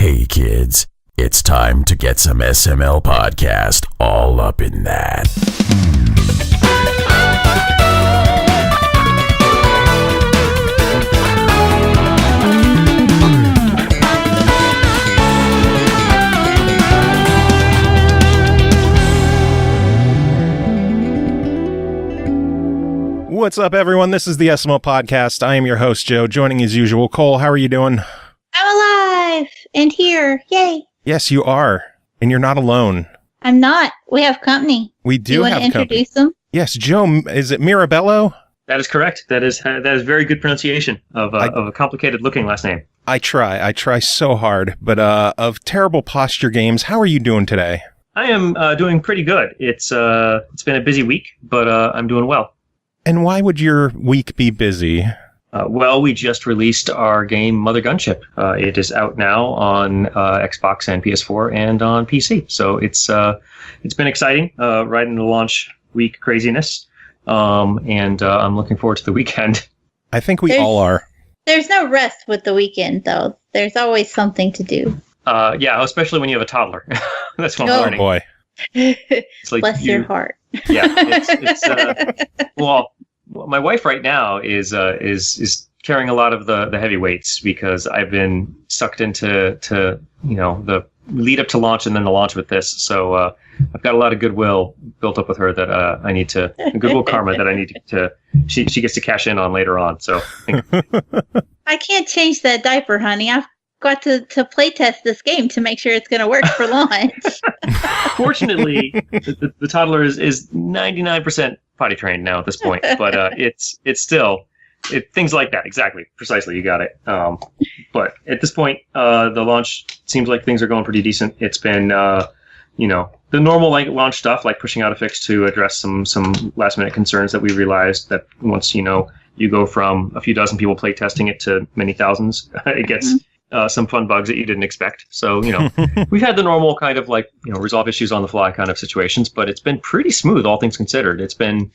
Hey kids, it's time to get some SML podcast all up in that. What's up, everyone? This is the SML podcast. I am your host, Joe. Joining as usual, Cole. How are you doing? I'm alive and here. Yay. Yes, you are. And you're not alone. I'm not. We have company. We do have company. You want to introduce them? Yes, Joe. Is it Mirabello? That is correct. That is very good pronunciation of a complicated-looking last name. I try so hard, but of Terrible Posture Games, how are you doing today? I am doing pretty good. It's been a busy week, but I'm doing well. And why would your week be busy? Well, we just released our game MOTHERGUNSHIP. It is out now on Xbox and PS4 and on PC. So it's been exciting right into launch week craziness. And I'm looking forward to the weekend. I think we all are. There's no rest with the weekend, though. There's always something to do. Yeah, especially when you have a toddler. That's what I'm learning. Oh, boy. It's like Bless your heart. Yeah, it's well, my wife right now is carrying a lot of the heavy weights because I've been sucked into the lead up to launch and then the launch with this. So I've got a lot of goodwill built up with her that I need to goodwill karma that I need to she gets to cash in on later on. So I can't change that diaper, honey. I've got to play test this game to make sure it's going to work for launch. Fortunately, the toddler is 99% potty trained now at this point, but it's still things like that. Exactly, precisely, you got it. But at this point, the launch seems like things are going pretty decent. It's been the normal launch stuff, like pushing out a fix to address some last minute concerns that we realized that once you go from a few dozen people play testing it to many thousands, it gets some fun bugs that you didn't expect. So, we've had the normal kind of resolve issues on the fly kind of situations, but it's been pretty smooth, all things considered. The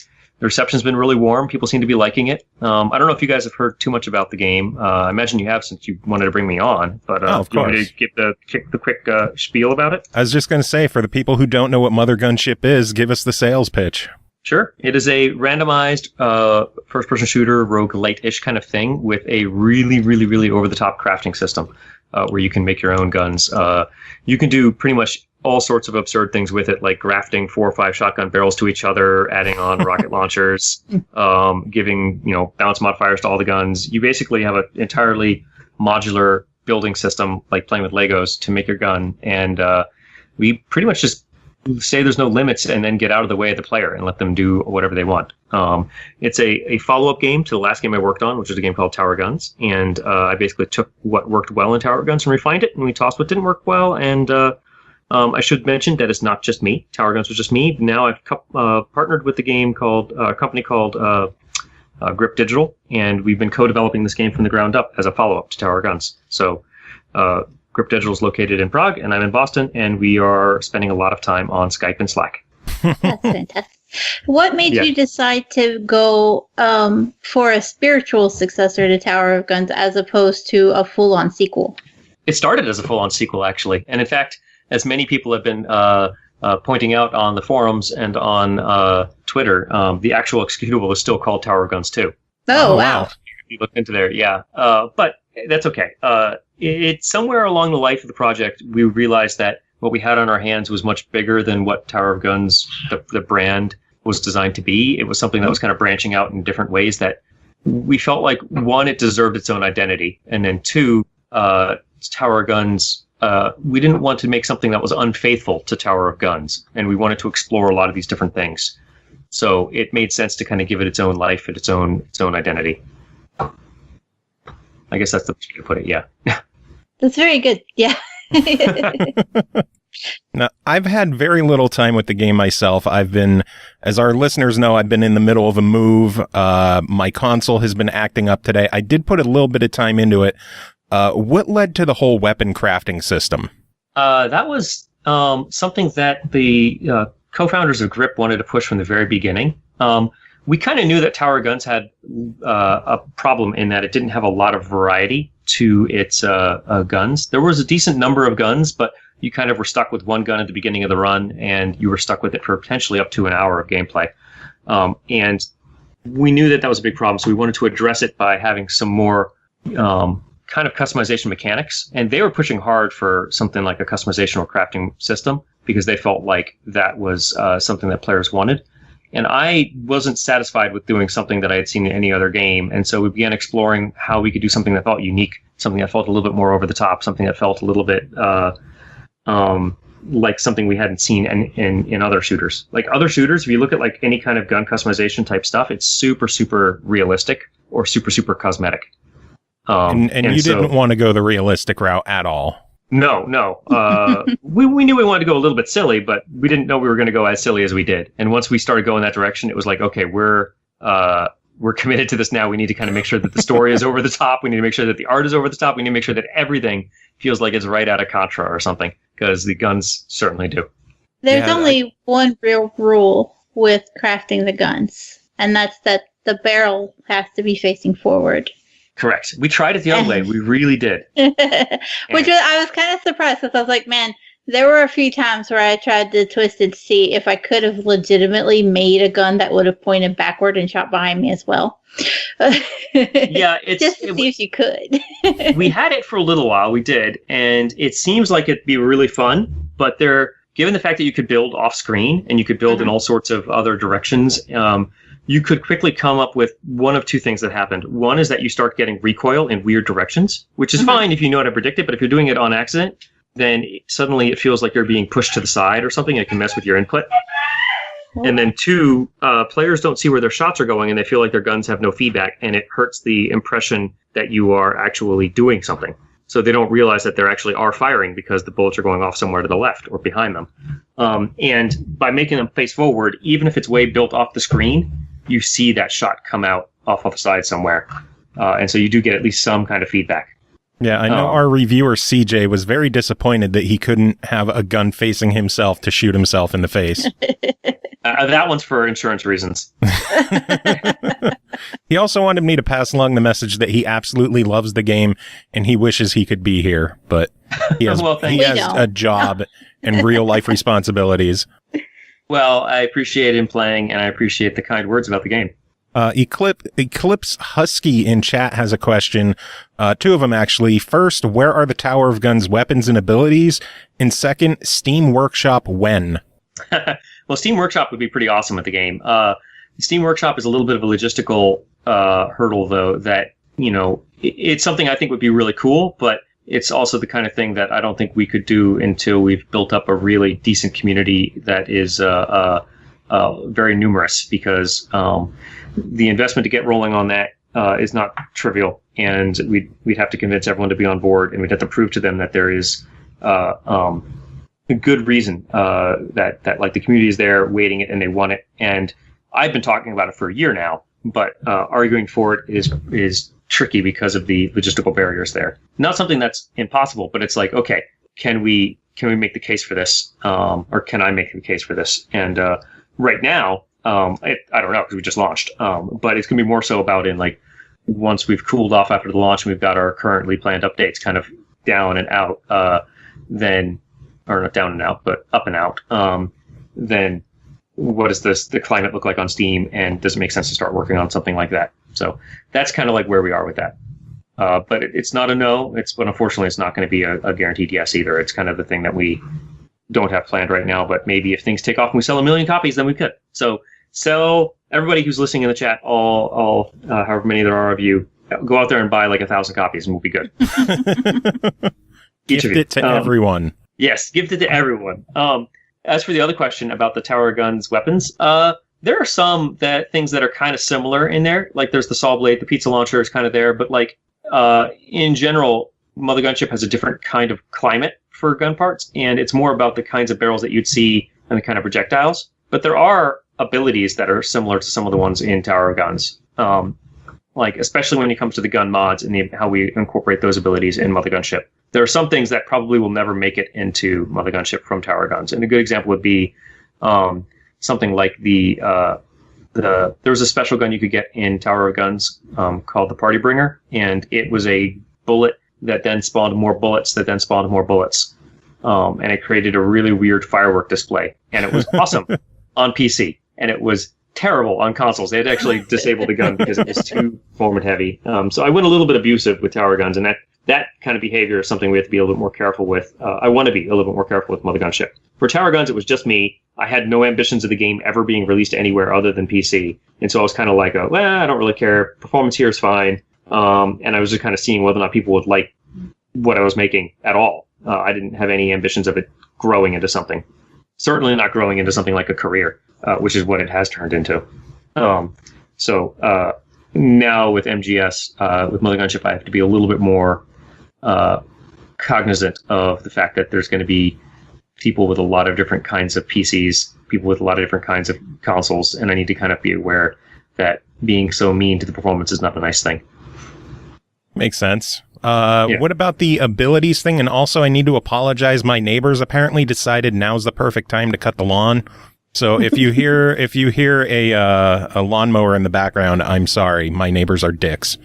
reception's been really warm. People seem to be liking it. I don't know if you guys have heard too much about the game. I imagine you have since you wanted to bring me on, but of course. You want me to give the quick spiel about it? I was just going to say, for the people who don't know what MOTHERGUNSHIP is, give us the sales pitch. Sure. It is a randomized first-person shooter, roguelite-ish kind of thing with a really, really, really over-the-top crafting system where you can make your own guns. You can do pretty much all sorts of absurd things with it, like grafting 4 or 5 shotgun barrels to each other, adding on rocket launchers, giving balance modifiers to all the guns. You basically have an entirely modular building system, like playing with Legos, to make your gun. And we pretty much just say there's no limits and then get out of the way of the player and let them do whatever they want. It's a follow-up game to the last game I worked on, which was a game called Tower Guns. And I basically took what worked well in Tower Guns and refined it, and we tossed what didn't work well. And I should mention that it's not just me. Tower Guns was just me. Now I've partnered with a company called Grip Digital, and we've been co-developing this game from the ground up as a follow-up to Tower Guns. So Grip Digital is located in Prague, and I'm in Boston, and we are spending a lot of time on Skype and Slack. That's fantastic. What made you decide to go for a spiritual successor to Tower of Guns as opposed to a full-on sequel? It started as a full-on sequel, actually. And in fact, as many people have been pointing out on the forums and on Twitter, the actual executable is still called Tower of Guns 2. Oh, wow. You looked into there, yeah. But that's okay. It's somewhere along the life of the project, we realized that what we had on our hands was much bigger than what Tower of Guns, the brand, was designed to be. It was something that was kind of branching out in different ways that we felt like, one, it deserved its own identity, and then two, Tower of Guns, we didn't want to make something that was unfaithful to Tower of Guns, and we wanted to explore a lot of these different things. So it made sense to kind of give it its own life and its own identity. I guess that's the way to put it, yeah. That's very good, yeah. Now, I've had very little time with the game myself. I've been, as our listeners know, I've been in the middle of a move. My console has been acting up today. I did put a little bit of time into it. What led to the whole weapon crafting system? That was something that the co-founders of Grip wanted to push from the very beginning. We kind of knew that Tower Guns had a problem in that it didn't have a lot of variety. to its guns. There was a decent number of guns, but you kind of were stuck with one gun at the beginning of the run, and you were stuck with it for potentially up to an hour of gameplay. And we knew that was a big problem, so we wanted to address it by having some more kind of customization mechanics. And they were pushing hard for something like a customization or crafting system because they felt like that was something that players wanted. And I wasn't satisfied with doing something that I had seen in any other game. And so we began exploring how we could do something that felt unique, something that felt a little bit more over the top, something that felt a little bit like something we hadn't seen in other shooters. Like other shooters, if you look at like any kind of gun customization type stuff, it's super, super realistic or super, super cosmetic. And you didn't want to go the realistic route at all. No. We knew we wanted to go a little bit silly, but we didn't know we were going to go as silly as we did. And once we started going that direction, it was like, okay, we're committed to this now. We need to kind of make sure that the story is over the top. We need to make sure that the art is over the top. We need to make sure that everything feels like it's right out of Contra or something, because the guns certainly do. There's only one real rule with crafting the guns, and that's that the barrel has to be facing forward. Correct. We tried it the other way. We really did. I was kind of surprised because I was like, man, there were a few times where I tried to twist it to see if I could have legitimately made a gun that would have pointed backward and shot behind me as well. Yeah, just to see if you could. We had it for a little while. We did, and it seems like it'd be really fun. But given the fact that you could build off screen and you could build in all sorts of other directions, you could quickly come up with one of two things that happened. One is that you start getting recoil in weird directions, which is fine if you know how to predict it. But if you're doing it on accident, then suddenly it feels like you're being pushed to the side or something. It can mess with your input. And then two, players don't see where their shots are going, and they feel like their guns have no feedback, and it hurts the impression that you are actually doing something. So they don't realize that they actually are firing because the bullets are going off somewhere to the left or behind them. And by making them face forward, even if it's way built off the screen, you see that shot come out off the side somewhere. And so you do get at least some kind of feedback. Yeah, I know our reviewer CJ was very disappointed that he couldn't have a gun facing himself to shoot himself in the face. That one's for insurance reasons. He also wanted me to pass along the message that he absolutely loves the game and he wishes he could be here, but he has, he has a job and real life responsibilities. Well, I appreciate him playing, and I appreciate the kind words about the game. Eclipse Husky in chat has a question. Two of them, actually. First, where are the Tower of Guns weapons and abilities? And second, Steam Workshop when? Well, Steam Workshop would be pretty awesome at the game. Steam Workshop is a little bit of a logistical hurdle, though, that, it's something I think would be really cool, but it's also the kind of thing that I don't think we could do until we've built up a really decent community that is very numerous, because the investment to get rolling on that is not trivial, and we'd have to convince everyone to be on board, and we'd have to prove to them that there is a good reason that like the community is there waiting it and they want it. And I've been talking about it for a year now, but arguing for it is tricky because of the logistical barriers there. Not something that's impossible, but it's like, okay, can we make the case for this, or can I make the case for this? And right now, I don't know, because we just launched, but it's gonna be more so about in like once we've cooled off after the launch and we've got our currently planned updates kind of down and out, then, or not down and out, but up and out, then what does the climate look like on Steam, and does it make sense to start working on something like that? So that's kind of like where we are with that. But it's not a no. But unfortunately, it's not going to be a guaranteed yes either. It's kind of the thing that we don't have planned right now. But maybe if things take off and we sell 1 million copies, then we could. So everybody who's listening in the chat, all however many there are of you, go out there and buy like 1,000 copies, and we'll be good. Gift it to everyone. Yes, gift it to everyone. As for the other question about the Tower of Guns weapons, there are some things that are kind of similar in there. Like there's the saw blade, the pizza launcher is kind of there, but like in general, Mother Gunship has a different kind of climate for gun parts, and it's more about the kinds of barrels that you'd see and the kind of projectiles. But there are abilities that are similar to some of the ones in Tower of Guns, like especially when it comes to the gun mods and how we incorporate those abilities in Mother Gunship. There are some things that probably will never make it into Mother Gunship from Tower Guns. And a good example would be something like there was a special gun you could get in Tower of Guns called the Party Bringer, and it was a bullet that then spawned more bullets that then spawned more bullets. And it created a really weird firework display. And it was awesome on PC. And it was terrible on consoles. They had to actually disable the gun because it was too performance heavy. So I went a little bit abusive with tower guns, and that kind of behavior is something we have to be a little bit more careful with. I want to be a little bit more careful with MOTHERGUNSHIP. For tower guns, it was just me. I had no ambitions of the game ever being released anywhere other than PC. And so I was kind of like, I don't really care. Performance here is fine. And I was just kind of seeing whether or not people would like what I was making at all. I didn't have any ambitions of it growing into something. Certainly not growing into something like a career, which is what it has turned into. So now with MGS, with MOTHERGUNSHIP, I have to be a little bit more cognizant of the fact that there's going to be people with a lot of different kinds of PCs, people with a lot of different kinds of consoles, and I need to kind of be aware that being so mean to the performance is not a nice thing. Makes sense. What about the abilities thing? And also, I need to apologize. My neighbors apparently decided now's the perfect time to cut the lawn. So if you hear a lawnmower in the background, I'm sorry. My neighbors are dicks.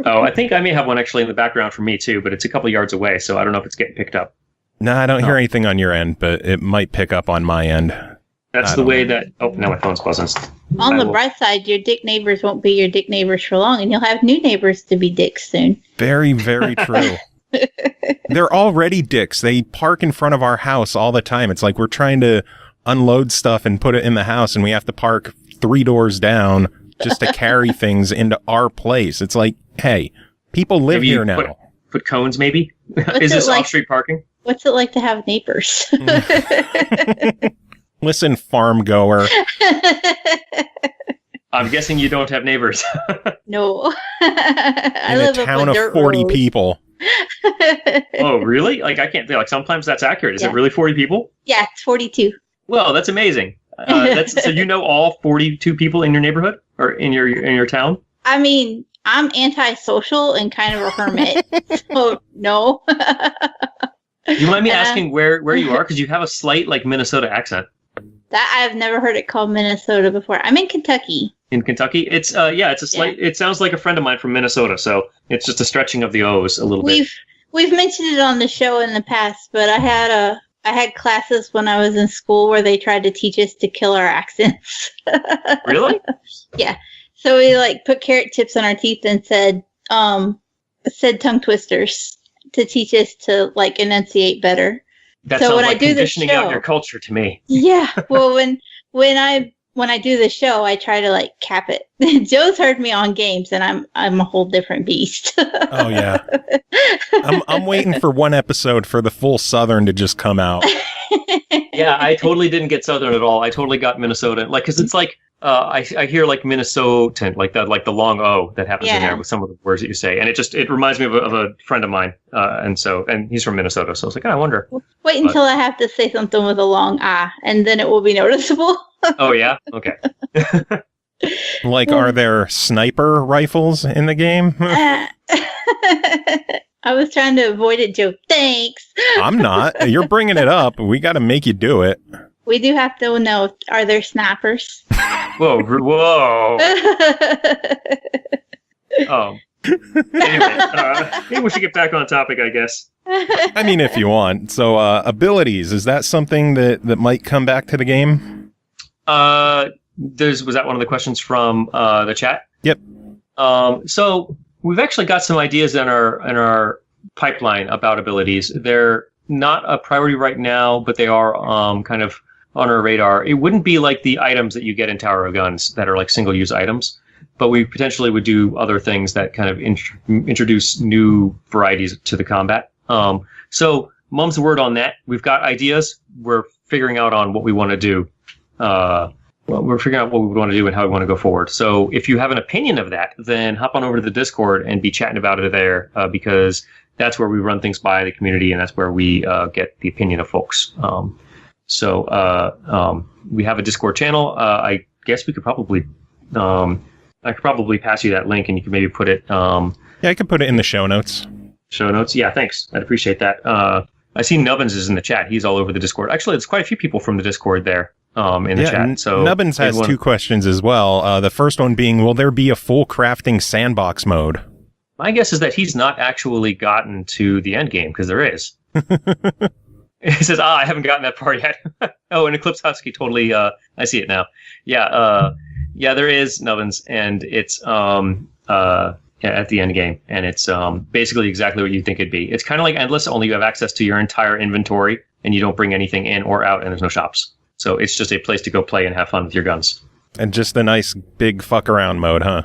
Oh, I think I may have one actually in the background for me too, but it's a couple yards away, so I don't know if it's getting picked up. No, I don't hear anything on your end, but it might pick up on my end. That's the way that... Oh, now my phone's buzzing. On the bright side, your dick neighbors won't be your dick neighbors for long, and you'll have new neighbors to be dicks soon. Very, very true. They're already dicks. They park in front of our house all the time. It's like we're trying to unload stuff and put it in the house, and we have to park 3 doors down just to carry things into our place. It's like, hey, people live here now. Put cones, maybe? Is this off-street parking? What's it like to have neighbors? Listen, farm goer. I'm guessing you don't have neighbors. No. I live in a town of 40 people. Oh, really? Like, I can't think. Like, sometimes that's accurate. Is it really 40 people? Yeah, it's 42. Well, that's amazing. So you know all 42 people in your neighborhood or in your town? I mean, I'm antisocial and kind of a hermit. So, no. Do you mind me asking where you are? Because you have a slight, like, Minnesota accent. That I've never heard it called Minnesota before. I'm in Kentucky. In Kentucky? It's it's a slight... Yeah. It sounds like a friend of mine from Minnesota, so it's just a stretching of the O's a little bit. We've mentioned it on the show in the past, but I had classes when I was in school where they tried to teach us to kill our accents. Really? Yeah. So we like put carrot tips on our teeth and said tongue twisters to teach us to like enunciate better. That sounds like conditioning out your culture to me. Yeah. Well, when I do the show, I try to like cap it. Joe's heard me on games, and I'm a whole different beast. Oh yeah. I'm waiting for one episode for the full Southern to just come out. Yeah, I totally didn't get Southern at all. I totally got Minnesota. Like, because it's like I hear like Minnesotan, like that, like the long O that happens in there with some of the words that you say, and it reminds me of a friend of mine, and he's from Minnesota, so I was like, I wonder. Wait until I have to say something with a long ah, and then it will be noticeable. Oh yeah, okay. Like, are there sniper rifles in the game? I was trying to avoid it, Joe. Thanks. I'm not. You're bringing it up. We got to make you do it. We do have to know, are there snappers? Whoa. Anyway, maybe we should get back on topic, I guess. I mean, if you want. So, abilities, is that something that might come back to the game? Was that one of the questions from the chat? Yep. So we've actually got some ideas in our pipeline about abilities. They're not a priority right now, but they are kind of on our radar. It wouldn't be like the items that you get in Tower of Guns that are like single-use items, but we potentially would do other things that kind of introduce new varieties to the combat. So mum's the word on that. We've got ideas. We're figuring out on what we want to do. We're figuring out what we want to do and how we want to go forward. So if you have an opinion of that, then hop on over to the Discord and be chatting about it there, because that's where we run things by the community, and that's where we get the opinion of folks. So we have a Discord channel. I guess we could probably, I could probably pass you that link, and you can maybe put it. Yeah, I could put it in the show notes. Show notes, yeah, thanks. I'd appreciate that. I see Nubbins is in the chat. He's all over the Discord. Actually, there's quite a few people from the Discord there. In the chat. So Nubbins has 2 questions as well. The first one being, will there be a full crafting sandbox mode? My guess is that he's not actually gotten to the end game, because there is. He says, I haven't gotten that part yet. Oh, and Eclipse Husky totally, I see it now. Yeah, there is, Nubbins, and it's at the end game, and it's basically exactly what you think it'd be. It's kind of like Endless, only you have access to your entire inventory, and you don't bring anything in or out, and there's no shops. So it's just a place to go play and have fun with your guns. And just a nice big fuck around mode, huh?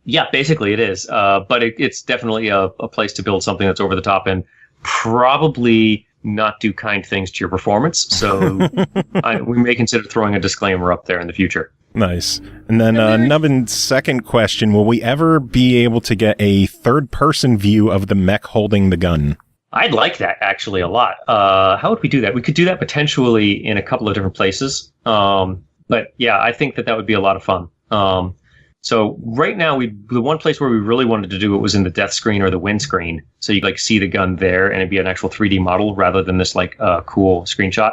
Yeah, basically it is. But it's definitely a place to build something that's over the top and probably not do kind things to your performance. So we may consider throwing a disclaimer up there in the future. Nice. And then Nubbin's second question, will we ever be able to get a third-person view of the mech holding the gun? I'd like that, actually, a lot. How would we do that? We could do that potentially in a couple of different places. But yeah, I think that would be a lot of fun. So right now, the one place where we really wanted to do it was in the death screen or the win screen. So you like see the gun there, and it'd be an actual 3D model rather than this like cool screenshot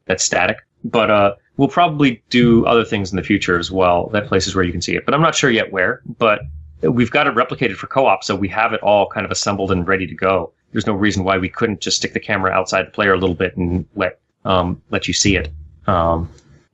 that's static. But we'll probably do other things in the future as well. That places where you can see it, but I'm not sure yet where. But we've got it replicated for co-op, so we have it all kind of assembled and ready to go. There's no reason why we couldn't just stick the camera outside the player a little bit and let you see it.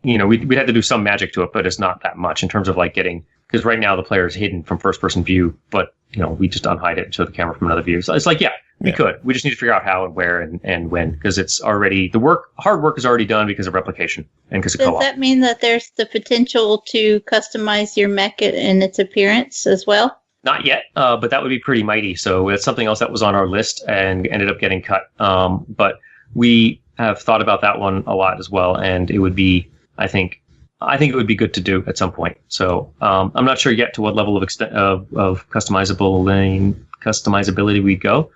We'd have to do some magic to it, but it's not that much in terms of like getting, because right now the player is hidden from first person view, but we just unhide it and show the camera from another view. So it's like, we could. We just need to figure out how and where and when, because it's already, hard work is already done because of replication and because of co-op. Does that mean that there's the potential to customize your mech in its appearance as well? Not yet, but that would be pretty mighty. So that's something else that was on our list and ended up getting cut. But we have thought about that one a lot as well, and it would be, I think it would be good to do at some point. So I'm not sure yet to what level of customizability we go,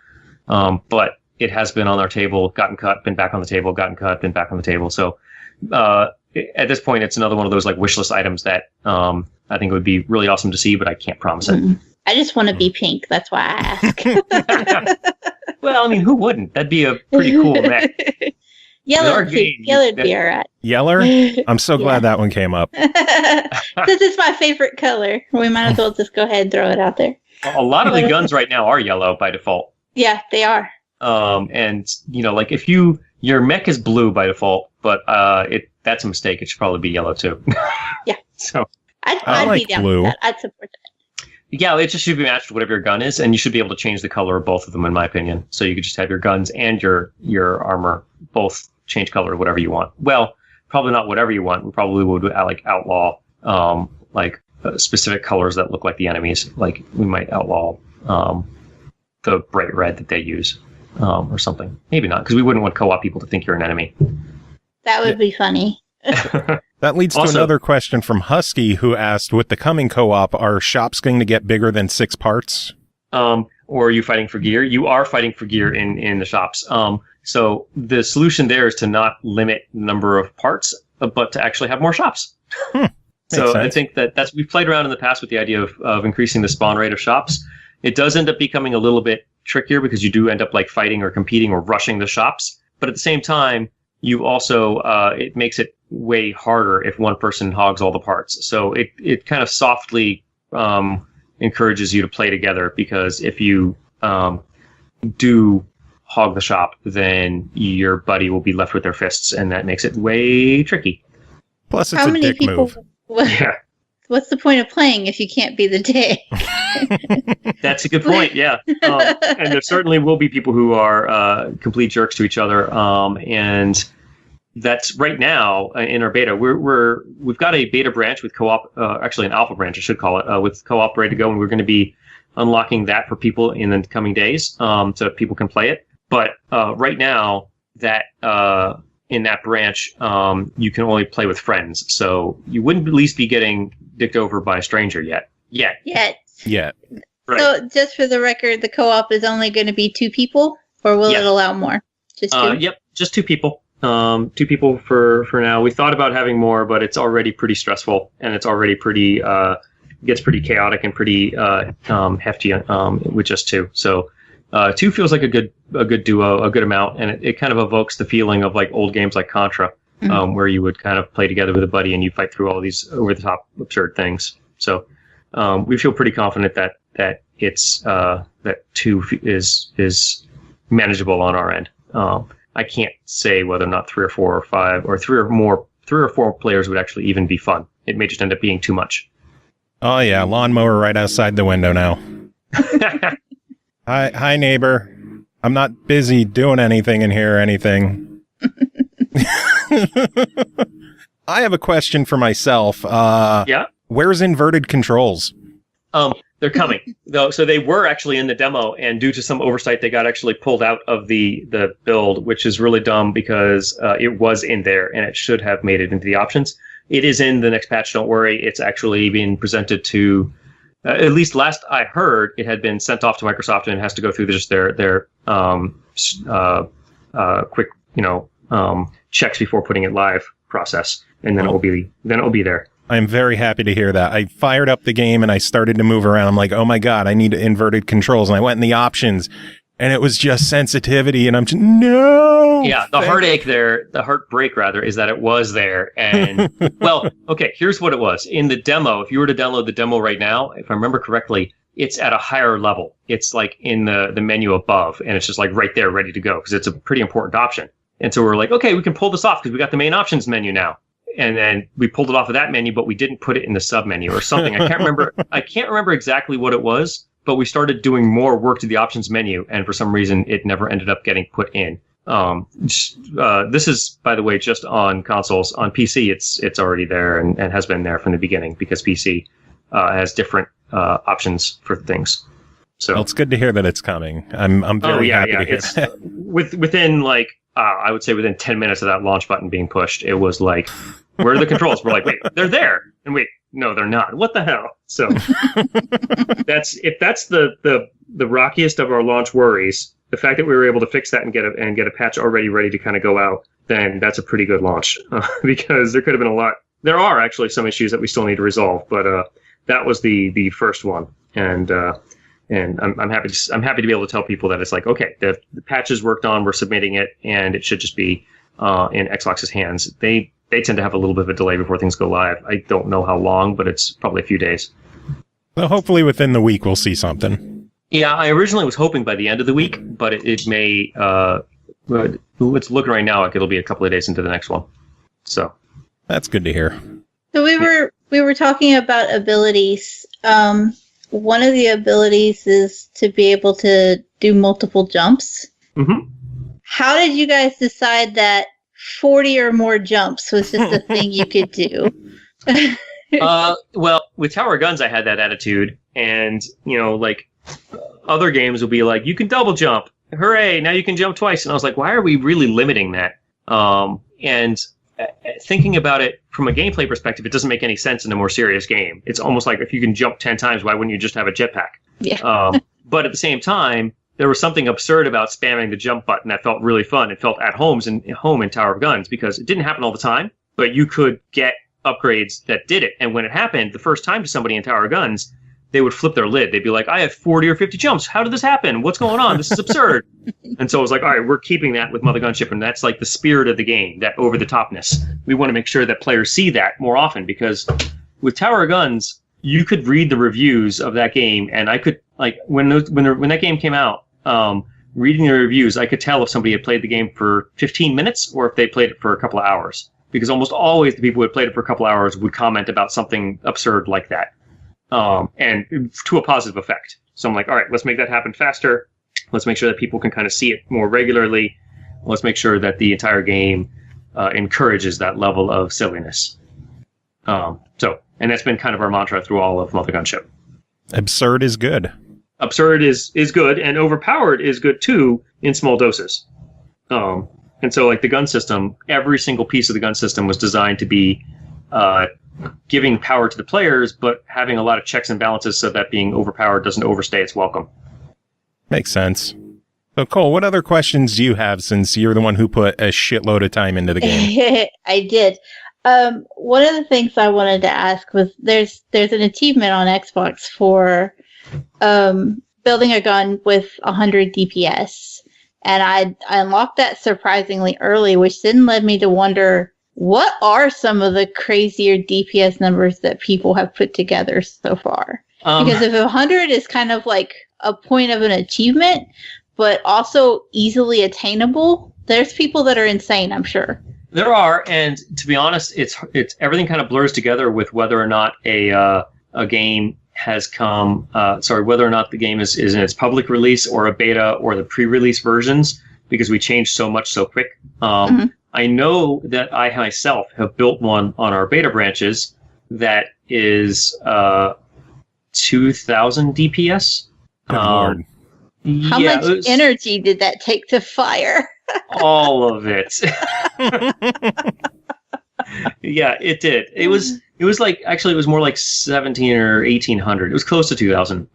but it has been on our table, gotten cut, been back on the table, gotten cut, been back on the table. So at this point, it's another one of those like wish list items that I think it would be really awesome to see, but I can't promise it. I just want to be pink. That's why I ask. Well, I mean, who wouldn't? That'd be a pretty cool mech. Yellow, yellow'd be all right. Yeller? I'm so glad that one came up. Since it's my favorite color, we might as well just go ahead and throw it out there. A lot of the guns right now are yellow by default. Yeah, they are. And like if your mech is blue by default, but that's a mistake. It should probably be yellow too. Yeah. So I'd like be down blue. with that. I'd support that. Yeah, it just should be matched to whatever your gun is, and you should be able to change the color of both of them, in my opinion. So you could just have your guns and your armor both change color whatever you want. Well, probably not whatever you want. We probably would like outlaw specific colors that look like the enemies. Like we might outlaw the bright red that they use or something. Maybe not, because we wouldn't want co-op people to think you're an enemy. That would be funny. That leads to another question from Husky, who asked, with the coming co-op, are shops going to get bigger than 6 parts? Or are you fighting for gear? You are fighting for gear in the shops. So the solution there is to not limit the number of parts, but to actually have more shops. So I think that's we've played around in the past with the idea of increasing the spawn rate of shops. It does end up becoming a little bit trickier because you do end up like fighting or competing or rushing the shops. But at the same time, you also it makes it way harder if one person hogs all the parts. So it kind of softly encourages you to play together, because if you do hog the shop, then your buddy will be left with their fists, and that makes it way tricky. Plus, it's a dick move. Yeah. What's the point of playing if you can't be the dick? That's a good point. Yeah, and there certainly will be people who are complete jerks to each other, and that's right now in our beta. We've got a beta branch with co-op, actually an alpha branch, I should call it, with co-op ready to go, and we're going to be unlocking that for people in the coming days, so that people can play it. But right now, that in that branch, you can only play with friends, so you wouldn't at least be getting dicked over by a stranger yet. Yet. Right. So, just for the record, the co-op is only going to be 2 people, or will it allow more? Just 2? Yep, just 2 people. 2 people for now. We thought about having more, but it's already pretty stressful, and it's already pretty gets pretty chaotic and pretty hefty with just 2. So 2 feels like a good duo, a good amount, and it kind of evokes the feeling of like old games like Contra, where you would kind of play together with a buddy and you fight through all these over the top absurd things. So we feel pretty confident that that it's that 2 is manageable on our end. I can't say whether or not 3 or 4 or 5 or 3 or 4 players would actually even be fun. It may just end up being too much. Oh yeah, lawnmower right outside the window now. Hi neighbor. I'm not busy doing anything in here or anything. I have a question for myself. Yeah. Where's inverted controls? They're coming though. So they were actually in the demo, and due to some oversight, they got actually pulled out of the build, which is really dumb because it was in there and it should have made it into the options. It is in the next patch. Don't worry. It's actually being presented to, at least last I heard, it had been sent off to Microsoft and it has to go through just their quick, checks before putting it live process, and then it will be there. I'm very happy to hear that. I fired up the game and I started to move around. I'm like, oh my God, I need inverted controls. And I went in the options and it was just sensitivity. And I'm just, no. Yeah, the heartbreak rather, is that it was there. And, well, okay, here's what it was. In the demo, if you were to download the demo right now, if I remember correctly, it's at a higher level. It's like in the menu above, and it's just like right there, ready to go, because it's a pretty important option. And so we're like, okay, we can pull this off because we got the main options menu now. And then we pulled it off of that menu, but we didn't put it in the sub menu or something. I can't remember. I can't remember exactly what it was, but we started doing more work to the options menu, and for some reason, it never ended up getting put in. This is, by the way, just on consoles. On PC, it's already there and has been there from the beginning because PC has different options for things. So well, it's good to hear that it's coming. I'm very happy to hear that. Within like I would say within 10 minutes of that launch button being pushed, it was like, where are the controls? We're like, wait, they're there. And wait, no, they're not. What the hell? So that's the rockiest of our launch worries. The fact that we were able to fix that and get a patch already ready to kind of go out, then that's a pretty good launch because there could have been a lot. There are actually some issues that we still need to resolve, but that was the first one. And I'm happy to be able to tell people that it's like, okay, the patch is worked on, we're submitting it, and it should just be in Xbox's hands. They tend to have a little bit of a delay before things go live. I don't know how long, but it's probably a few days. Well, hopefully within the week we'll see something. Yeah, I originally was hoping by the end of the week, but it may. It's looking right now like it'll be a couple of days into the next one. So that's good to hear. So we were talking about abilities. One of the abilities is to be able to do multiple jumps. Mm-hmm. How did you guys decide that 40 or more jumps was just a thing you could do? Well, with Tower Guns, I had that attitude, and like other games will be like, you can double jump, hooray! Now you can jump twice, and I was like, why are we really limiting that? And thinking about it from a gameplay perspective, it doesn't make any sense in a more serious game. It's almost like if you can jump 10 times, why wouldn't you just have a jetpack? Yeah. But at the same time, there was something absurd about spamming the jump button that felt really fun. It felt at home in Tower of Guns because it didn't happen all the time, but you could get upgrades that did it. And when it happened the first time to somebody in Tower of Guns, they would flip their lid. They'd be like, I have 40 or 50 jumps. How did this happen? What's going on? This is absurd. And so I was like, all right, we're keeping that with Mother Gunship, and that's like the spirit of the game, that over-the-topness. We want to make sure that players see that more often, because with Tower of Guns, you could read the reviews of that game, and I could, like, when that game came out, reading the reviews, I could tell if somebody had played the game for 15 minutes or if they played it for a couple of hours. Because almost always the people who had played it for a couple of hours would comment about something absurd like that. And to a positive effect. So I'm like, all right, let's make that happen faster. Let's make sure that people can kind of see it more regularly. Let's make sure that the entire game encourages that level of silliness. And that's been kind of our mantra through all of Mother Gunship. Absurd is good. Absurd is good, and overpowered is good too in small doses. And so, like the gun system, every single piece of the gun system was designed to be giving power to the players, but having a lot of checks and balances so that being overpowered doesn't overstay its welcome. Makes sense. So, Cole, what other questions do you have, since you're the one who put a shitload of time into the game? I did. One of the things I wanted to ask was there's an achievement on Xbox for building a gun with 100 DPS. And I unlocked that surprisingly early, which then led me to wonder, what are some of the crazier DPS numbers that people have put together so far? Because if 100 is kind of like a point of an achievement, but also easily attainable, there's people that are insane, I'm sure. There are, and to be honest, it's everything kind of blurs together with whether or not a game has come. Whether or not the game is in its public release or a beta or the pre-release versions, because we changed so much so quick. I know that I myself have built one on our beta branches that is 2,000 DPS. Lord. How much energy did that take to fire? All of it. Yeah, it did. It was like, actually, it was more like 17 or 1,800. It was close to 2,000.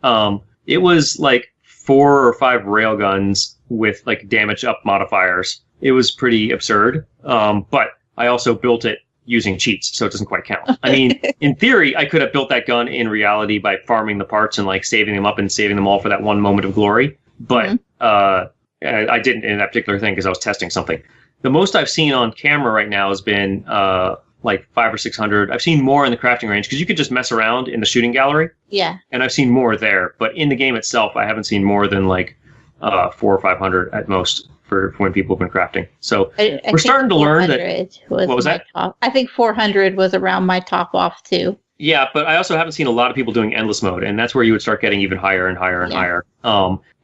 It was like 4 or 5 railguns with like damage up modifiers. It was pretty absurd. But I also built it using cheats, so it doesn't quite count. I mean, in theory, I could have built that gun in reality by farming the parts and like saving them up and saving them all for that one moment of glory. But I didn't in that particular thing because I was testing something. The most I've seen on camera right now has been like 500 or 600. I've seen more in the crafting range because you could just mess around in the shooting gallery. Yeah. And I've seen more there, but in the game itself, I haven't seen more than like 400 or 500 at most for when people have been crafting. So we're starting to learn that. What was that? Top. I think 400 was around my top off too. Yeah, but I also haven't seen a lot of people doing endless mode, and that's where you would start getting even higher and higher and higher.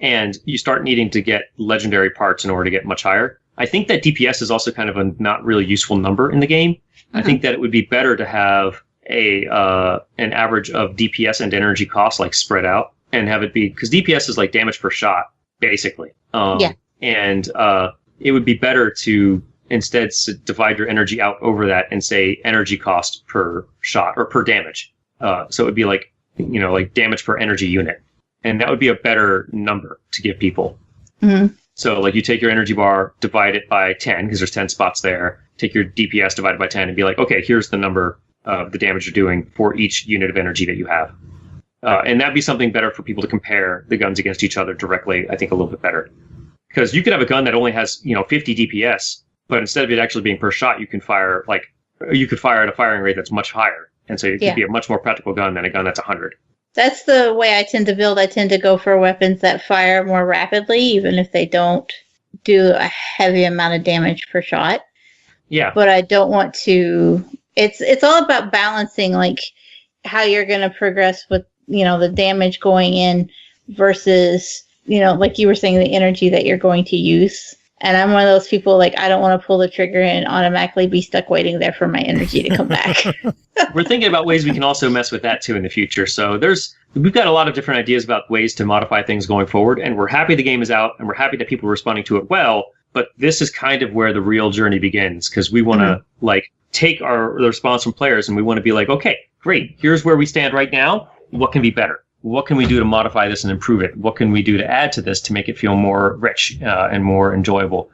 And you start needing to get legendary parts in order to get much higher. I think that DPS is also kind of a not really useful number in the game. I think that it would be better to have an average of DPS and energy costs like spread out, and have it be, because DPS is like damage per shot, basically. And it would be better to instead divide your energy out over that and say energy cost per shot or per damage. So it would be like, like damage per energy unit. And that would be a better number to give people. So like you take your energy bar, divide it by 10, because there's 10 spots there. Take your DPS, divide it by 10, and be like, okay, here's the number of the damage you're doing for each unit of energy that you have. And that'd be something better for people to compare the guns against each other directly, I think a little bit better. Because you could have a gun that only has, 50 DPS, but instead of it actually being per shot, you can fire at a firing rate that's much higher. And so it could be a much more practical gun than a gun that's 100. That's the way I tend to build. I tend to go for weapons that fire more rapidly, even if they don't do a heavy amount of damage per shot. Yeah. But I don't want to... It's all about balancing, like, how you're going to progress with, the damage going in versus, like you were saying, the energy that you're going to use. And I'm one of those people, like, I don't want to pull the trigger and automatically be stuck waiting there for my energy to come back. We're thinking about ways we can also mess with that, too, in the future. So we've got a lot of different ideas about ways to modify things going forward. And we're happy the game is out, and we're happy that people are responding to it well. But this is kind of where the real journey begins, because we want to, take the response from players, and we want to be like, okay, great, here's where we stand right now. What can be better? What can we do to modify this and improve it? What can we do to add to this to make it feel more rich and more enjoyable?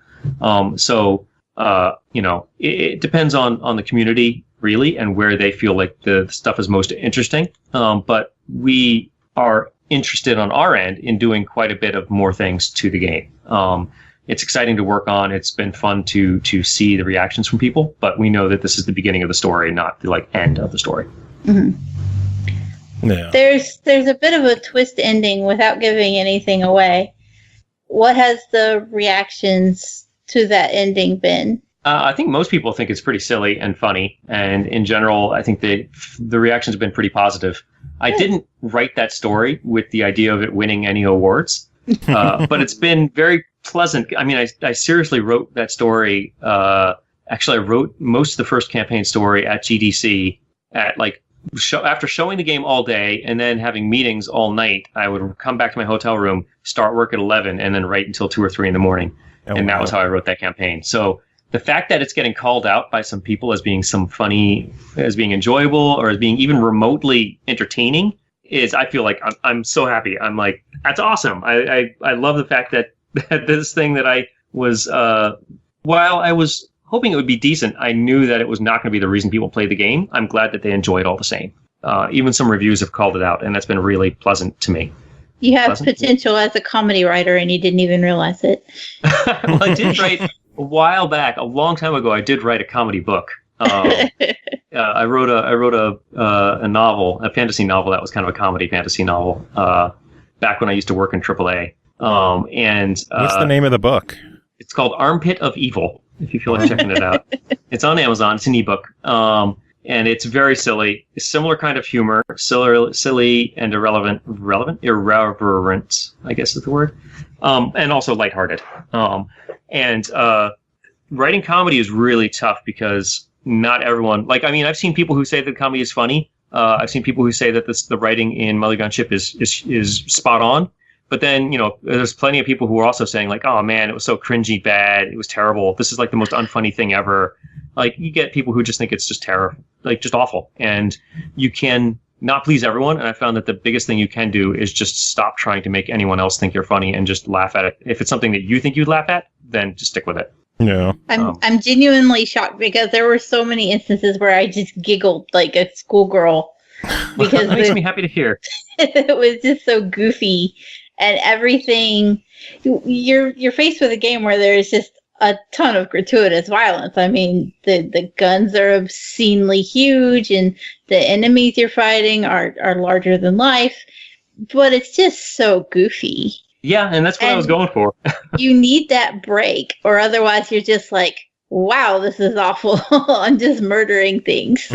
It depends on the community, really, and where they feel like the stuff is most interesting. But we are interested on our end in doing quite a bit of more things to the game. It's exciting to work on. It's been fun to see the reactions from people, but we know that this is the beginning of the story, not the end of the story. Yeah. There's a bit of a twist ending without giving anything away. What has the reactions to that ending been? I think most people think it's pretty silly and funny, and in general, I think the reactions have been pretty positive. I didn't write that story with the idea of it winning any awards, but it's been very pleasant. I mean, I seriously wrote that story. Actually, I wrote most of the first campaign story at GDC at after showing the game all day and then having meetings all night. I would come back to my hotel room, start work at 11, and then write until 2 or 3 in the morning. That was how I wrote that campaign. So the fact that it's getting called out by some people as being as being enjoyable, or as being even remotely entertaining is, I feel like I'm so happy. I'm like, that's awesome. I love the fact that this thing that I was, while I was hoping it would be decent, I knew that it was not going to be the reason people play the game. I'm glad that they enjoy it all the same. Even some reviews have called it out, and that's been really pleasant to me. You have potential as a comedy writer, and you didn't even realize it. Well, I did write a while back, a long time ago, I did write a comedy book. I wrote a novel, a fantasy novel that was kind of a comedy fantasy novel back when I used to work in AAA. What's the name of the book? It's called Armpit of Evil, if you feel like checking it out. It's on Amazon. It's an ebook. And it's very silly. A similar kind of humor. Silly and irreverent, I guess is the word. And also lighthearted. Writing comedy is really tough because not everyone... I've seen people who say that comedy is funny. I've seen people who say that the writing in MOTHERGUNSHIP is spot on. But then, there's plenty of people who are also saying, like, oh, man, it was so cringy bad. It was terrible. This is, like, the most unfunny thing ever. Like, you get people who just think it's just terrible, like, just awful. And you can not please everyone. And I found that the biggest thing you can do is just stop trying to make anyone else think you're funny and just laugh at it. If it's something that you think you'd laugh at, then just stick with it. Yeah. I'm genuinely shocked because there were so many instances where I just giggled like a schoolgirl. Because that makes me happy to hear. It was just so goofy. And everything, you're faced with a game where there's just a ton of gratuitous violence. I mean, the guns are obscenely huge, and the enemies you're fighting are larger than life. But it's just so goofy. Yeah, and that's what I was going for. You need that break, or otherwise you're just like, wow, this is awful. I'm just murdering things.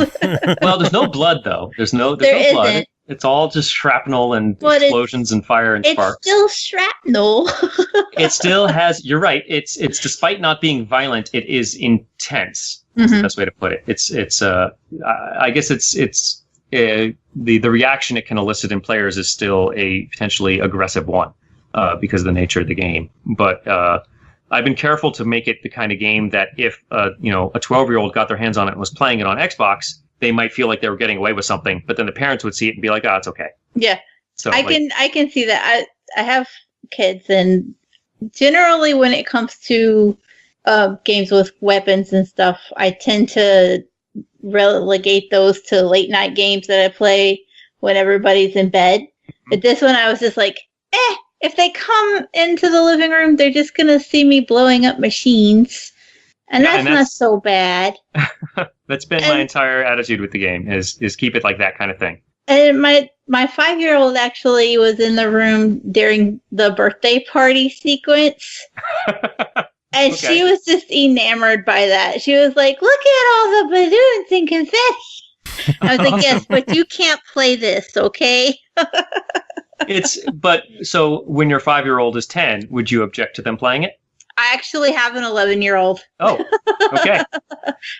Well, there's no blood, though. There's no blood. It's all just shrapnel and explosions and fire and sparks. It's still shrapnel. It still has. You're right. It's despite not being violent, it is intense. That's the best way to put it. I guess the reaction it can elicit in players is still a potentially aggressive one because of the nature of the game. But I've been careful to make it the kind of game that if a 12-year-old got their hands on it and was playing it on Xbox, they might feel like they were getting away with something, but then the parents would see it and be like, "Oh, it's okay." Yeah, so I can see that. I have kids, and generally when it comes to games with weapons and stuff, I tend to relegate those to late night games that I play when everybody's in bed. But this one, I was just like, if they come into the living room, they're just gonna see me blowing up machines. And that's not so bad. That's been my entire attitude with the game is keep it like that kind of thing. And my 5-year-old actually was in the room during the birthday party sequence. And she was just enamored by that. She was like, look at all the balloons and confetti. I was like, yes, but you can't play this, okay? So when your 5-year-old is 10, would you object to them playing it? I actually have an 11-year-old. Oh, okay.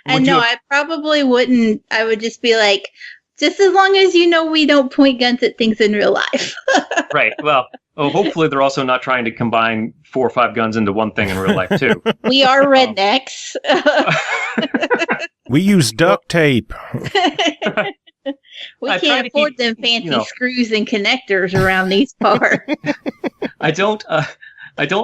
And no, I probably wouldn't. I would just be like, just as long as we don't point guns at things in real life. Right. Well, hopefully they're also not trying to combine 4 or 5 guns into one thing in real life, too. We are rednecks. We use duct tape. We can't afford them fancy screws and connectors around these parts. I don't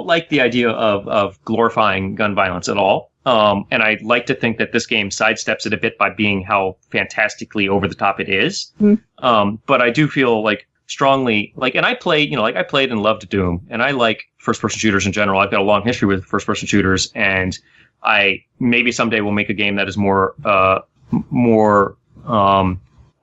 like the idea of glorifying gun violence at all. And I like to think that this game sidesteps it a bit by being how fantastically over the top it is. But I do feel strongly and I played, I played and loved Doom, and I like first person shooters in general. I've got a long history with first person shooters, and I maybe someday will make a game that is more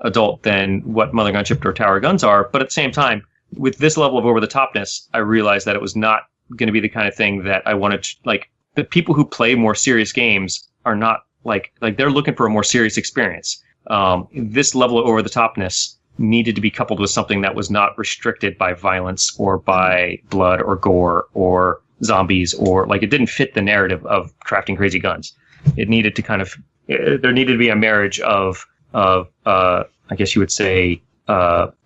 adult than what MOTHERGUNSHIP or Tower Guns are. But at the same time, with this level of over the topness, I realized that it was not going to be the kind of thing that I wanted to, the people who play more serious games are not they're looking for a more serious experience. This level of over the topness needed to be coupled with something that was not restricted by violence or by blood or gore or zombies, or it didn't fit the narrative of crafting crazy guns. It needed to there needed to be a marriage of I guess you would say,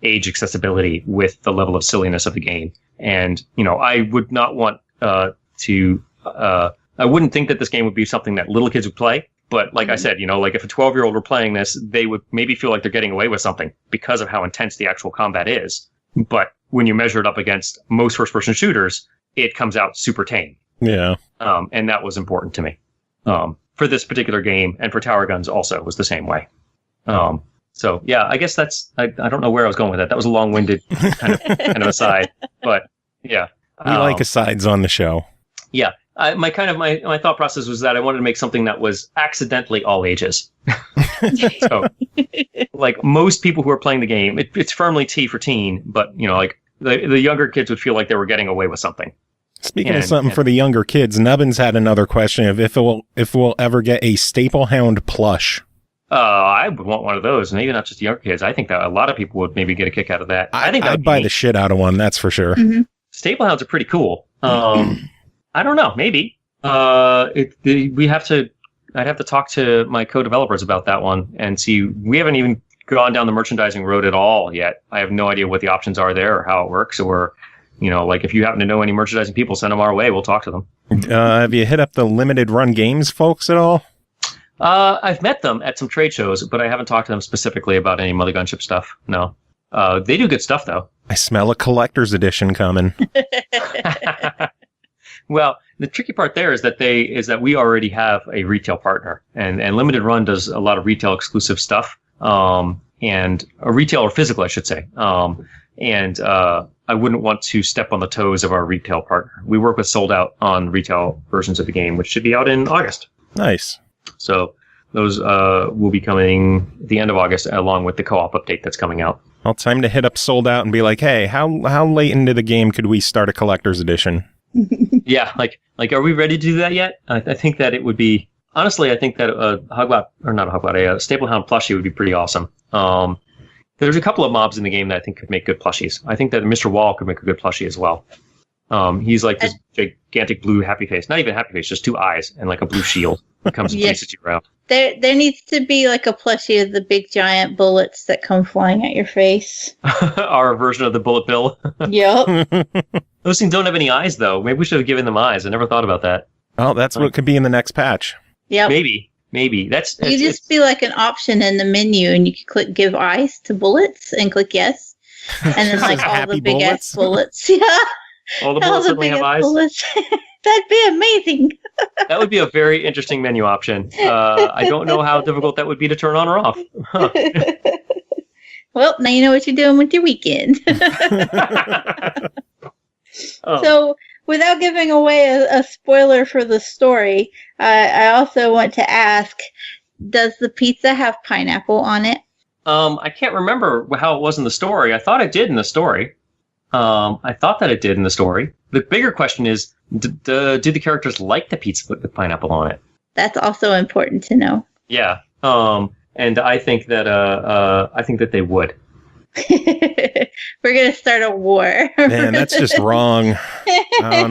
age accessibility with the level of silliness of the game. And, I would not want I wouldn't think that this game would be something that little kids would play. But like I said, if a 12-year-old were playing this, they would maybe feel like they're getting away with something because of how intense the actual combat is. But when you measure it up against most first-person shooters, it comes out super tame. Yeah. And that was important to me. For this particular game, and for Tower Guns also was the same way. So yeah, I guess I don't know where I was going with that. That was a long-winded kind of aside, but yeah. We like asides on the show. Yeah. My thought process was that I wanted to make something that was accidentally all ages. So, like most people who are playing the game, it's firmly T for teen, but like the younger kids would feel like they were getting away with something. Speaking of something for the younger kids, Nubbins had another question of if we'll ever get a Staple Hound plush. I would want one of those, maybe not just the younger kids. I think that a lot of people would maybe get a kick out of that. I think I'd buy the shit out of one, that's for sure. Mm-hmm. Staple Hounds are pretty cool. I don't know, maybe. I'd have to talk to my co-developers about that one and see. We haven't even gone down the merchandising road at all yet. I have no idea what the options are there or how it works, or like if you happen to know any merchandising people, send them our way. We'll talk to them. Have you hit up the limited run games folks at all? I've met them at some trade shows, but I haven't talked to them specifically about any Mother Gunship stuff. No. They do good stuff, though. I smell a collector's edition coming. Well, the tricky part there is that we already have a retail partner, and Limited Run does a lot of retail exclusive stuff, and a retail or physical, I should say. And I wouldn't want to step on the toes of our retail partner. We work with Sold Out on retail versions of the game, which should be out in August. Nice. So those will be coming at the end of August, along with the co-op update that's coming out. Well, time to hit up Sold Out and be like, hey, how late into the game could we start a collector's edition? Yeah, like, are we ready to do that yet? I think that it would be, honestly, I think that a Staple Hound plushie would be pretty awesome. There's a couple of mobs in the game that I think could make good plushies. I think that Mr. Wall could make a good plushie as well. He's like this gigantic blue happy face. Not even happy face, just two eyes and like a blue shield that comes and chases you around. There needs to be like a plushie of the big giant bullets that come flying at your face. Our version of the bullet bill. Yep. Those things don't have any eyes, though. Maybe we should have given them eyes. I never thought about that. Oh, that's what could be in the next patch. Yep. Maybe. That's just be like an option in the menu, and you could click give eyes to bullets and click yes. And then like all the big ass bullets. Yeah. All the bullets suddenly have eyes. That'd be amazing. That would be a very interesting menu option. I don't know how difficult that would be to turn on or off. Huh. Well, now you know what you're doing with your weekend. So, without giving away a spoiler for the story, I also want to ask, does the pizza have pineapple on it? I can't remember how it was in the story. I thought it did in the story. I thought that it did in the story. The bigger question is, do the characters like the pizza with pineapple on it? That's also important to know. Yeah. And I think that they would. We're gonna start a war. Man, that's just wrong. I don't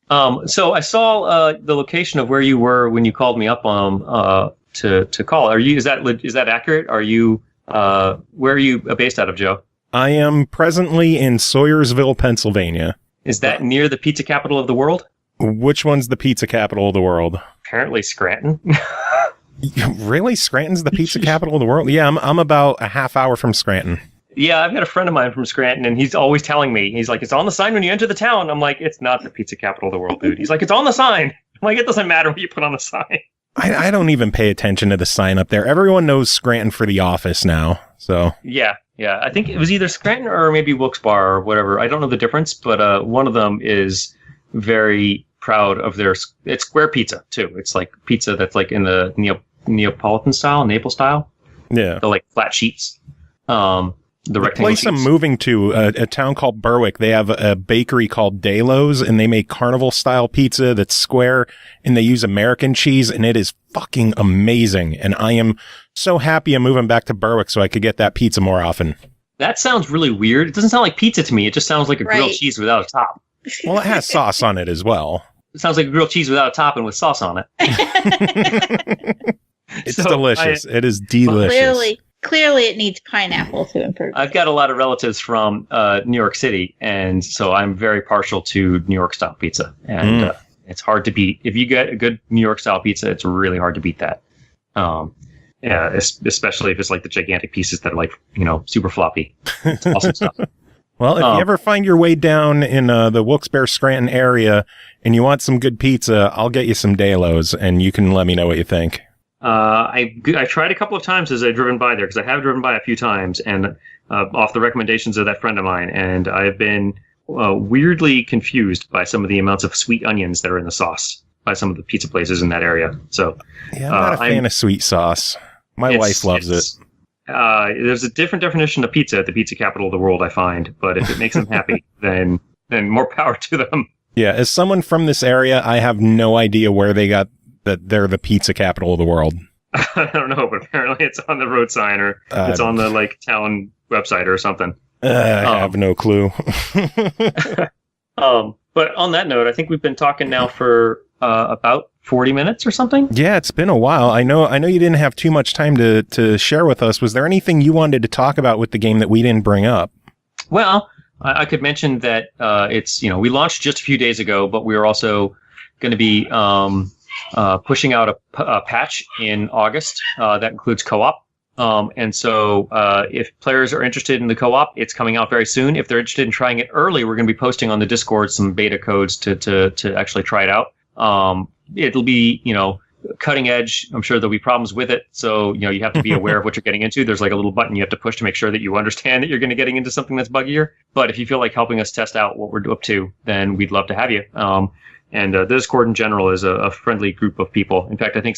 know. So I saw the location of where you were when you called me up to call. Is that accurate? Are you where are you based out of, Joe? I am presently in Sawyersville, Pennsylvania. Is that near the pizza capital of the world? Which one's the pizza capital of the world? Apparently Scranton. Really? Scranton's the pizza capital of the world? Yeah, I'm about a half hour from Scranton. Yeah, I've got a friend of mine from Scranton, and he's always telling me, he's like, it's on the sign when you enter the town. I'm like, it's not the pizza capital of the world, dude. He's like, it's on the sign. I'm like, it doesn't matter what you put on the sign. I don't even pay attention to the sign up there. Everyone knows Scranton for The Office now, so. Yeah. I think it was either Scranton or maybe Wilkes-Barre or whatever. I don't know the difference, but one of them is very proud of it's square pizza, too. It's like pizza that's like in the Neapolitan style, Naples style. Yeah. The like flat sheets. The place I'm moving to, a town called Berwick, they have a bakery called Delos, and they make carnival-style pizza that's square, and they use American cheese, and it is fucking amazing. And I am so happy I'm moving back to Berwick so I could get that pizza more often. That sounds really weird. It doesn't sound like pizza to me. It just sounds like a grilled cheese without a top. Well, it has sauce on it as well. It sounds like a grilled cheese without a top and with sauce on it. It's delicious. It is delicious. Clearly, it needs pineapple to improve. I've got a lot of relatives from New York City, and so I'm very partial to New York style pizza. And it's hard to beat. If you get a good New York style pizza, it's really hard to beat that. Yeah, especially if it's like the gigantic pieces that are like, super floppy. It's awesome stuff. Well, if you ever find your way down in the Wilkes-Barre Scranton area and you want some good pizza, I'll get you some Delos, and you can let me know what you think. I tried a couple of times as I've driven by there, because I have driven by a few times, and off the recommendations of that friend of mine, and I've been weirdly confused by some of the amounts of sweet onions that are in the sauce. by some of the pizza places in that area. So Yeah, I'm not a fan of sweet sauce. My wife loves it. There's a different definition of pizza at the pizza capital of the world, I find. But if it makes them happy, then more power to them. Yeah, as someone from this area, I have no idea where they got that they're the pizza capital of the world. I don't know, but apparently it's on the road sign or it's on the town website or something. I have no clue. But on that note, I think we've been talking now for about 40 minutes or something. Yeah, it's been a while. I know you didn't have too much time to share with us. Was there anything you wanted to talk about with the game that we didn't bring up? Well, I could mention that it's, we launched just a few days ago, but we are also going to be pushing out a patch in August that includes co-op. And so if players are interested in the co-op, it's coming out very soon. If they're interested in trying it early, we're going to be posting on the Discord some beta codes to actually try it out. It'll be, cutting edge. I'm sure there'll be problems with it. So, you have to be aware of what you're getting into. There's like a little button you have to push to make sure that you understand that you're going to getting into something that's buggier. But if you feel like helping us test out what we're up to, then we'd love to have you. And the Discord in general is a friendly group of people. In fact, I think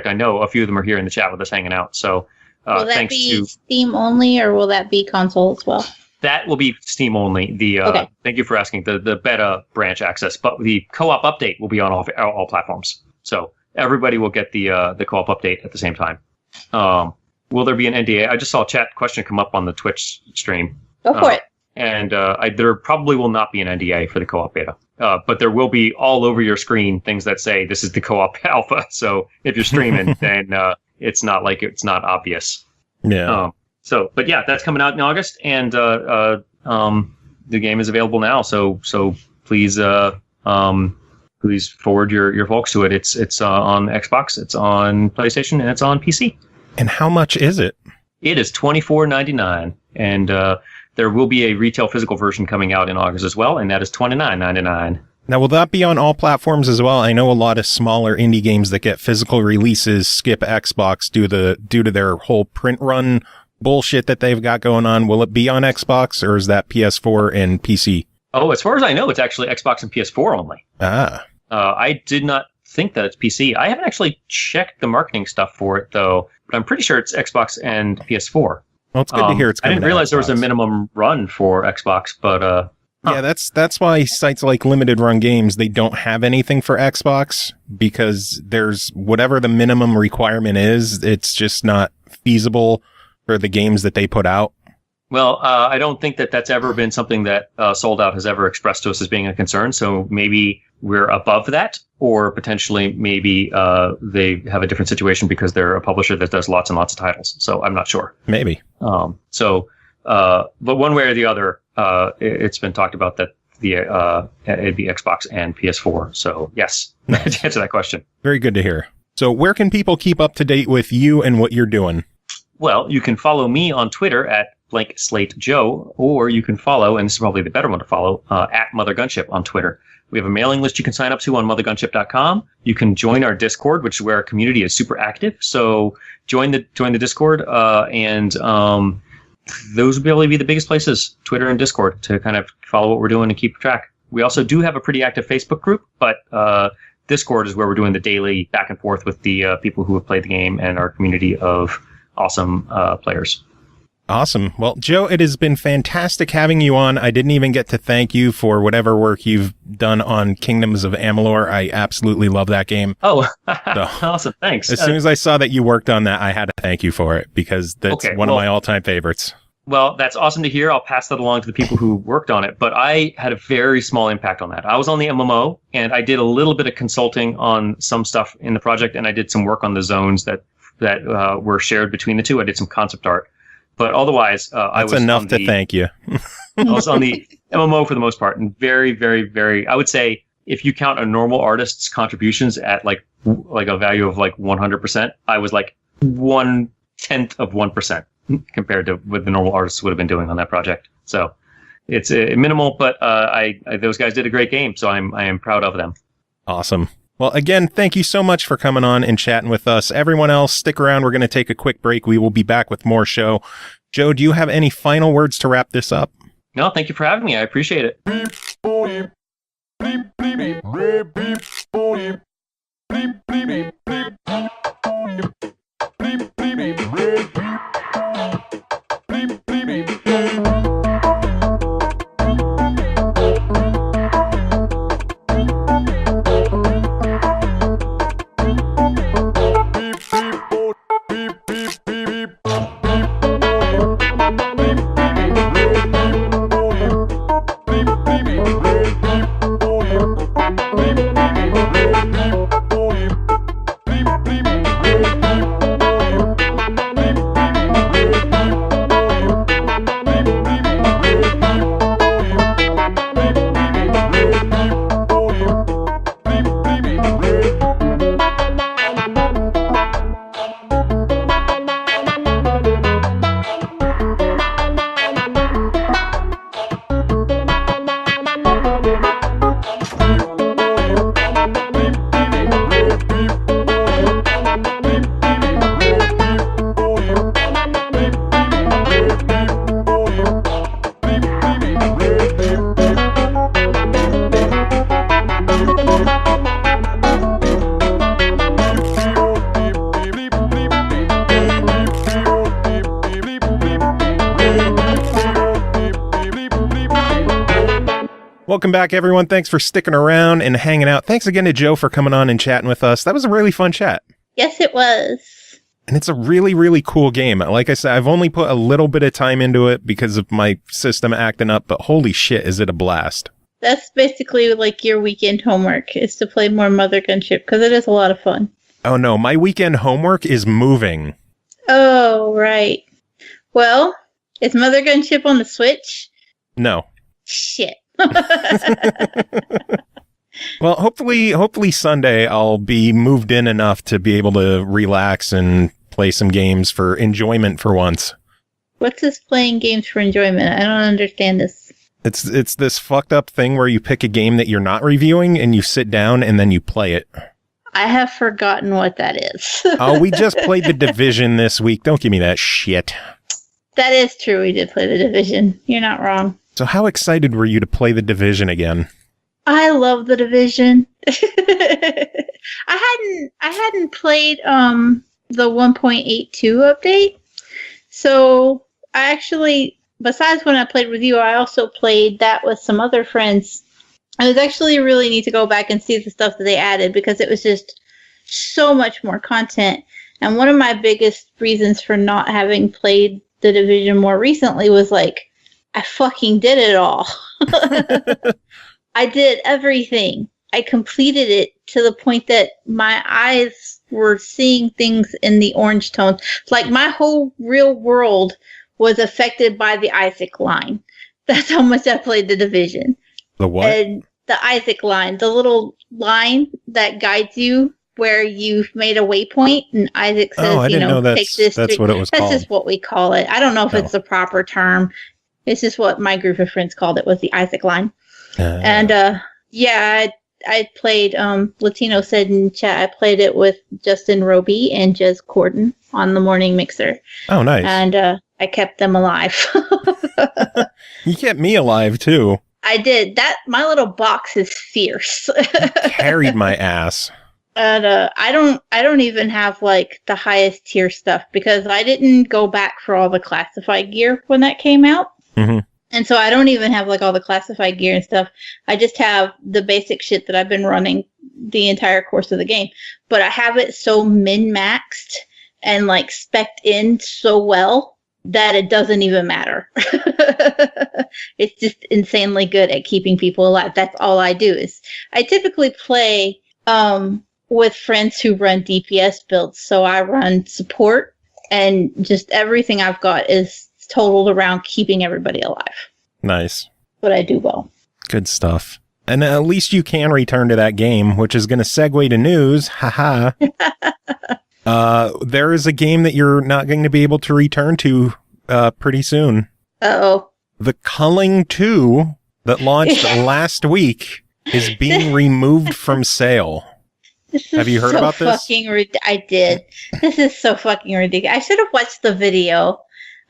I know a few of them are here in the chat with us hanging out. So will that be Steam only, or will that be console as well? That will be Steam only. Okay. Thank you for asking. The beta branch access, but the co-op update will be on all platforms. So everybody will get the co-op update at the same time. Will there be an NDA? I just saw a chat question come up on the Twitch stream. Go for it. And there probably will not be an NDA for the co-op beta. But there will be all over your screen things that say this is the co-op alpha. So if you're streaming, then it's not obvious. Yeah. But yeah, that's coming out in August, and the game is available now. So please forward your folks to it. It's on Xbox, it's on PlayStation, and it's on PC. And how much is it? It is $24.99, and there will be a retail physical version coming out in August as well, and that is $29.99. Now, will that be on all platforms as well? I know a lot of smaller indie games that get physical releases skip Xbox due to their whole print run bullshit that they've got going on. Will it be on Xbox, or is that PS4 and PC? Oh, as far as I know, it's actually Xbox and PS4 only. I did not think that it's PC. I haven't actually checked the marketing stuff for it, though, but I'm pretty sure it's Xbox and PS4. Well, it's good to hear it's coming. I didn't realize there was a minimum run for Xbox, but yeah, that's why sites like Limited Run Games, they don't have anything for Xbox, because there's whatever the minimum requirement is, it's just not feasible for the games that they put out. Well, I don't think that's ever been something that Sold Out has ever expressed to us as being a concern. So maybe we're above that, or potentially maybe they have a different situation because they're a publisher that does lots and lots of titles. So I'm not sure. Maybe. But one way or the other, it's been talked about that it'd be Xbox and PS4. So yes, to answer that question. Very good to hear. So where can people keep up to date with you and what you're doing? Well, you can follow me on Twitter at @BlankSlateJoe, or you can follow, and this is probably the better one to follow, at MotherGunship on Twitter. We have a mailing list you can sign up to on MotherGunship.com. You can join our Discord, which is where our community is super active. So join the Discord, and those will be the biggest places, Twitter and Discord, to kind of follow what we're doing and keep track. We also do have a pretty active Facebook group, but Discord is where we're doing the daily back and forth with the people who have played the game and our community of awesome players. Awesome. Well, Joe, it has been fantastic having you on. I didn't even get to thank you for whatever work you've done on Kingdoms of Amalur. I absolutely love that game. Oh, so, awesome. Thanks. As soon as I saw that you worked on that, I had to thank you for it, because that's one of my all-time favorites. Well, that's awesome to hear. I'll pass that along to the people who worked on it, but I had a very small impact on that. I was on the MMO, and I did a little bit of consulting on some stuff in the project, and I did some work on the zones that were shared between the two. I did some concept art. But otherwise, I was enough to thank you. I was on the MMO for the most part, and very, very, very. I would say if you count a normal artist's contributions at like a value of like 100%, I was like 1/10 of 1% compared to what the normal artists would have been doing on that project. So it's minimal, but those guys did a great game, so I am proud of them. Awesome. Well, again, thank you so much for coming on and chatting with us. Everyone else, stick around. We're going to take a quick break. We will be back with more show. Joe, do you have any final words to wrap this up? No, thank you for having me. I appreciate it. Welcome back, everyone. Thanks for sticking around and hanging out. Thanks again to Joe for coming on and chatting with us. That was a really fun chat. Yes, it was. And it's a really, really cool game. Like I said, I've only put a little bit of time into it because of my system acting up, but holy shit, is it a blast. That's basically like your weekend homework, is to play more MOTHERGUNSHIP, because it is a lot of fun. Oh no, my weekend homework is moving. Oh, right. Well, is MOTHERGUNSHIP on the Switch? No. Shit. Well, hopefully Sunday I'll be moved in enough to be able to relax and play some games for enjoyment for once. What's this playing games for enjoyment? I don't understand this. It's this fucked up thing where you pick a game that you're not reviewing and you sit down and then you play it. I have forgotten what that is. Oh, we just played The Division this week. Don't give me that shit. That is true. We did play The Division. You're not wrong. So how excited were you to play The Division again? I love The Division. I hadn't played the 1.82 update. So I actually, besides when I played with you, I also played that with some other friends. It was actually really neat to go back and see the stuff that they added, because it was just so much more content. And one of my biggest reasons for not having played The Division more recently was like, I fucking did it all. I did everything. I completed it to the point that my eyes were seeing things in the orange tones. Like my whole real world was affected by the Isaac line. That's how much I played The Division. The what? And the Isaac line, the little line that guides you where you've made a waypoint, and Isaac says, I didn't know take this. That's what it was called. That's just what we call it. I don't know if it's the proper term. It's just what my group of friends called it, was the Isaac line. And yeah, I played, Latino said in chat, I played it with Justin Roby and Jez Corden on the morning mixer. Oh, nice. And I kept them alive. You kept me alive, too. I did. My little box is fierce. Carried my ass. And I don't even have like the highest tier stuff, because I didn't go back for all the classified gear when that came out. Mm-hmm. And so I don't even have like all the classified gear and stuff. I just have the basic shit that I've been running the entire course of the game. But I have it so min-maxed and like spec'd in so well that it doesn't even matter. It's just insanely good at keeping people alive. That's all I do. Is I typically play with friends who run DPS builds. So I run support, and just everything I've got is totaled around keeping everybody alive. Nice. But I do well. Good stuff. And at least you can return to that game, which is going to segue to news. Haha. There is a game that you're not going to be able to return to pretty soon. Uh-oh. The Culling II that launched last week is being removed from sale. Have you heard about this? I did. This is so fucking ridiculous. I should have watched the video.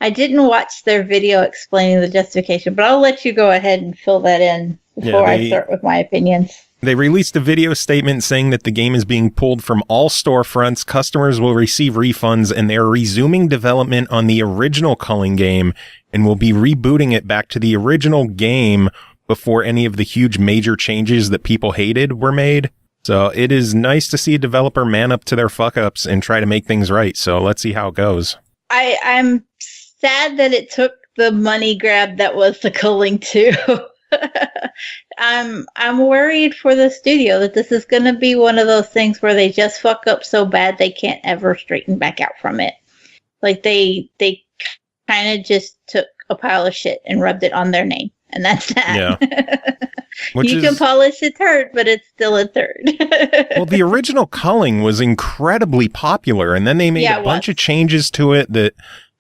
I didn't watch their video explaining the justification, but I'll let you go ahead and fill that in before I start with my opinions. They released a video statement saying that the game is being pulled from all storefronts, customers will receive refunds, and they're resuming development on the original Culling game and will be rebooting it back to the original game before any of the huge major changes that people hated were made. So it is nice to see a developer man up to their fuck-ups and try to make things right. So let's see how it goes. I'm sad that it took the money grab that was the Culling II. I'm worried for the studio that this is going to be one of those things where they just fuck up so bad they can't ever straighten back out from it. Like they kind of just took a pile of shit and rubbed it on their name, and that's that. Yeah. You can polish a turd, but it's still a turd. Well, the original Culling was incredibly popular, and then they made a bunch of changes to it that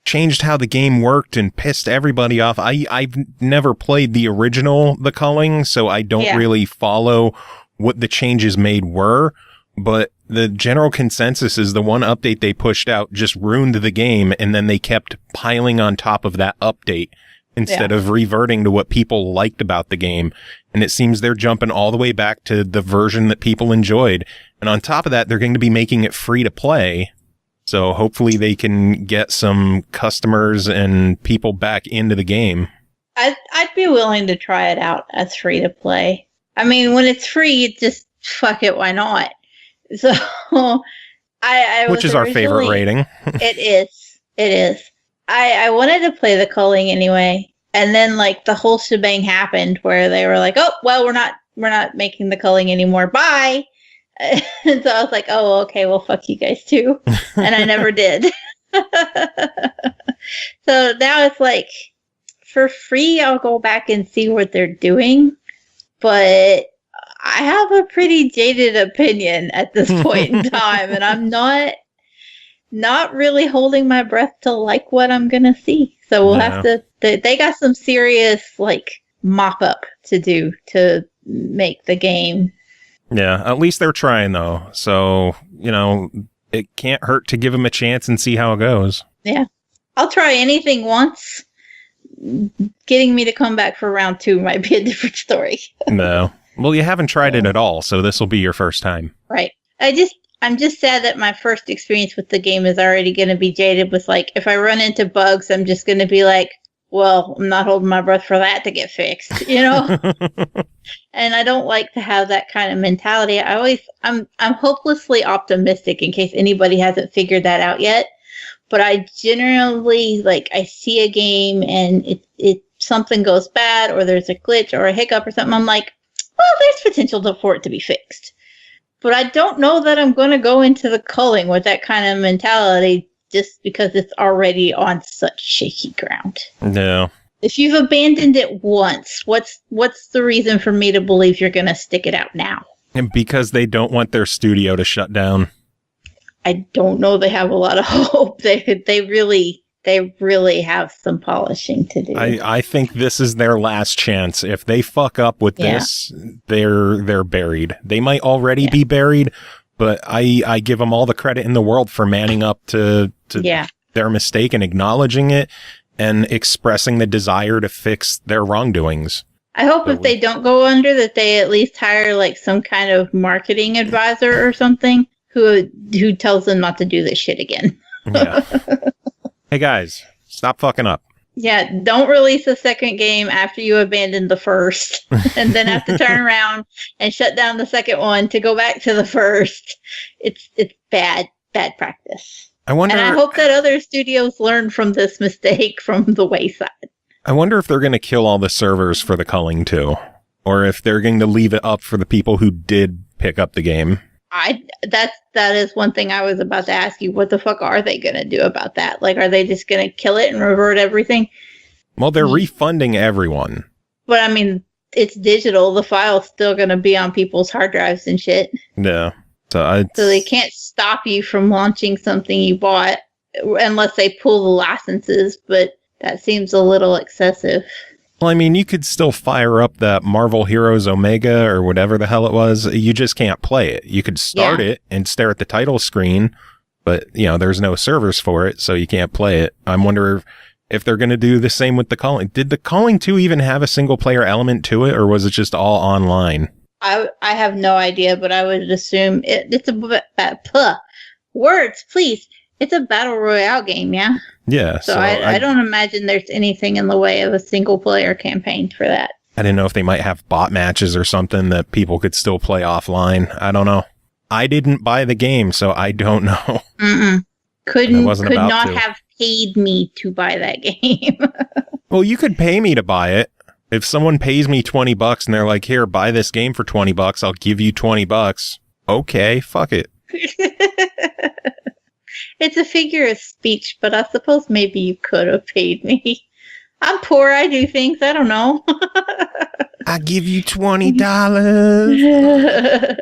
changed how the game worked and pissed everybody off. I've never played the original The Culling, so I don't really follow what the changes made were, but the general consensus is the one update they pushed out just ruined the game, and then they kept piling on top of that update instead of reverting to what people liked about the game. And it seems they're jumping all the way back to the version that people enjoyed. And on top of that, they're going to be making it free to play. So hopefully they can get some customers and people back into the game. I'd be willing to try it out as free to play. I mean, when it's free, just fuck it, why not? So which is our favorite rating. It is. I wanted to play the Culling anyway, and then like the whole shebang happened where they were like, "Oh, well, we're not making the Culling anymore. Bye." And so I was like, "Oh, okay, well, fuck you guys too," and I never did. So now it's like, for free, I'll go back and see what they're doing, but I have a pretty jaded opinion at this point in time, and I'm not really holding my breath to like what I'm gonna see. So we'll have to. They got some serious like mop up to do to make the game. Yeah, at least they're trying though. So it can't hurt to give them a chance and see how it goes. Yeah, I'll try anything once. Getting me to come back for round 2 might be a different story. No. Well, you haven't tried it at all, so this will be your first time. Right. I'm just sad that my first experience with the game is already going to be jaded with, like, if I run into bugs, I'm just going to be like, well, I'm not holding my breath for that to get fixed, And I don't like to have that kind of mentality. I'm hopelessly optimistic in case anybody hasn't figured that out yet. But I generally, like, I see a game and it something goes bad or there's a glitch or a hiccup or something. I'm like, well, there's potential for it to be fixed. But I don't know that I'm going to go into the Culling with that kind of mentality just because it's already on such shaky ground. No. If you've abandoned it once, what's the reason for me to believe you're going to stick it out now? And because they don't want their studio to shut down. I don't know. They have a lot of hope. They really have some polishing to do. I think this is their last chance. If they fuck up with this, they're buried. They might already be buried, but I give them all the credit in the world for manning up to their mistake and acknowledging it and expressing the desire to fix their wrongdoings. I hope if they don't go under that they at least hire like some kind of marketing advisor or something who tells them not to do this shit again. Yeah. Hey guys, stop fucking up. Yeah, don't release a second game after you abandon the first and then have to turn around and shut down the second one to go back to the first. It's bad practice. And I hope that other studios learn from this mistake from the wayside. I wonder if they're going to kill all the servers for the Culling II, or if they're going to leave it up for the people who did pick up the game. That is one thing I was about to ask you. What the fuck are they going to do about that? Like, are they just going to kill it and revert everything? Well, they're refunding everyone. But I mean, it's digital. The file's still going to be on people's hard drives and shit. Yeah. So they can't stop you from launching something you bought unless they pull the licenses, but that seems a little excessive. Well, I mean, you could still fire up that Marvel Heroes Omega or whatever the hell it was. You just can't play it. You could start it and stare at the title screen, but, there's no servers for it, so you can't play it. I'm wondering if they're going to do the same with the Culling. Did the Culling II even have a single-player element to it, or was it just all online? I have no idea, but I would assume it's words, please. It's a battle royale game, yeah. Yeah. So I don't imagine there's anything in the way of a single player campaign for that. I didn't know if they might have bot matches or something that people could still play offline. I don't know. I didn't buy the game, so I don't know. Could not have paid me to buy that game. Well, you could pay me to buy it. If someone pays me $20 and they're like, here, buy this game for $20, I'll give you $20. Okay, fuck it. It's a figure of speech, but I suppose maybe you could have paid me. I'm poor, I do things, I don't know. I give you $20.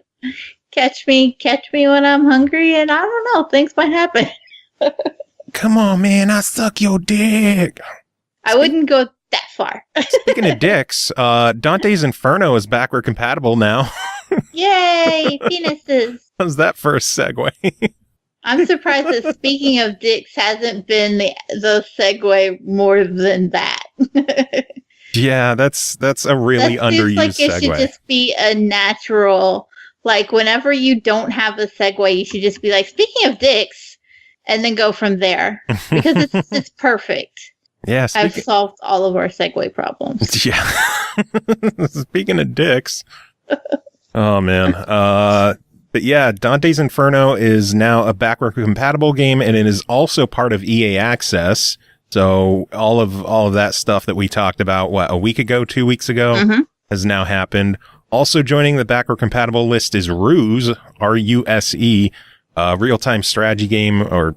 Catch me when I'm hungry, and I don't know, things might happen. Come on, man, I suck your dick. I wouldn't go that far. Speaking of dicks, Dante's Inferno is backward compatible now. Yay, penises. How's that for a segue? I'm surprised that speaking of dicks hasn't been the segue more than that. Yeah, that's a really underused like segue. It should just be a natural, like whenever you don't have a segue, you should just be like, speaking of dicks, and then go from there. Because it's perfect. Yeah, I've solved all of our segue problems. Yeah. Speaking of dicks. Oh, man. But yeah, Dante's Inferno is now a backward compatible game, and it is also part of EA Access. So all of that stuff that we talked about, a week ago, 2 weeks ago, has now happened. Also joining the backward compatible list is Ruse, RUSE, real-time strategy game or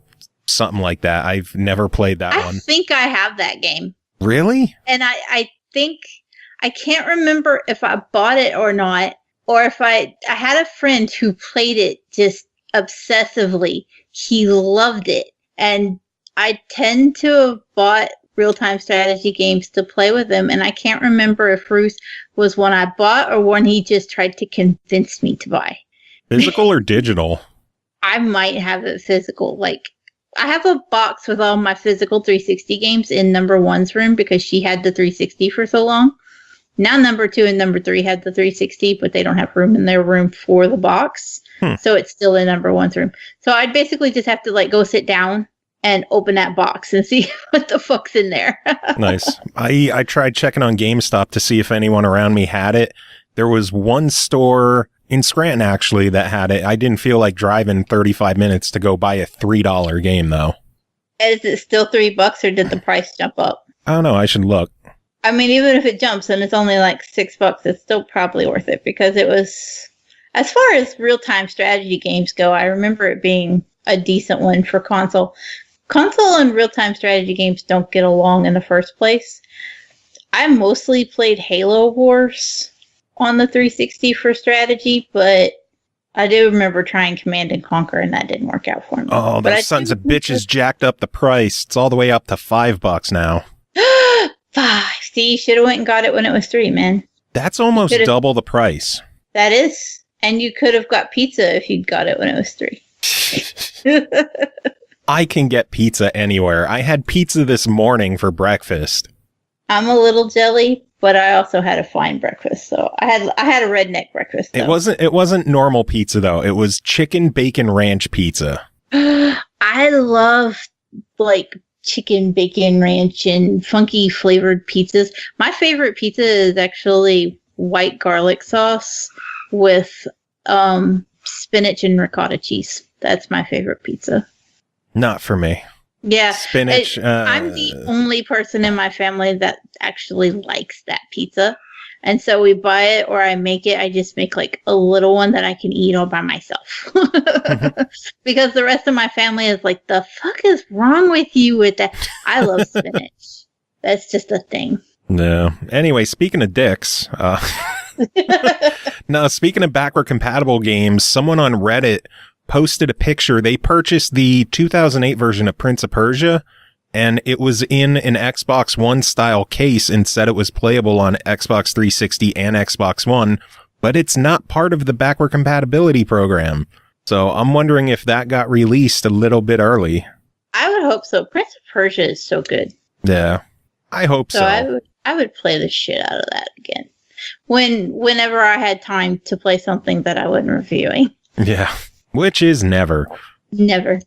something like that. I've never played that one. I think I have that game. Really? And I think, I can't remember if I bought it or not, or if I had a friend who played it just obsessively. He loved it. And I tend to have bought real-time strategy games to play with him, and I can't remember if Ruse was one I bought or one he just tried to convince me to buy. Physical or digital? I might have it physical. Like, I have a box with all my physical 360 games in number 1's room because she had the 360 for so long. Now number 2 and number 3 had the 360, but they don't have room in their room for the box. So it's still in number 1's room. So I'd basically just have to like go sit down and open that box and see what the fuck's in there. Nice. I tried checking on GameStop to see if anyone around me had it. There was one store in Scranton, actually, that had it. I didn't feel like driving 35 minutes to go buy a $3 game, though. Is it still $3 or did the price jump up? I don't know. I should look. I mean, even if it jumps and it's only like $6, it's still probably worth it because it was, as far as real-time strategy games go, I remember it being a decent one for console. Console and real-time strategy games don't get along in the first place. I mostly played Halo Wars on the 360 for strategy, but I do remember trying Command and Conquer, and that didn't work out for me. Oh, those sons of bitches jacked up the price. It's all the way up to $5 now. 5. See, you should have went and got it when it was 3, man. That's almost double the price. That is. And you could have got pizza if you'd got it when it was 3. I can get pizza anywhere. I had pizza this morning for breakfast. I'm a little jelly, but I also had a fine breakfast. So I had a redneck breakfast. Though. It wasn't normal pizza though. It was chicken bacon ranch pizza. I love like chicken bacon ranch and funky flavored pizzas. My favorite pizza is actually white garlic sauce with spinach and ricotta cheese. That's my favorite pizza. Not for me. Yeah. Spinach. I'm the only person in my family that actually likes that pizza. And so we buy it or I make it. I just make like a little one that I can eat all by myself. Because the rest of my family is like, the fuck is wrong with you with that? I love spinach. That's just a thing. No. Anyway, speaking of dicks. No, speaking of backward compatible games, someone on Reddit posted a picture. They purchased the 2008 version of Prince of Persia, and it was in an Xbox One style case and said it was playable on Xbox 360 and Xbox One, but it's not part of the backward compatibility program. So I'm wondering if that got released a little bit early. I would hope so. Prince of Persia is so good. Yeah, I hope so. I would play the shit out of that again. whenever I had time to play something that I wasn't reviewing. Yeah, which is never. Never.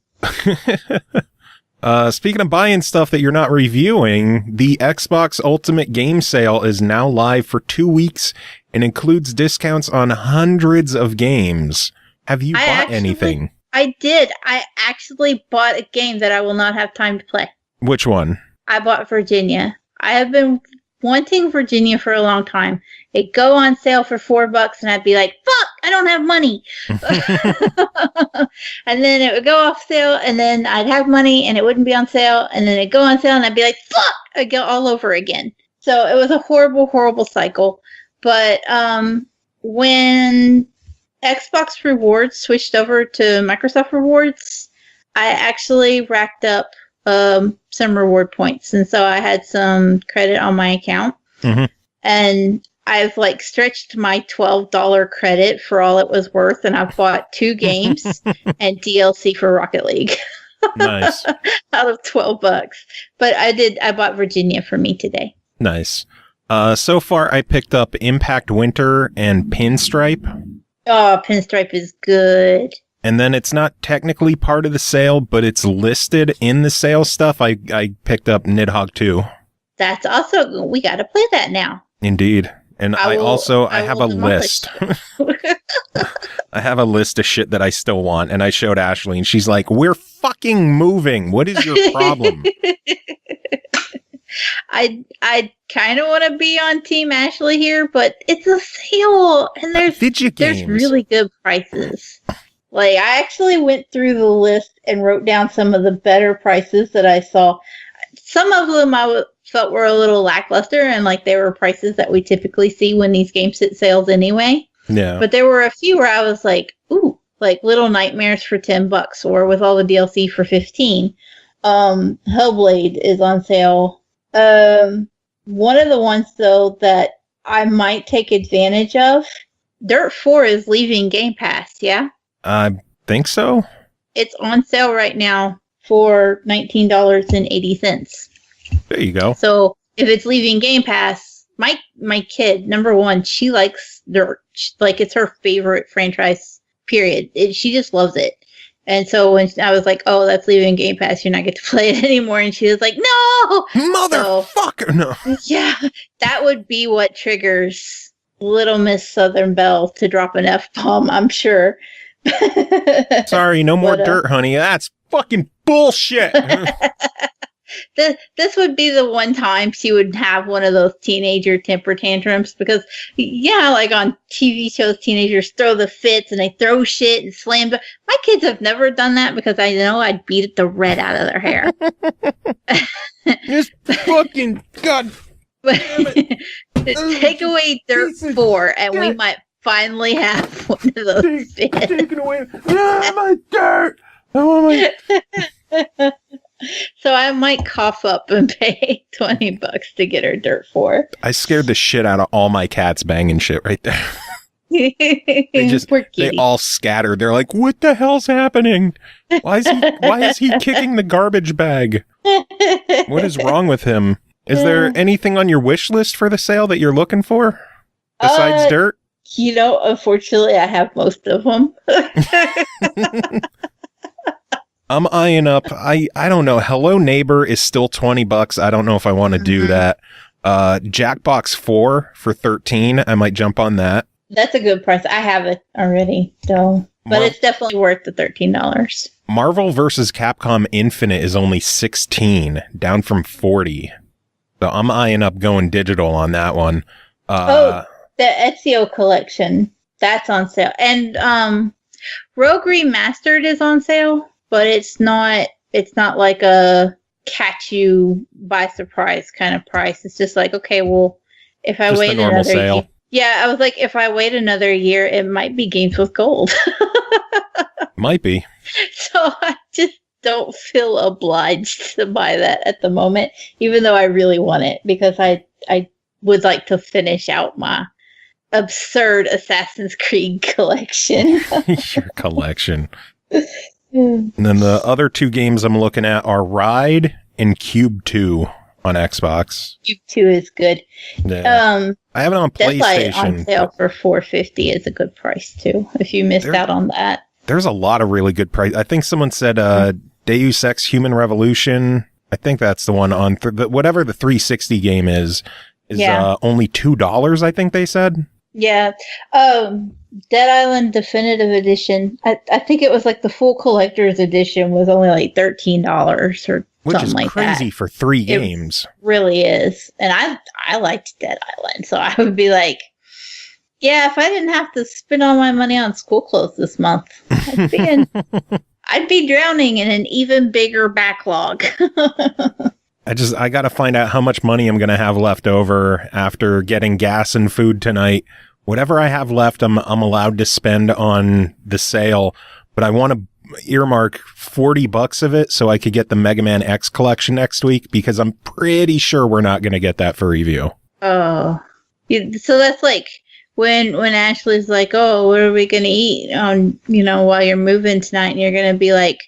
Speaking of buying stuff that you're not reviewing, the Xbox Ultimate Game Sale is now live for 2 weeks and includes discounts on hundreds of games. Have you bought anything? I did. I actually bought a game that I will not have time to play. Which one? I bought Virginia. I have been wanting Virginia for a long time. It'd go on sale for $4 and I'd be like, fuck, I don't have money. And then it would go off sale and then I'd have money and it wouldn't be on sale. And then it'd go on sale and I'd be like, fuck, I'd go all over again. So it was a horrible, horrible cycle. But when Xbox Rewards switched over to Microsoft Rewards, I actually racked up some reward points. And so I had some credit on my account. Mm-hmm. And I've like stretched my $12 credit for all it was worth. And I've bought 2 games and DLC for Rocket League. Nice. Out of $12. But I bought Virginia for me today. Nice. So far I picked up Impact Winter and Pinstripe. Oh, Pinstripe is good. And then it's not technically part of the sale, but it's listed in the sale stuff. I picked up Nidhogg 2. That's also, we got to play that now. Indeed. And I have a list. I have a list of shit that I still want. And I showed Ashley and she's like, we're fucking moving. What is your problem? I kind of want to be on Team Ashley here, but it's a sale and there's really good prices. Like, I actually went through the list and wrote down some of the better prices that I saw. Some of them I felt were a little lackluster, and like they were prices that we typically see when these games hit sales anyway. Yeah. But there were a few where I was like, ooh, like Little Nightmares for $10, or with all the DLC for $15. Hellblade is on sale. One of the ones though that I might take advantage of, Dirt 4 is leaving Game Pass, yeah? I think so. It's on sale right now for $19.80. There you go. So if it's leaving Game Pass, my kid, number one, she likes Dirt. Like, it's her favorite franchise, period. She just loves it. And so when I was like, oh, that's leaving Game Pass, you're not going to play it anymore. And she was like, no! Motherfucker, no. Yeah, that would be what triggers Little Miss Southern Belle to drop an F-bomb, I'm sure. Sorry, no more dirt, honey. That's fucking bullshit. This would be the one time she would have one of those teenager temper tantrums because, yeah, like on TV shows, teenagers throw the fits and they throw shit and slam. My kids have never done that because I know I'd beat the red out of their hair. This fucking god. Take away Dirt 4 and we might finally have one of those fits. Taken away. My dirt. I want my. So I might cough up and pay $20 to get her Dirt 4. I scared the shit out of all my cats banging shit right there. They all scattered. They're like, what the hell's happening? Why is he kicking the garbage bag? What is wrong with him? Is there anything on your wish list for the sale that you're looking for besides Dirt? You know, unfortunately, I have most of them. I'm eyeing up. I don't know. Hello Neighbor is still $20. I don't know if I want to do that. Jackbox 4 for $13. I might jump on that. That's a good price. I have it already, though. But it's definitely worth the $13. Marvel vs. Capcom Infinite is only $16, down from $40. So I'm eyeing up going digital on that one. The Ezio collection. That's on sale. And Rogue Remastered is on sale. But it's not like a catch you by surprise kind of price. It's just like, okay, well, if I wait another year. Yeah, I was like, if I wait another year, it might be Games with Gold. Might be. So I just don't feel obliged to buy that at the moment, even though I really want it, because I would like to finish out my absurd Assassin's Creed collection. Your collection. And then the other 2 games I'm looking at are Ride and Cube 2 on Xbox. Cube 2 is good. Yeah. I have it on Deadlight PlayStation. on sale for $4.50 is a good price too. If you missed out on that, there's a lot of really good price. I think someone said Deus Ex Human Revolution. I think that's the one on whatever the 360 game is only $2. I think they said. Yeah. Dead Island Definitive Edition. I think it was like the full collector's edition was only like $13 or something like that. Which is crazy for 3 games. It really is. And I liked Dead Island, so I would be like, yeah, if I didn't have to spend all my money on school clothes this month, I'd be drowning in an even bigger backlog. I got to find out how much money I'm going to have left over after getting gas and food tonight. Whatever I have left, I'm allowed to spend on the sale, but I want to earmark $40 of it so I could get the Mega Man X collection next week, because I'm pretty sure we're not going to get that for review. Oh, so that's like when Ashley's like, "Oh, what are we going to eat on, while you're moving tonight?" And you're going to be like,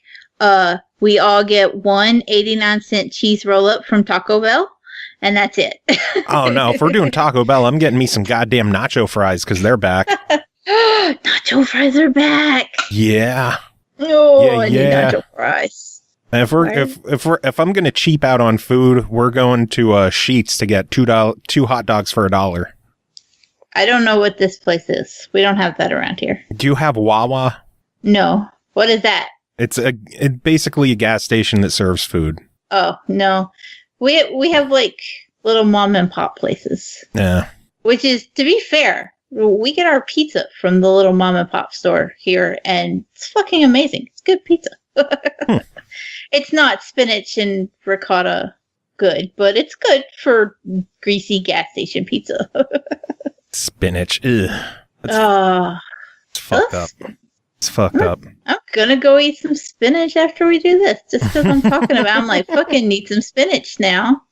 we all get one 89-cent cheese roll-up from Taco Bell, and that's it. Oh, no. If we're doing Taco Bell, I'm getting me some goddamn nacho fries because they're back. Nacho fries are back. Yeah. Oh, I need nacho fries. And if I'm going to cheap out on food, we're going to Sheetz to get two hot dogs for $1. I don't know what this place is. We don't have that around here. Do you have Wawa? No. What is that? It's basically a gas station that serves food. Oh, no. We have like little mom and pop places. Yeah. Which is, to be fair, we get our pizza from the little mom and pop store here, and it's fucking amazing. It's good pizza. It's not spinach and ricotta good, but it's good for greasy gas station pizza. Spinach. Ugh. It's fucked up. It's fucked up. I'm gonna go eat some spinach after we do this, just because I'm talking about. I'm like, fucking need some spinach now.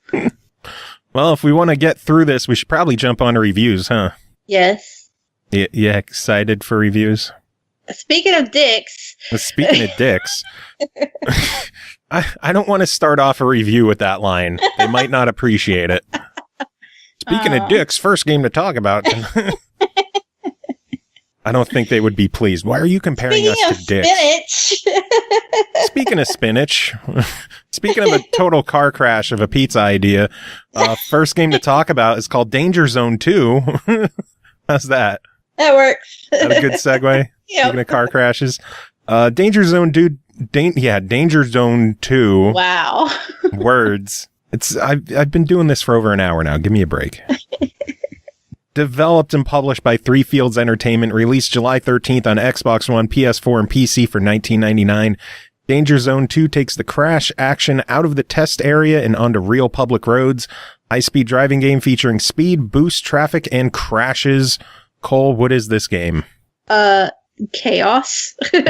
Well, if we want to get through this, we should probably jump on to reviews, huh? Yes. Yeah, excited for reviews? Speaking of dicks. Speaking of dicks, I don't want to start off a review with that line. They might not appreciate it. Speaking of dicks, first game to talk about. I don't think they would be pleased. Why are you comparing us to dicks? Speaking of spinach, speaking of a total car crash of a pizza idea, first game to talk about is called Danger Zone 2. How's that? That works. That a good segue? Yep. Speaking of car crashes. Danger Zone Danger Zone 2. Wow. Words. I've been doing this for over an hour now. Give me a break. Developed and published by Three Fields Entertainment, released July 13th on Xbox One, PS4, and PC for $19.99. Danger Zone 2 takes the crash action out of the test area and onto real public roads. High-speed driving game featuring speed, boost, traffic, and crashes. Cole, what is this game? Chaos. So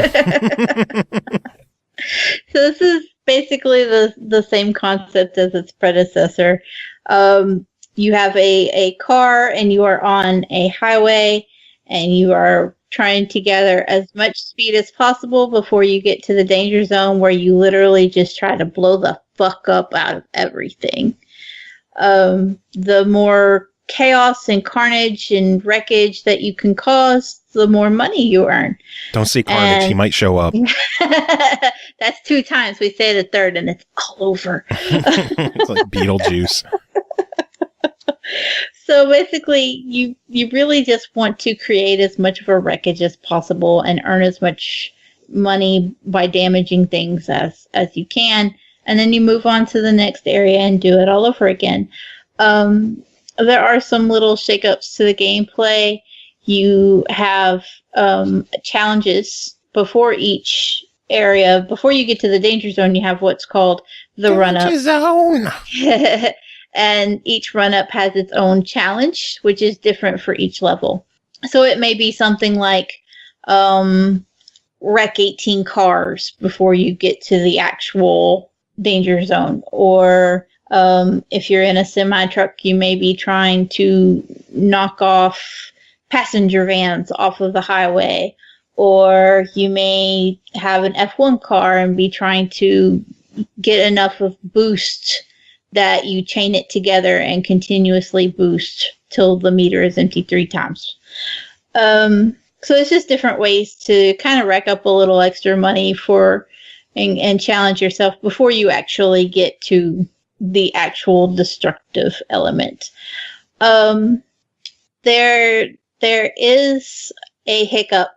this is basically the same concept as its predecessor. You have a car and you are on a highway and you are trying to gather as much speed as possible before you get to the danger zone, where you literally just try to blow the fuck up out of everything. The more chaos and carnage and wreckage that you can cause, the more money you earn. Don't see Carnage, he might show up. That's 2 times. We say the third and it's all over. It's like Beetlejuice. So basically, you really just want to create as much of a wreckage as possible and earn as much money by damaging things as you can. And then you move on to the next area and do it all over again. There are some little shakeups to the gameplay. You have challenges before each area. Before you get to the danger zone, you have what's called the run-up. Zone. And each run-up has its own challenge, which is different for each level. So it may be something like wreck 18 cars before you get to the actual danger zone. Or if you're in a semi-truck, you may be trying to knock off passenger vans off of the highway. Or you may have an F1 car and be trying to get enough of boost that you chain it together and continuously boost till the meter is empty 3 times. So it's just different ways to kind of rack up a little extra money and challenge yourself before you actually get to the actual destructive element. There is a hiccup,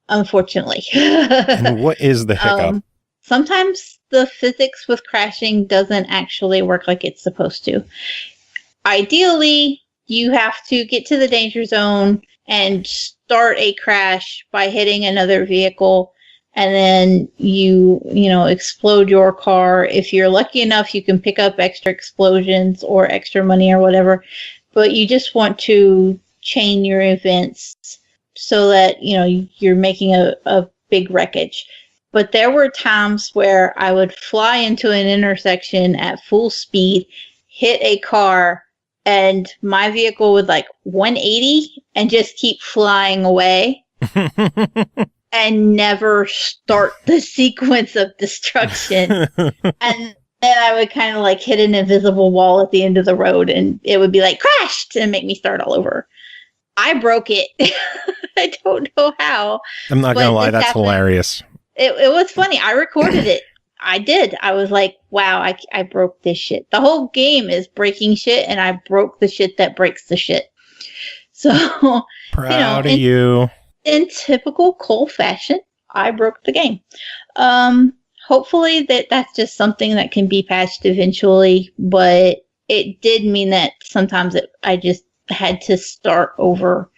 unfortunately. And what is the hiccup? Sometimes the physics with crashing doesn't actually work like it's supposed to. Ideally, you have to get to the danger zone and start a crash by hitting another vehicle, and then you explode your car. If you're lucky enough, you can pick up extra explosions or extra money or whatever, but you just want to chain your events so that you're making a big wreckage. But there were times where I would fly into an intersection at full speed, hit a car, and my vehicle would 180 and just keep flying away and never start the sequence of destruction. And then I would kind of hit an invisible wall at the end of the road, and it would be crashed and make me start all over. I broke it. I don't know how. I'm not going to lie, that's hilarious. It was funny. I recorded it. I did. I was like, wow, I broke this shit. The whole game is breaking shit, and I broke the shit that breaks the shit. So, proud of you. In typical Cole fashion, I broke the game. Hopefully that's just something that can be patched eventually, but it did mean that sometimes I just had to start over.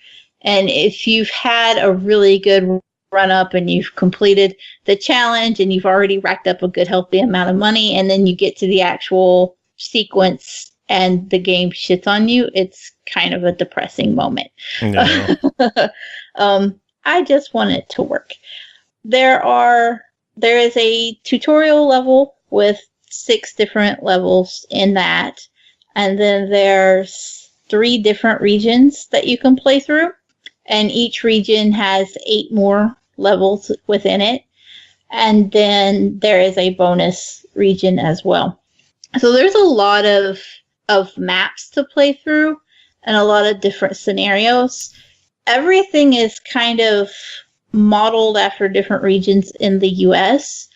And if you've had a really good run up and you've completed the challenge and you've already racked up a good healthy amount of money, and then you get to the actual sequence and the game shits on you, it's kind of a depressing moment. No. I just want it to work. There is a tutorial level with 6 different levels in that, and then there's 3 different regions that you can play through, and each region has 8 more levels within it, and then there is a bonus region as well. So there's a lot of maps to play through and a lot of different scenarios. Everything is kind of modeled after different regions in the US,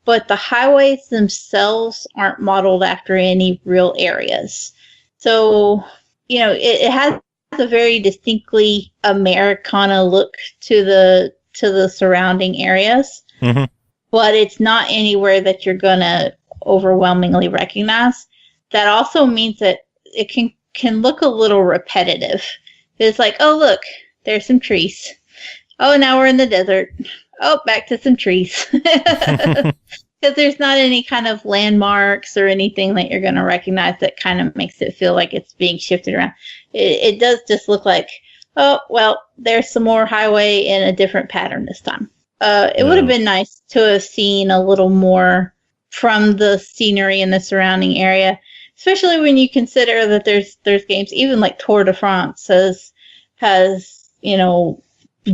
but the highways themselves aren't modeled after any real areas. So, it has a very distinctly Americana look to the surrounding areas, mm-hmm. but it's not anywhere that you're gonna overwhelmingly recognize. That also means that it can look a little repetitive. It's oh look, there's some trees. Oh, now we're in the desert. Oh, back to some trees. Because there's not any kind of landmarks or anything that you're going to recognize that kind of makes it feel like it's being shifted around. It does just look oh, well, there's some more highway in a different pattern this time. It would have been nice to have seen a little more from the scenery in the surrounding area, especially when you consider that there's games, even like Tour de France has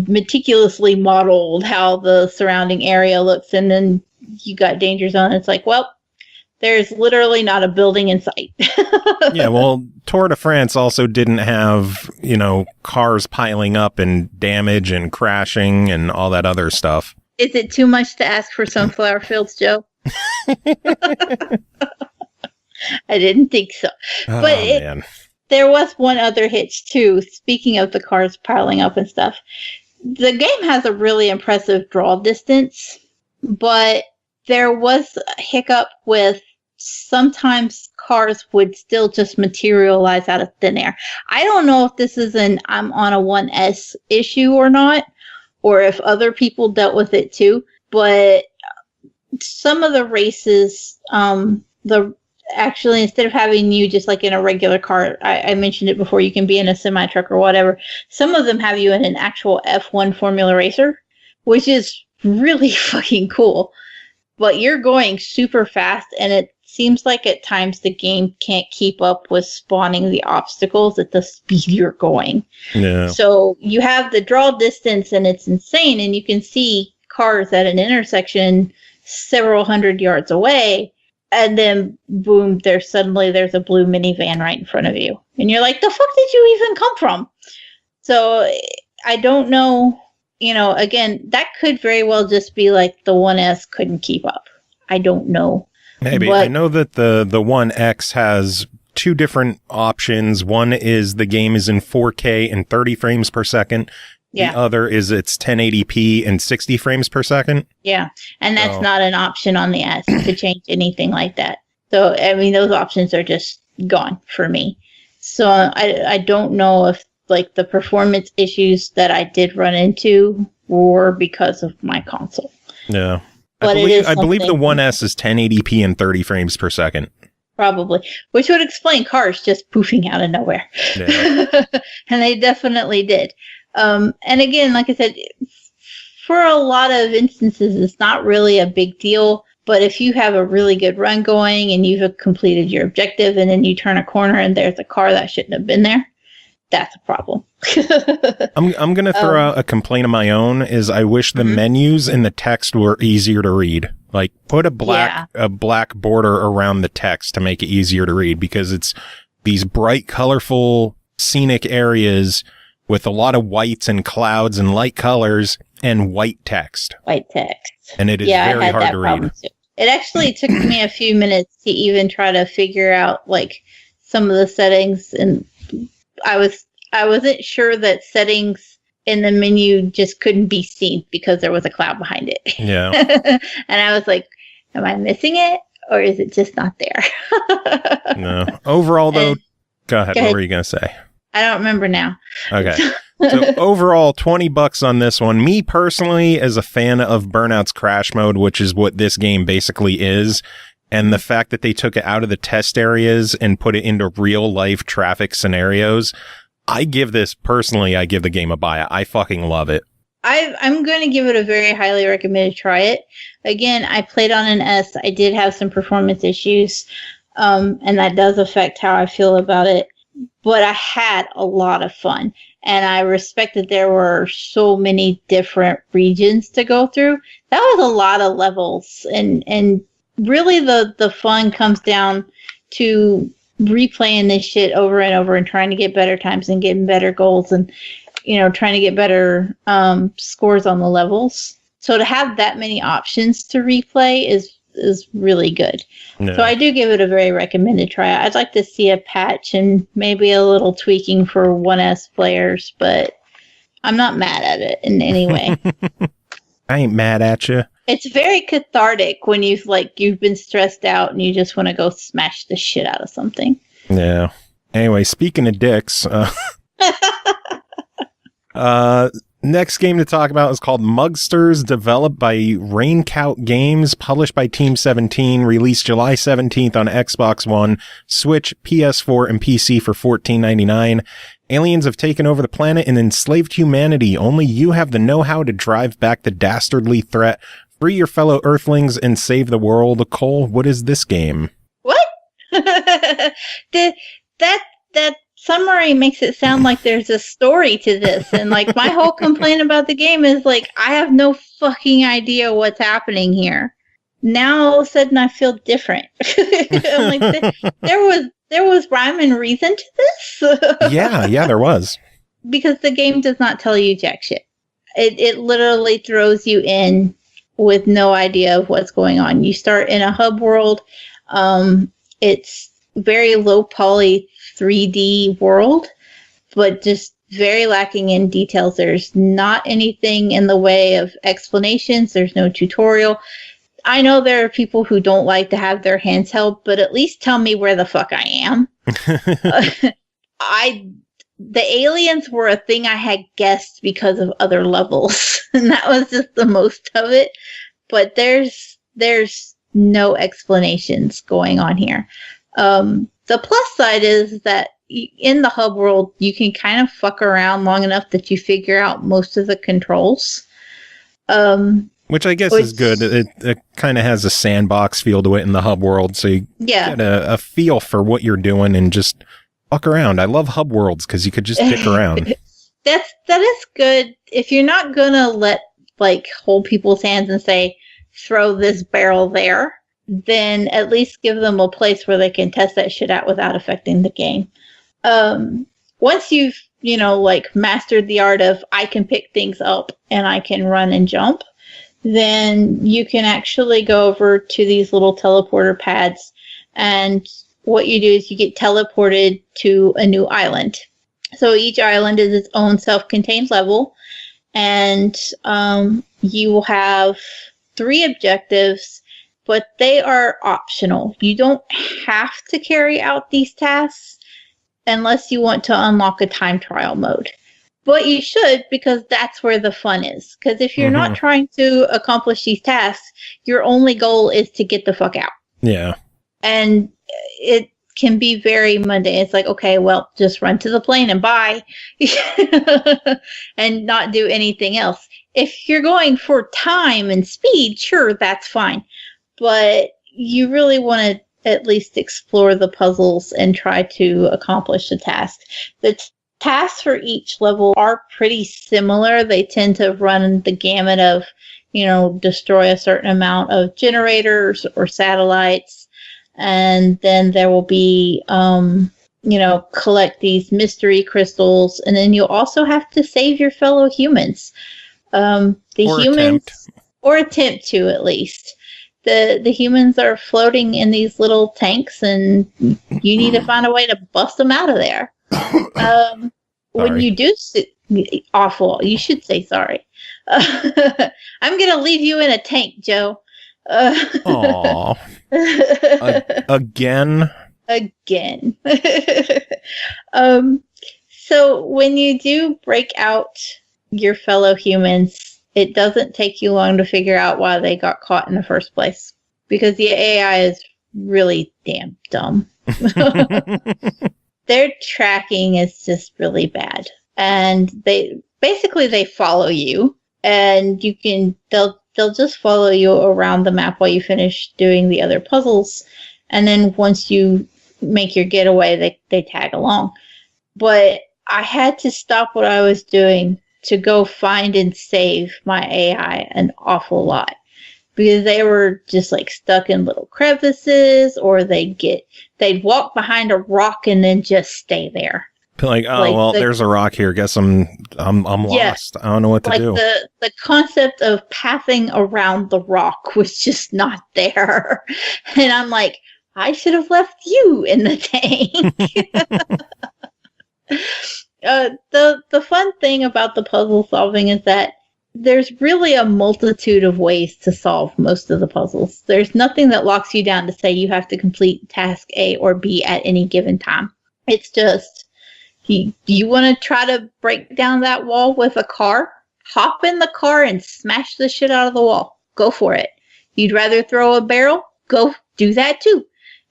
meticulously modeled how the surrounding area looks, and then you got Danger Zone. It's well, there's literally not a building in sight. Yeah, well, Tour de France also didn't have, cars piling up and damage and crashing and all that other stuff. Is it too much to ask for sunflower fields, Joe? I didn't think so. Oh, but man. There was one other hitch, too. Speaking of the cars piling up and stuff, the game has a really impressive draw distance, but there was a hiccup with sometimes cars would still just materialize out of thin air. I don't know if this is an I'm on a 1S issue or not, or if other people dealt with it too, but some of the races, actually, instead of having you just in a regular car, I mentioned it before, you can be in a semi-truck or whatever. Some of them have you in an actual F1 Formula Racer, which is really fucking cool. But you're going super fast, and it seems like at times the game can't keep up with spawning the obstacles at the speed you're going. Yeah. So you have the draw distance, and it's insane, and you can see cars at an intersection several hundred yards away. and then boom, there's a blue minivan right in front of you. And you're like, the fuck did you even come from? So I don't know, again, that could very well just be like the 1S couldn't keep up. I don't know. Maybe. I know that the 1X has two different options. One is the game is in 4K and 30 frames per second. Yeah. The other is it's 1080p and 60 frames per second. Yeah. And that's not an option on the S to change anything like that. So, I mean, those options are just gone for me. So I don't know if like the performance issues that I did run into were because of my console. Yeah. But I believe the 1S is 1080p and 30 frames per second. Probably, which would explain cars just poofing out of nowhere. Yeah. And they definitely did. And again, like I said, for a lot of instances, it's not really a big deal. But if you have a really good run going and you've completed your objective and then you turn a corner and there's a car that shouldn't have been there, that's a problem. I'm going to throw out a complaint of my own is I wish the menus and the text were easier to read. Like put a black border around the text to make it easier to read because it's these bright, colorful, scenic areas with a lot of whites and clouds and light colors and white text. White text. And it is very hard to read. Too. It actually took me a few minutes to even try to figure out like some of the settings, and I wasn't sure that settings in the menu just couldn't be seen because there was a cloud behind it. Yeah. And I was like, am I missing it or is it just not there? No. Overall though, go ahead. What were you going to say? I don't remember now. Okay. So overall, $20 on this one. Me personally, as a fan of Burnout's Crash Mode, which is what this game basically is, and the fact that they took it out of the test areas and put it into real life traffic scenarios, I give the game a buy. I fucking love it. I'm going to give it a very highly recommended try it. Again, I played on an S. I did have some performance issues, and that does affect how I feel about it. But I had a lot of fun, and I respect that there were so many different regions to go through. That was a lot of levels, and really the fun comes down to replaying this shit over and over and trying to get better times and getting better goals and, trying to get better scores on the levels. So to have that many options to replay is really good. No. So I do give it a very recommended try. I'd like to see a patch and maybe a little tweaking for 1S players, but I'm not mad at it in any way. I ain't mad at you. It's very cathartic when you've been stressed out and you just want to go smash the shit out of something. Yeah. Anyway, speaking of dicks, next game to talk about is called Mugsters, developed by Reinkout Games, published by Team17, released July 17th on Xbox One, Switch, PS4, and PC for $14.99. Aliens have taken over the planet and enslaved humanity. Only you have the know-how to drive back the dastardly threat, free your fellow Earthlings, and save the world. Cole, what is this game? What? That summary makes it sound like there's a story to this, and like my whole complaint about the game is like I have no fucking idea what's happening here. Now all of a sudden I feel different. I'm like, there was rhyme and reason to this. yeah, there was. Because the game does not tell you jack shit. It literally throws you in with no idea of what's going on. You start in a hub world. It's very low poly 3D world, but just very lacking in details. There's not anything in the way of explanations. There's no tutorial. I know there are people who don't like to have their hands held, but at least tell me where the fuck I am. The aliens were a thing I had guessed because of other levels, and that was just the most of it. But there's no explanations going on here. The plus side is that in the hub world, you can kind of fuck around long enough that you figure out most of the controls. Which I guess is good. It kind of has a sandbox feel to it in the hub world, so you get a feel for what you're doing and just fuck around. I love hub worlds because you could just dick around. That is good. If you're not gonna hold people's hands and say, throw this barrel there, then at least give them a place where they can test that shit out without affecting the game. Once you've, mastered the art of I can pick things up and I can run and jump, then you can actually go over to these little teleporter pads, and what you do is you get teleported to a new island. So each island is its own self-contained level, and you will have 3 objectives, but they are optional. You don't have to carry out these tasks unless you want to unlock a time trial mode. But you should, because that's where the fun is. Because if you're not trying to accomplish these tasks, your only goal is to get the fuck out. Yeah. And it can be very mundane. It's like, okay, well, just run to the plane and bye. And not do anything else. If you're going for time and speed, sure, that's fine. But you really want to at least explore the puzzles and try to accomplish the task. The tasks for each level are pretty similar. They tend to run the gamut of, destroy a certain amount of generators or satellites. And then there will be, collect these mystery crystals. And then you'll also have to save your fellow humans. Or attempt to, at least. The humans are floating in these little tanks, and you need to find a way to bust them out of there. When you do awful, you should say sorry. I'm gonna leave you in a tank, Joe. Aww. Again. So when you do break out your fellow humans, it doesn't take you long to figure out why they got caught in the first place, because the AI is really damn dumb. Their tracking is just really bad, and they follow you, and they'll just follow you around the map while you finish doing the other puzzles, and then once you make your getaway, they tag along. But I had to stop what I was doing to go find and save my AI an awful lot, because they were just stuck in little crevices, or they'd walk behind a rock and then just stay there. There's a rock here. Guess I'm lost. I don't know what to do. The concept of pathing around the rock was just not there. And I'm like, I should have left you in the tank. The fun thing about the puzzle solving is that there's really a multitude of ways to solve most of the puzzles. There's nothing that locks you down to say you have to complete task A or B at any given time. It's just, you want to try to break down that wall with a car? Hop in the car and smash the shit out of the wall. Go for it. You'd rather throw a barrel? Go do that too.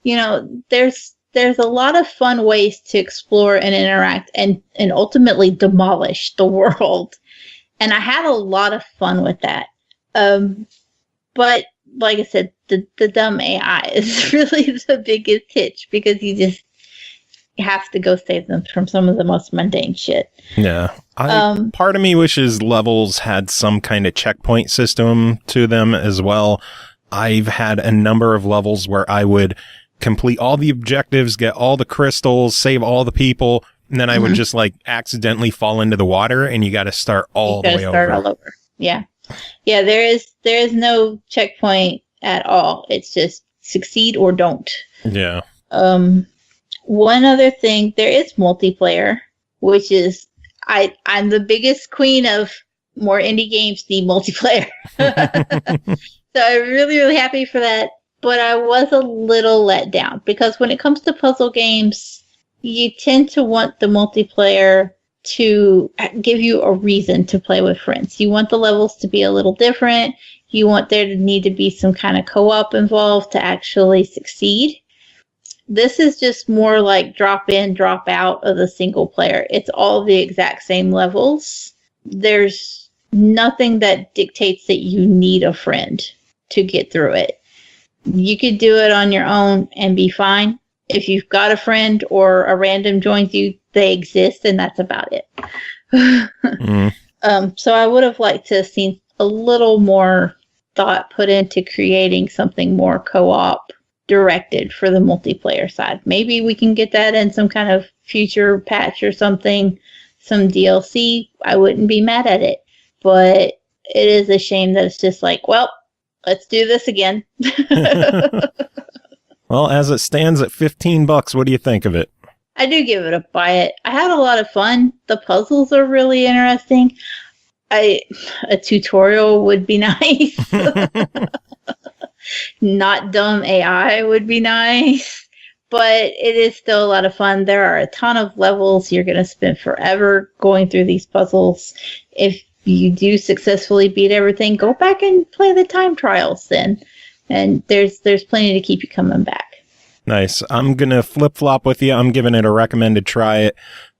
There's a lot of fun ways to explore and interact and ultimately demolish the world. And I had a lot of fun with that. But like I said, the dumb AI is really the biggest hitch, because you just have to go save them from some of the most mundane shit. Yeah. Part of me wishes levels had some kind of checkpoint system to them as well. I've had a number of levels where I would complete all the objectives, get all the crystals, save all the people, and then I would just accidentally fall into the water, and you got to start all the way over. All over. Yeah. Yeah, there is no checkpoint at all. It's just succeed or don't. Yeah. One other thing, there is multiplayer, which is I'm the biggest queen of more indie games need multiplayer. So I'm really, really happy for that. But I was a little let down, because when it comes to puzzle games, you tend to want the multiplayer to give you a reason to play with friends. You want the levels to be a little different. You want there to need to be some kind of co-op involved to actually succeed. This is just more like drop in, drop out of the single player. It's all the exact same levels. There's nothing that dictates that you need a friend to get through it. You could do it on your own and be fine. If you've got a friend or a random joins you, they exist, and that's about it. So I would have liked to have seen a little more thought put into creating something more co-op directed for the multiplayer side. Maybe we can get that in some kind of future patch or something, some DLC. I wouldn't be mad at it, but it is a shame that it's just like, well, let's do this again. Well, as it stands at $15, what do you think of it? I do give it a buy it. I had a lot of fun. The puzzles are really interesting. A tutorial would be nice. Not dumb AI would be nice. But it is still a lot of fun. There are a ton of levels. You're going to spend forever going through these puzzles. If you do successfully beat everything, go back and play the time trials then. And there's plenty to keep you coming back. Nice. I'm going to flip-flop with you. I'm giving it a recommended try it.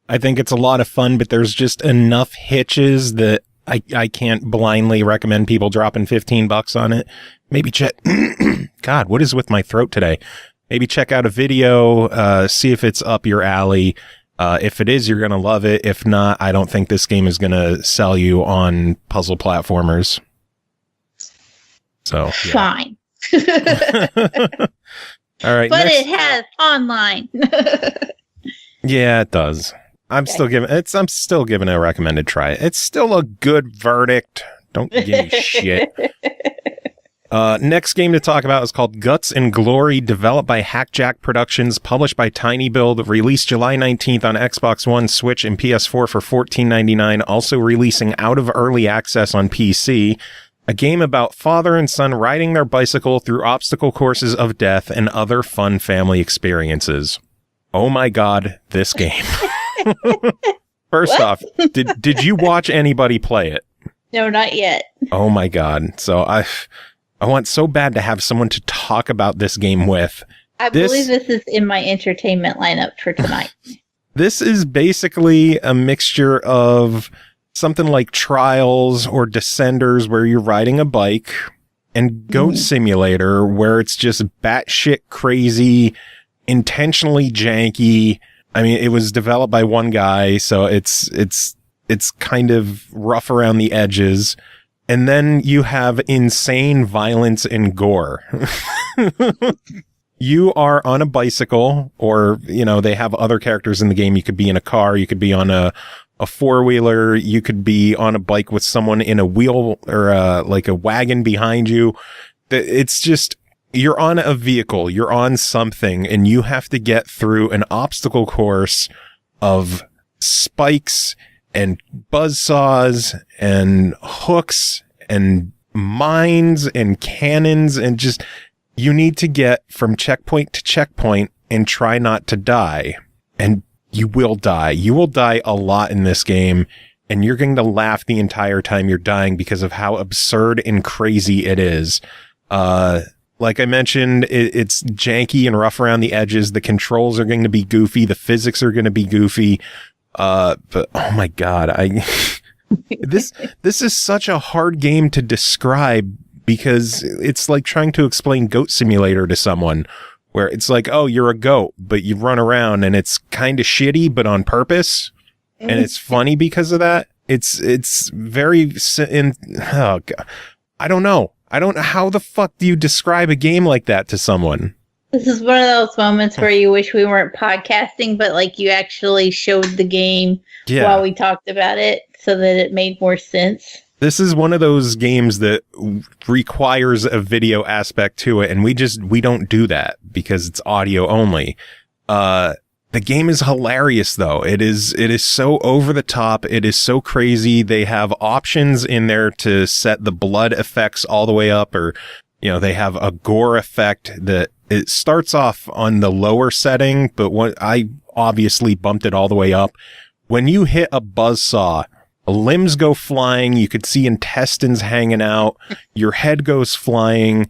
I think it's a lot of fun, but there's just enough hitches that I can't blindly recommend people dropping $15 on it. Maybe check... God, what is with my throat today? Maybe check out a video, see if it's up your alley. If it is, you're going to love it. If not, I don't think this game is going to sell you on puzzle platformers. So, yeah. Fine. All right. But it has online. Yeah, it does. I'm still giving it a recommended try. It's still a good verdict. Don't give me shit. Next game to talk about is called Guts and Glory, developed by HakJak Productions, published by tinyBuild, released July 19th on Xbox One, Switch, and PS4 for $14.99, also releasing out of early access on PC. A game about father and son riding their bicycle through obstacle courses of death and other fun family experiences. Oh my god, this game. First off, did you watch anybody play it? No, not yet. Oh my god. So I want so bad to have someone to talk about this game with. I believe this is in my entertainment lineup for tonight. This is basically a mixture of something like Trials or Descenders, where you're riding a bike, and Goat Simulator, where it's just batshit crazy, intentionally janky. I mean, it was developed by one guy, so it's kind of rough around the edges. And then you have insane violence and gore. You are on a bicycle, or, they have other characters in the game. You could be in a car, you could be on a four-wheeler, you could be on a bike with someone in a wheel or like a wagon behind you. It's just, you're on a vehicle, you're on something, and you have to get through an obstacle course of spikes and buzzsaws and hooks and mines and cannons, and just, you need to get from checkpoint to checkpoint and try not to die. And you will die. You will die a lot in this game, and you're going to laugh the entire time you're dying because of how absurd and crazy it is. Like I mentioned, it's janky and rough around the edges. The controls are going to be goofy. The physics are going to be goofy. But oh my god, this is such a hard game to describe, because it's like trying to explain Goat Simulator to someone, where it's like, oh, you're a goat, but you run around, and it's kind of shitty, but on purpose, and it's funny because of that. It's very, oh god, I don't know. How the fuck do you describe a game like that to someone? This is one of those moments where you wish we weren't podcasting, but like you actually showed the game while we talked about it so that it made more sense. This is one of those games that requires a video aspect to it, and we don't do that because it's audio only. The game is hilarious, though. It is so over the top. It is so crazy. They have options in there to set the blood effects all the way up, or, they have a gore effect that it starts off on the lower setting, but what I obviously bumped it all the way up. When you hit a buzzsaw, limbs go flying. You could see intestines hanging out. Your head goes flying.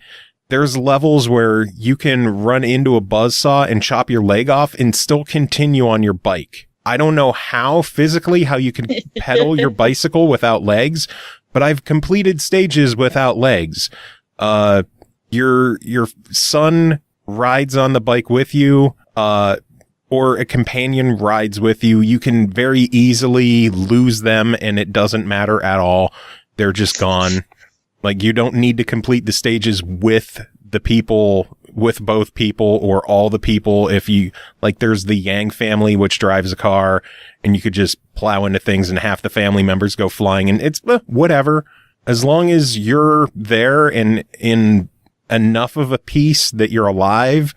There's levels where you can run into a buzzsaw and chop your leg off and still continue on your bike. I don't know how you can pedal your bicycle without legs, but I've completed stages without legs. Your son rides on the bike with you, or a companion rides with you. You can very easily lose them, and it doesn't matter at all. They're just gone. Like, you don't need to complete the stages with the people, with both people or all the people. If you, like, there's the Yang family, which drives a car, and you could just plow into things and half the family members go flying, and it's whatever. As long as you're there and in enough of a piece that you're alive,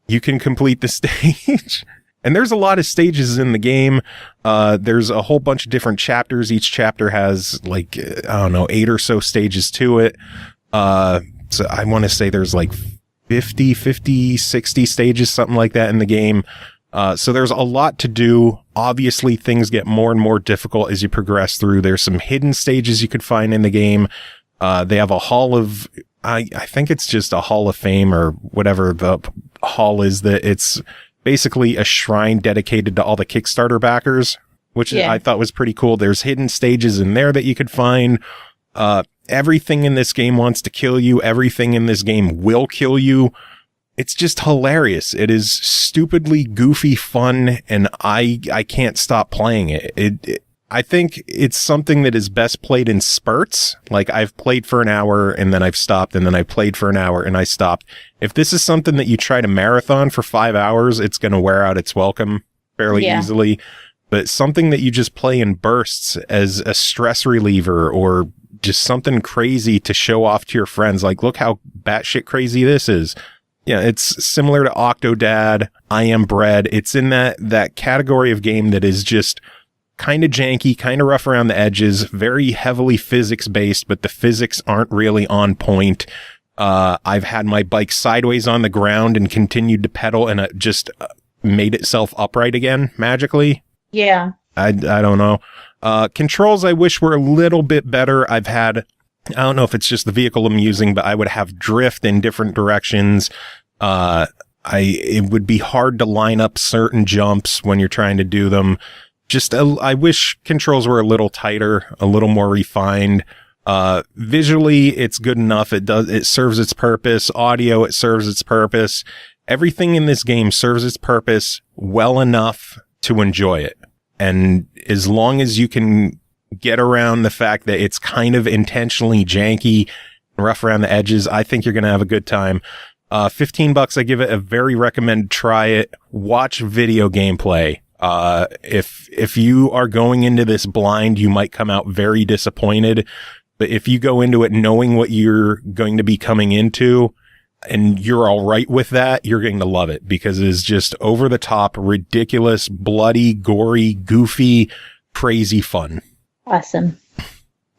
you can complete the stage. And there's a lot of stages in the game. There's a whole bunch of different chapters. Each chapter has, like, I don't know, 8 or so stages to it. So I want to say there's like 50, 60 stages, something like that in the game. So there's a lot to do. Obviously, things get more and more difficult as you progress through. There's some hidden stages you could find in the game. They have a hall of, I think it's just a hall of fame or whatever the hall is, that it's basically a shrine dedicated to all the Kickstarter backers, which I thought was pretty cool. There's hidden stages in there that you could find. Everything in this game wants to kill you. Everything in this game will kill you. It's just hilarious. It is stupidly goofy fun, and I can't stop playing it. I think it's something that is best played in spurts. Like, I've played for an hour and then I've stopped, and then I played for an hour and I stopped. If this is something that you try to marathon for 5 hours, it's going to wear out its welcome fairly easily. But something that you just play in bursts as a stress reliever, or just something crazy to show off to your friends. Like, look how batshit crazy this is. Yeah, it's similar to Octodad, I Am Bread. It's in that category of game that is just kind of janky, kind of rough around the edges, very heavily physics-based, but the physics aren't really on point. I've had my bike sideways on the ground and continued to pedal, and it just made itself upright again, magically. Yeah. I don't know. Controls I wish were a little bit better. I've had, I don't know if it's just the vehicle I'm using, but I would have drift in different directions. It would be hard to line up certain jumps when you're trying to do them. I wish controls were a little tighter, a little more refined. Visually, it's good enough. It serves its purpose. Audio, it serves its purpose. Everything in this game serves its purpose well enough to enjoy it. And as long as you can get around the fact that it's kind of intentionally janky and rough around the edges, I think you're going to have a good time. $15, I give it a very recommended try it. Watch video gameplay. If you are going into this blind, you might come out very disappointed. But if you go into it knowing what you're going to be coming into, and you're all right with that, you're going to love it, because it is just over the top, ridiculous, bloody, gory, goofy, crazy fun. Awesome.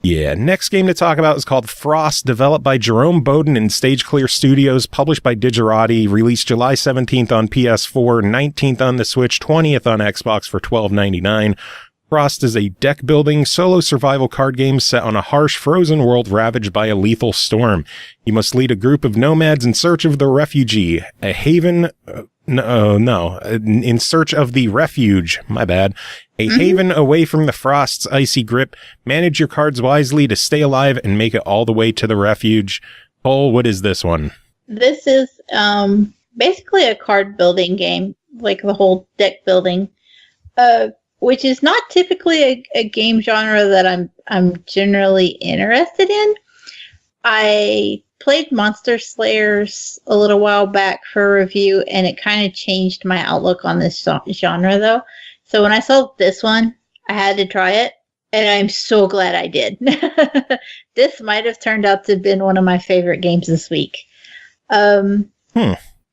Yeah. Next game to talk about is called Frost, developed by Jerome Bowden and Stage Clear Studios, published by Digerati, released July 17th on PS4, 19th on the Switch, 20th on Xbox for $12.99. Frost is a deck-building, solo survival card game set on a harsh, frozen world ravaged by a lethal storm. You must lead a group of nomads in search of the refugee, a haven... in search of the refuge, my bad. A haven away from the frost's icy grip. Manage your cards wisely to stay alive and make it all the way to the refuge. Cole, what is this one? This is basically a card building game, like the whole deck building. Which is not typically a game genre that I'm generally interested in. I played Monster Slayers a little while back for a review, and it kind of changed my outlook on this genre, though. So when I saw this one, I had to try it, and I'm so glad I did. This might have turned out to have been one of my favorite games this week.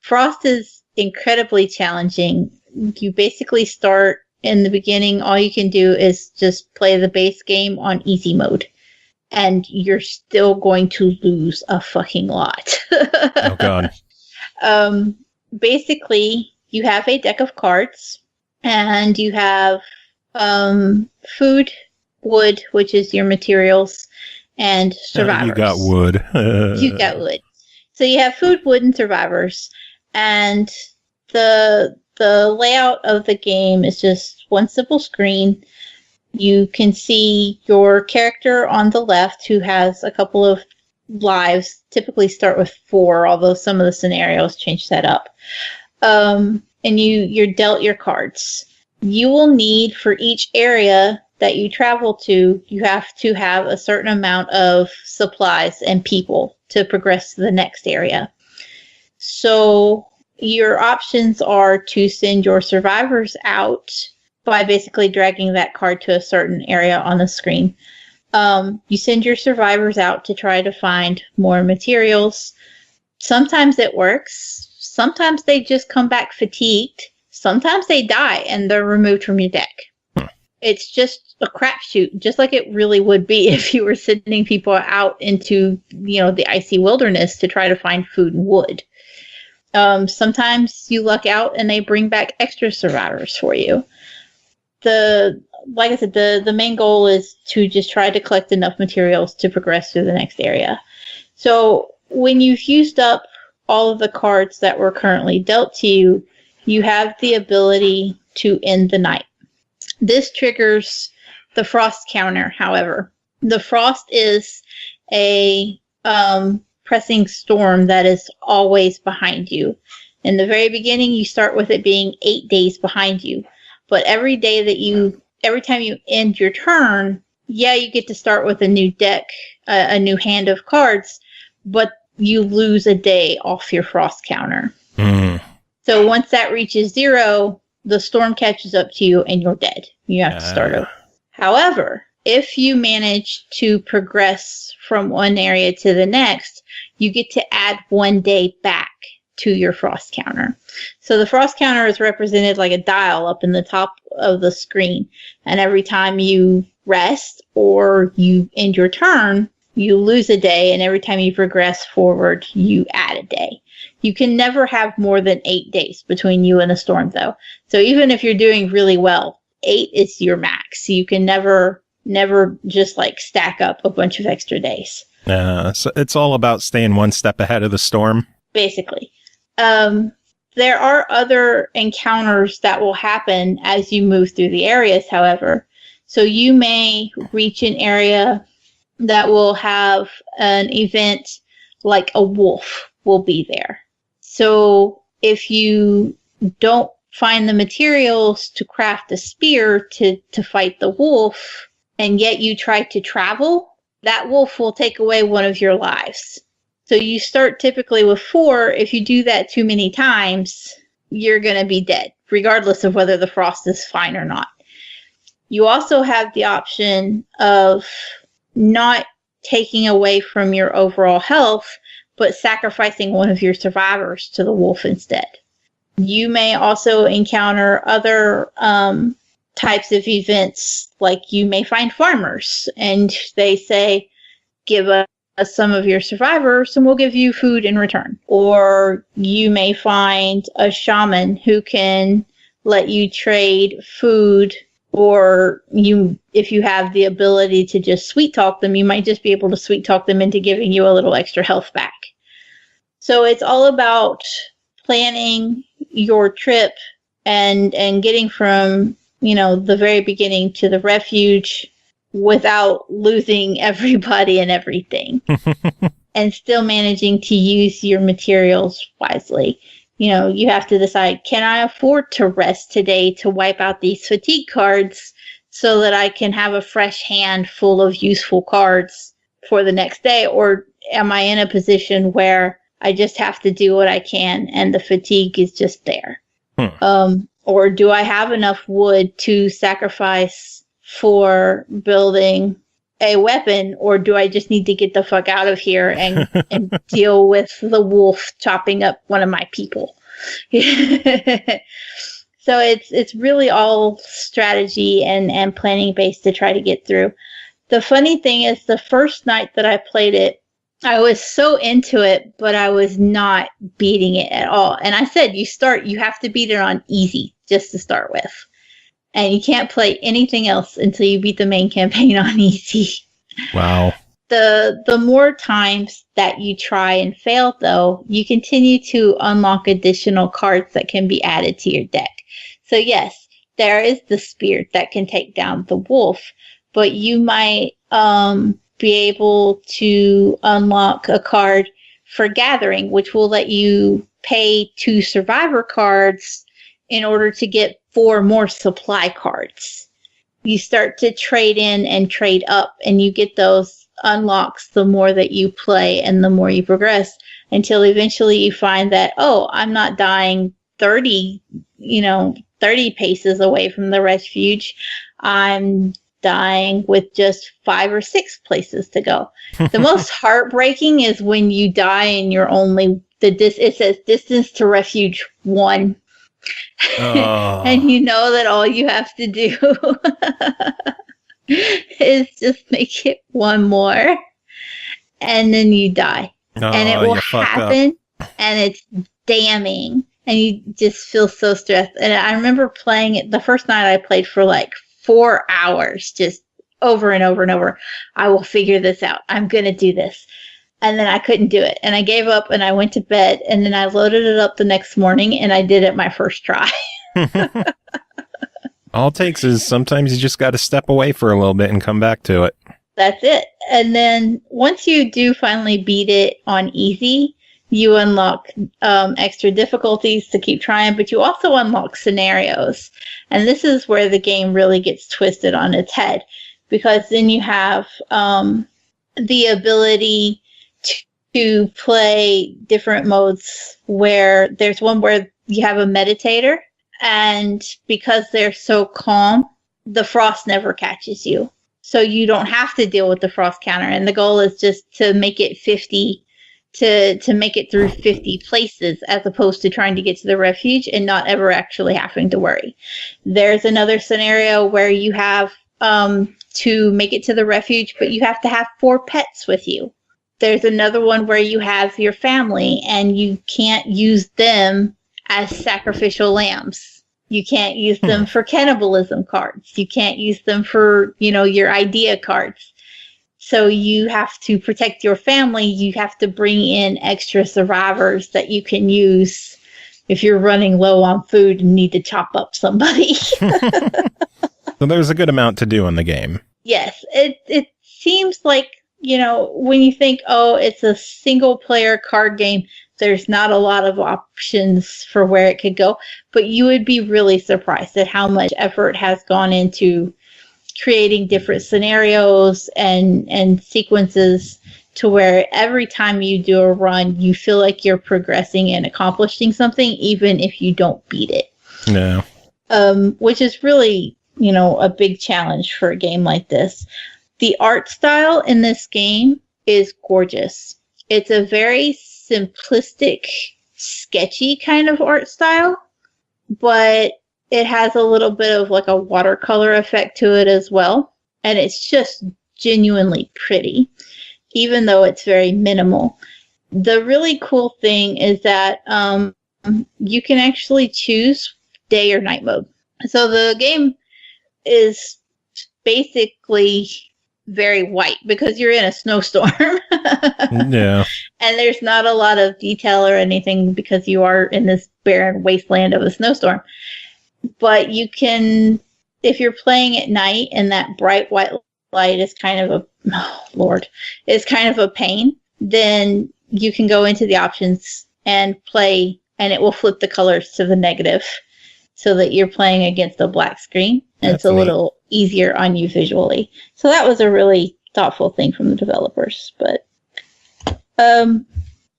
Frost is incredibly challenging. You basically start in the beginning. All you can do is just play the base game on easy mode, and you're still going to lose a fucking lot. Oh god. Basically, you have a deck of cards, and you have food, wood, which is your materials, and survivors. You got wood. You got wood. So you have food, wood, and survivors, and the layout of the game is just one simple screen. You can see your character on the left, who has a couple of lives, typically start with 4, although some of the scenarios change that up. And you're dealt your cards. You will need, for each area, that you travel to, you have to have a certain amount of supplies and people to progress to the next area. So your options are to send your survivors out by basically dragging that card to a certain area on the screen. You send your survivors out to try to find more materials. Sometimes it works. Sometimes they just come back fatigued. Sometimes they die and they're removed from your deck. It's just a crapshoot, just like it really would be if you were sending people out into, the icy wilderness to try to find food and wood. Sometimes you luck out and they bring back extra survivors for you. Like I said, the main goal is to just try to collect enough materials to progress through the next area. So when you've used up all of the cards that were currently dealt to you, you have the ability to end the night. This triggers the frost counter, however. The frost is a pressing storm that is always behind you. In the very beginning, you start with it being 8 days behind you. But every time you end your turn, you get to start with a new deck, a new hand of cards, but you lose a day off your frost counter. So once that reaches 0, the storm catches up to you and you're dead. You have to start over. However, if you manage to progress from one area to the next, you get to add 1 day back to your frost counter. So the frost counter is represented like a dial up in the top of the screen. And every time you rest or you end your turn, you lose a day. And every time you progress forward, you add a day. You can never have more than 8 days between you and a storm, though. So even if you're doing really well, 8 is your max. You can never just stack up a bunch of extra days. So it's all about staying one step ahead of the storm. Basically. There are other encounters that will happen as you move through the areas, however. So you may reach an area that will have an event like a wolf will be there. So if you don't find the materials to craft a spear to fight the wolf, and yet you try to travel, that wolf will take away one of your lives. So you start typically with 4. If you do that too many times, you're going to be dead, regardless of whether the frost is fine or not. You also have the option of not taking away from your overall health, but sacrificing one of your survivors to the wolf instead. You may also encounter other types of events, like you may find farmers, and they say, give us some of your survivors and we'll give you food in return. Or you may find a shaman who can let you trade food, or if you have the ability to just sweet talk them, you might just be able to sweet talk them into giving you a little extra health back. So it's all about planning your trip and getting from, the very beginning to the refuge without losing everybody and everything. And still managing to use your materials wisely. You have to decide, can I afford to rest today to wipe out these fatigue cards so that I can have a fresh hand full of useful cards for the next day? Or am I in a position where I just have to do what I can and the fatigue is just there? Or do I have enough wood to sacrifice for building a weapon, or do I just need to get the fuck out of here and deal with the wolf chopping up one of my people? So it's really all strategy and planning based to try to get through. The funny thing is, the first night that I played it, I was so into it, but I was not beating it at all. And I said, you have to beat it on easy just to start with. And you can't play anything else until you beat the main campaign on easy. Wow. The more times that you try and fail, though, you continue to unlock additional cards that can be added to your deck. So yes, there is the spear that can take down the wolf, but you might be able to unlock a card for gathering, which will let you pay 2 survivor cards in order to get 4 more supply cards. you start to trade in and trade up, and you get those unlocks the more that you play and the more you progress, until eventually you find that, oh, I'm not dying 30 paces away from the refuge. I'm dying with just 5 or 6 places to go. The most heartbreaking is when you die and you're only it says distance to refuge 1. Oh. And you know that all you have to do is just make it 1 more, and then you die. Oh, and it will happen, and it's damning, and you just feel so stressed. And I remember playing it the first night. I played for like 4 hours, just over and over and over. I will figure this out. I'm going to do this. And then I couldn't do it. And I gave up and I went to bed. And then I loaded it up the next morning and I did it my first try. All it takes is sometimes you just got to step away for a little bit and come back to it. That's it. And then once you do finally beat it on easy, you unlock extra difficulties to keep trying, but you also unlock scenarios. And this is where the game really gets twisted on its head, because then you have the ability to play different modes, where there's one where you have a meditator, and because they're so calm, the frost never catches you. So you don't have to deal with the frost counter. And the goal is just to make it 50 to make it through 50 places, as opposed to trying to get to the refuge and not ever actually having to worry. There's another scenario where you have to make it to the refuge, but you have to have 4 pets with you. There's another one where you have your family and you can't use them as sacrificial lambs. You can't use them for cannibalism cards. You can't use them for, your idea cards. So you have to protect your family. You have to bring in extra survivors that you can use if you're running low on food and need to chop up somebody. So there's a good amount to do in the game. Yes. It seems like, when you think, oh, it's a single player card game, there's not a lot of options for where it could go. But you would be really surprised at how much effort has gone into creating different scenarios and sequences, to where every time you do a run, you feel like you're progressing and accomplishing something, even if you don't beat it. No. Which is really, a big challenge for a game like this. The art style in this game is gorgeous. It's a very simplistic, sketchy kind of art style, but it has a little bit of like a watercolor effect to it as well. And it's just genuinely pretty, even though it's very minimal. The really cool thing is that you can actually choose day or night mode. So the game is basically very white because you're in a snowstorm. Yeah. And there's not a lot of detail or anything because you are in this barren wasteland of a snowstorm. But you can, if you're playing at night and that bright white light is kind of is kind of a pain, then you can go into the options and play, and it will flip the colors to the negative so that you're playing against a black screen. And it's a little easier on you visually. So that was a really thoughtful thing from the developers. But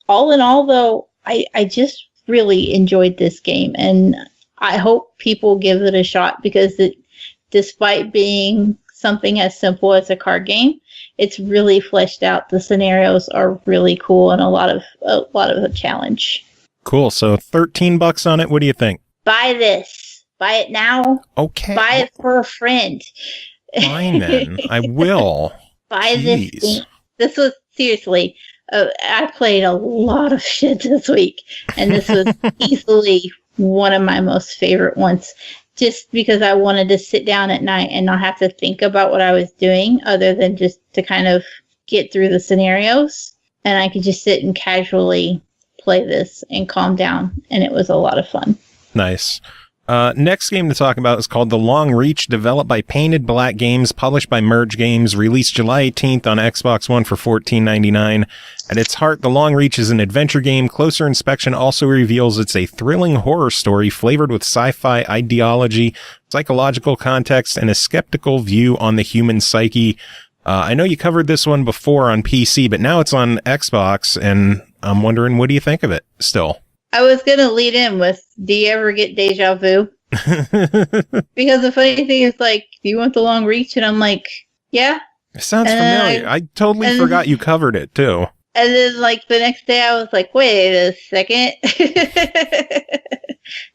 all in all, though, I just really enjoyed this game, and I hope people give it a shot, because despite being something as simple as a card game, it's really fleshed out. The scenarios are really cool and a lot of a challenge. Cool. So $13 on it. What do you think? Buy this. Buy it now. Okay. Buy it for a friend. Fine then. I will. Buy this thing. This was seriously. I played a lot of shit this week, and this was easily one of my most favorite ones, just because I wanted to sit down at night and not have to think about what I was doing, other than just to kind of get through the scenarios. And I could just sit and casually play this and calm down, and it was a lot of fun. Nice. Next game to talk about is called The Long Reach, developed by Painted Black Games, published by Merge Games, released July 18th on Xbox One for $14.99. At its heart, The Long Reach is an adventure game. Closer inspection also reveals it's a thrilling horror story flavored with sci-fi ideology, psychological context, and a skeptical view on the human psyche. I know you covered this one before on PC, but now it's on Xbox, and I'm wondering, what do you think of it still? I was going to lead in with, do you ever get deja vu? Because the funny thing is, like, do you want The Long Reach? And I'm like, yeah. It sounds familiar. I totally forgot you covered it, too. And then, like, the next day I was like, wait a second.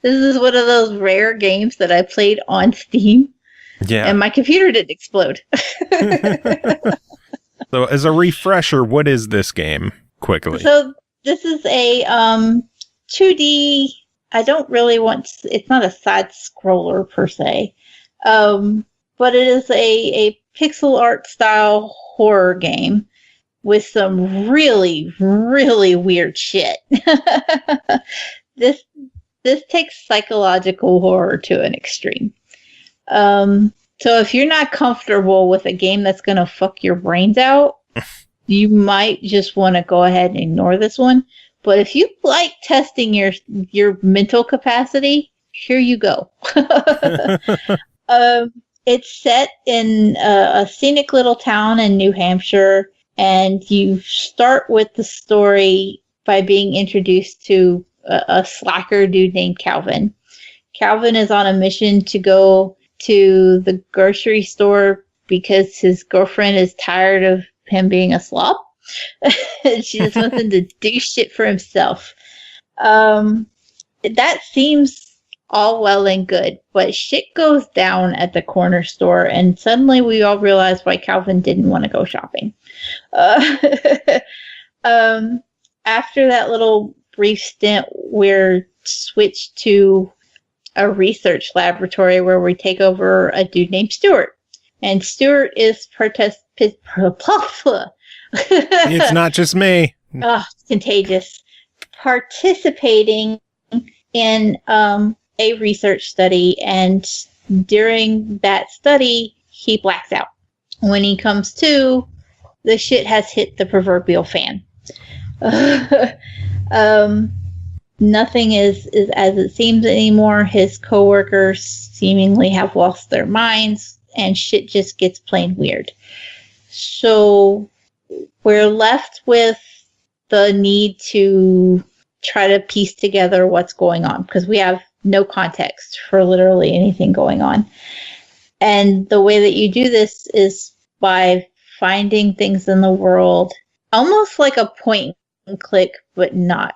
This is one of those rare games that I played on Steam. Yeah. And my computer didn't explode. So, as a refresher, what is this game? Quickly. So, this is a 2D, it's not a side scroller per se, but it is a pixel art style horror game with some really, really weird shit. This takes psychological horror to an extreme. So if you're not comfortable with a game that's going to fuck your brains out, you might just want to go ahead and ignore this one. But if you like testing your mental capacity, here you go. It's set in a scenic little town in New Hampshire, and you start with the story by being introduced to a slacker dude named Calvin. Calvin is on a mission to go to the grocery store because his girlfriend is tired of him being a slob. She just wants him to do shit for himself. That seems all well and good, but shit goes down at the corner store, and suddenly we all realize why Calvin didn't want to go shopping. After that little brief stint, we're switched to a research laboratory where we take over a dude named Stuart. And Stuart is It's not just me. Oh, it's contagious. Participating in a research study, and during that study, he blacks out. When he comes to, the shit has hit the proverbial fan. Nothing is as it seems anymore. His coworkers seemingly have lost their minds, and shit just gets plain weird. So we're left with the need to try to piece together what's going on, because we have no context for literally anything going on. And the way that you do this is by finding things in the world, almost like a point and click, but not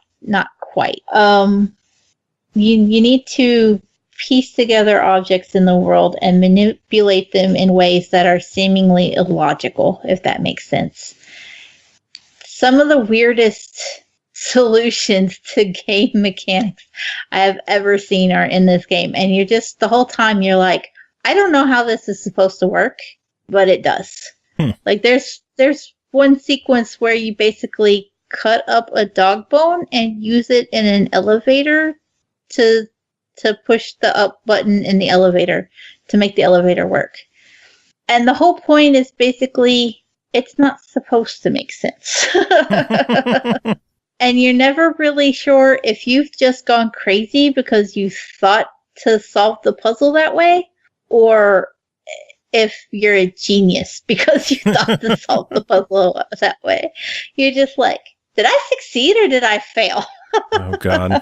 quite. You need to piece together objects in the world and manipulate them in ways that are seemingly illogical, if that makes sense. Some of the weirdest solutions to game mechanics I have ever seen are in this game. And you're just, the whole time you're like, I don't know how this is supposed to work, but it does. Like there's one sequence where you basically cut up a dog bone and use it in an elevator to push the up button in the elevator to make the elevator work. And the whole point is basically it's not supposed to make sense. And you're never really sure if you've just gone crazy because you thought to solve the puzzle that way, or if you're a genius because you thought to solve the puzzle that way. You're just like, did I succeed or did I fail? Oh, God.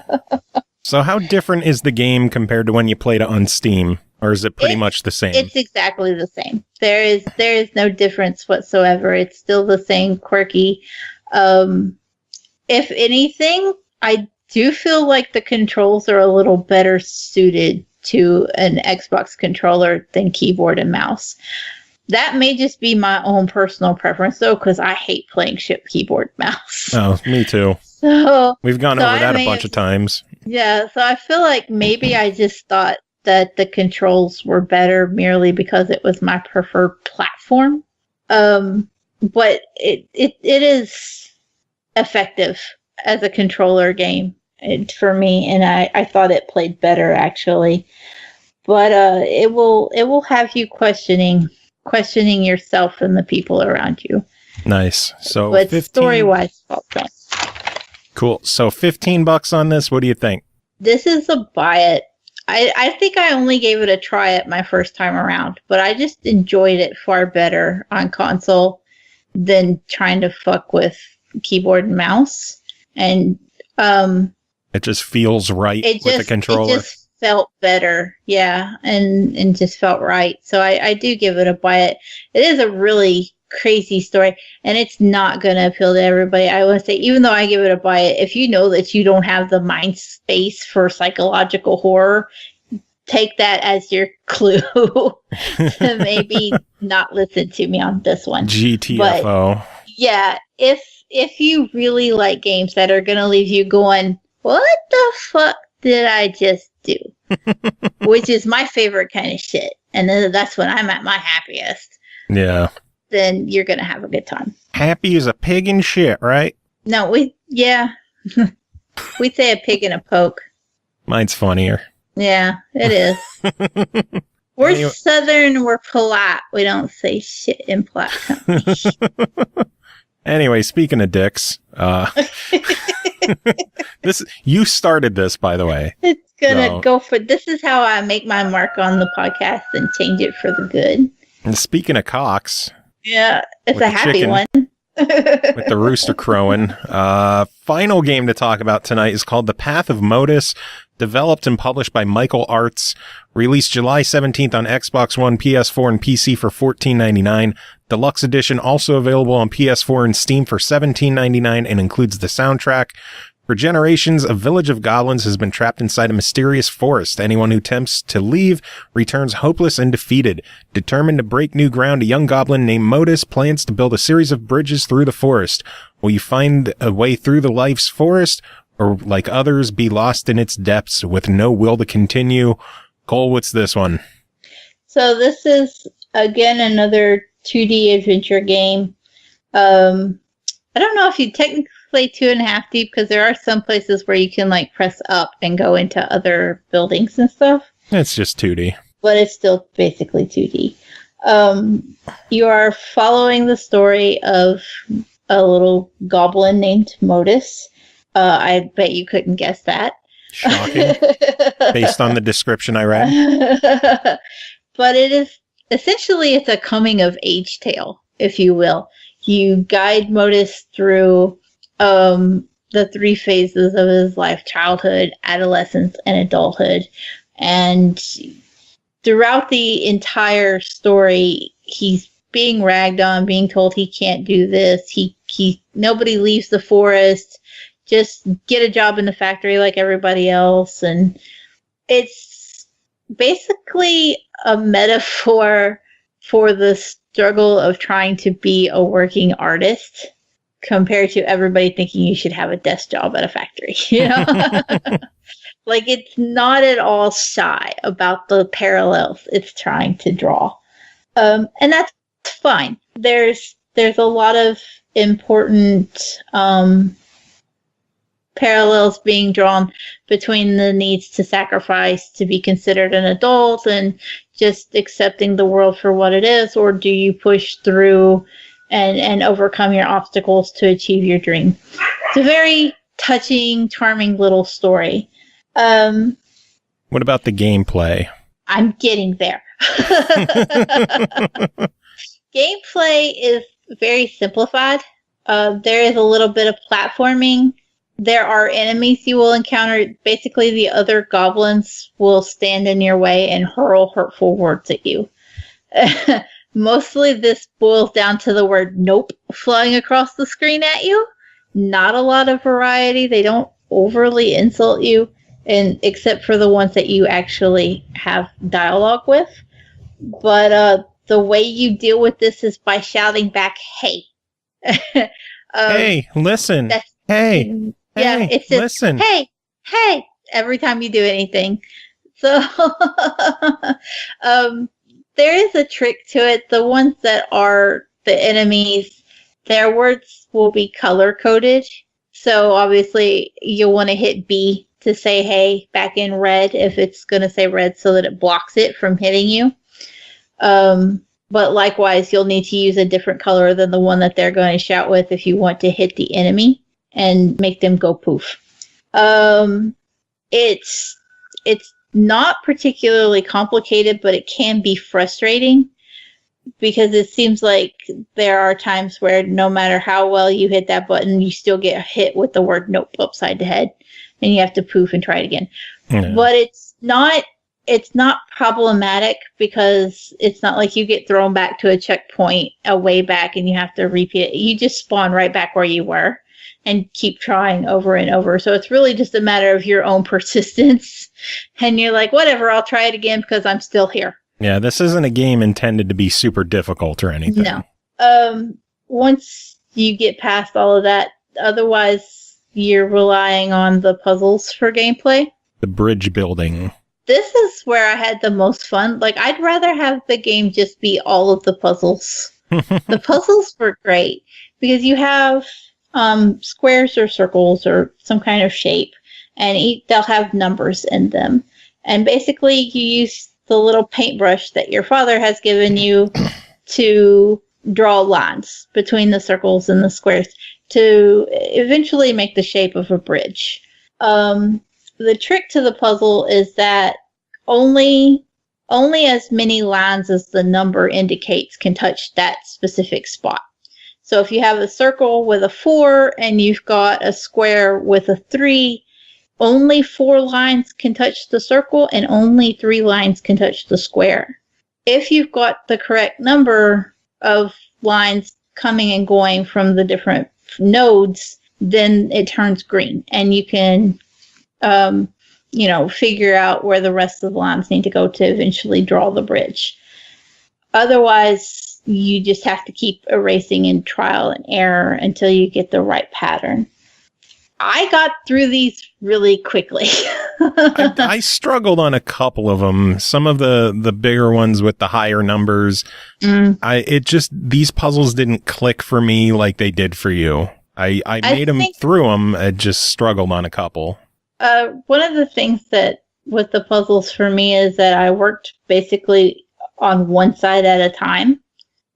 So how different is the game compared to when you played it on Steam? Or is it pretty much the same? It's exactly the same. There is no difference whatsoever. It's still the same quirky. If anything, I do feel like the controls are a little better suited to an Xbox controller than keyboard and mouse. That may just be my own personal preference, though, because I hate playing ship keyboard mouse. Oh, me too. So we've gone over that a bunch of times. Yeah, so I feel like maybe I just thought that the controls were better merely because it was my preferred platform. But it is effective as a controller game. for me, and I thought it played better actually. But it will have you questioning yourself and the people around you. Nice. So, but 15... story-wise, well done. Cool. So $15 on this. What do you think? This is a buy it. I think I only gave it a try at my first time around, but I just enjoyed it far better on console than trying to fuck with keyboard and mouse. And it just feels right with the controller. It just felt better, yeah, and just felt right. So I do give it a buy it. It is a really crazy story, and it's not going to appeal to everybody. I will say, even though I give it a buy it, if you know that you don't have the mind space for psychological horror, take that as your clue to maybe not listen to me on this one. GTFO. But, yeah, if you really like games that are going to leave you going, what the fuck did I just do? Which is my favorite kind of shit. And then that's when I'm at my happiest. Yeah. Then you're going to have a good time. Happy as a pig in shit, right? No, we say a pig and a poke. Mine's funnier. Yeah, it is. We're Southern, we're polite. We don't say shit in polite company. Anyway, speaking of dicks, you started this, by the way. It's gonna go for. This is how I make my mark on the podcast and change it for the good. And speaking of cocks, yeah, it's a happy chicken, one. with the rooster crowing. Final game to talk about tonight is called The Path of Modus, developed and published by Michael Arts, released July 17th on Xbox One, PS4, and PC for $14.99. Deluxe edition also available on PS4 and Steam for $17.99 and includes the soundtrack. For generations, a village of goblins has been trapped inside a mysterious forest. Anyone who attempts to leave returns hopeless and defeated. Determined to break new ground, a young goblin named Modus plans to build a series of bridges through the forest. Will you find a way through the life's forest, or like others, be lost in its depths with no will to continue? Cole, what's this one? So this is, again, another 2D adventure game. I don't know if you technically play 2.5D, because there are some places where you can like press up and go into other buildings and stuff. It's just 2D. But it's still basically 2D. You are following the story of a little goblin named Modus. I bet you couldn't guess that. Shocking. Based on the description I read. But it is, essentially, it's a coming of age tale, if you will. You guide Modus through the 3 phases of his life: childhood, adolescence, and adulthood. And throughout the entire story, he's being ragged on, being told he can't do this. Nobody leaves the forest. Just get a job in the factory like everybody else. And it's basically a metaphor for the struggle of trying to be a working artist compared to everybody thinking you should have a desk job at a factory, you know? Like, it's not at all shy about the parallels it's trying to draw. And that's fine. There's a lot of important parallels being drawn between the needs to sacrifice to be considered an adult and just accepting the world for what it is, or do you push through and overcome your obstacles to achieve your dream? It's a very touching, charming little story. What about the gameplay? I'm getting there. Gameplay is very simplified. There is a little bit of platforming. There are enemies you will encounter. Basically, the other goblins will stand in your way and hurl hurtful words at you. Mostly this boils down to the word nope flying across the screen at you. Not a lot of variety. They don't overly insult you, and except for the ones that you actually have dialogue with. But the way you deal with this is by shouting back, hey. Hey, listen. Hey. Yeah, hey, it's just, listen. Hey, every time you do anything. So there is a trick to it. The ones that are the enemies, their words will be color-coded. So obviously you'll want to hit B to say hey back in red if it's going to say red so that it blocks it from hitting you. But likewise, you'll need to use a different color than the one that they're going to shout with if you want to hit the enemy and make them go poof. It's not particularly complicated, but it can be frustrating because it seems like there are times where no matter how well you hit that button, you still get hit with the word nope upside the head and you have to poof and try it again. Yeah. But it's not problematic because it's not like you get thrown back to a checkpoint a way back and you have to repeat it. You just spawn right back where you were and keep trying over and over. So it's really just a matter of your own persistence. And you're like, whatever, I'll try it again because I'm still here. Yeah, this isn't a game intended to be super difficult or anything. No. Once you get past all of that, otherwise you're relying on the puzzles for gameplay. The bridge building. This is where I had the most fun. Like, I'd rather have the game just be all of the puzzles. The puzzles were great because you have squares or circles or some kind of shape, and they'll have numbers in them. And basically, you use the little paintbrush that your father has given you to draw lines between the circles and the squares to eventually make the shape of a bridge. The trick to the puzzle is that only as many lines as the number indicates can touch that specific spot. So if you have a circle with a 4 and you've got a square with a 3, only 4 lines can touch the circle and only 3 lines can touch the square. If you've got the correct number of lines coming and going from the different nodes, then it turns green and you can figure out where the rest of the lines need to go to eventually draw the bridge. Otherwise, you just have to keep erasing in trial and error until you get the right pattern. I got through these really quickly. I struggled on a couple of them. Some of the bigger ones with the higher numbers. These puzzles didn't click for me like they did for you. I made them through them. I just struggled on a couple. One of the things that with the puzzles for me is that I worked basically on one side at a time.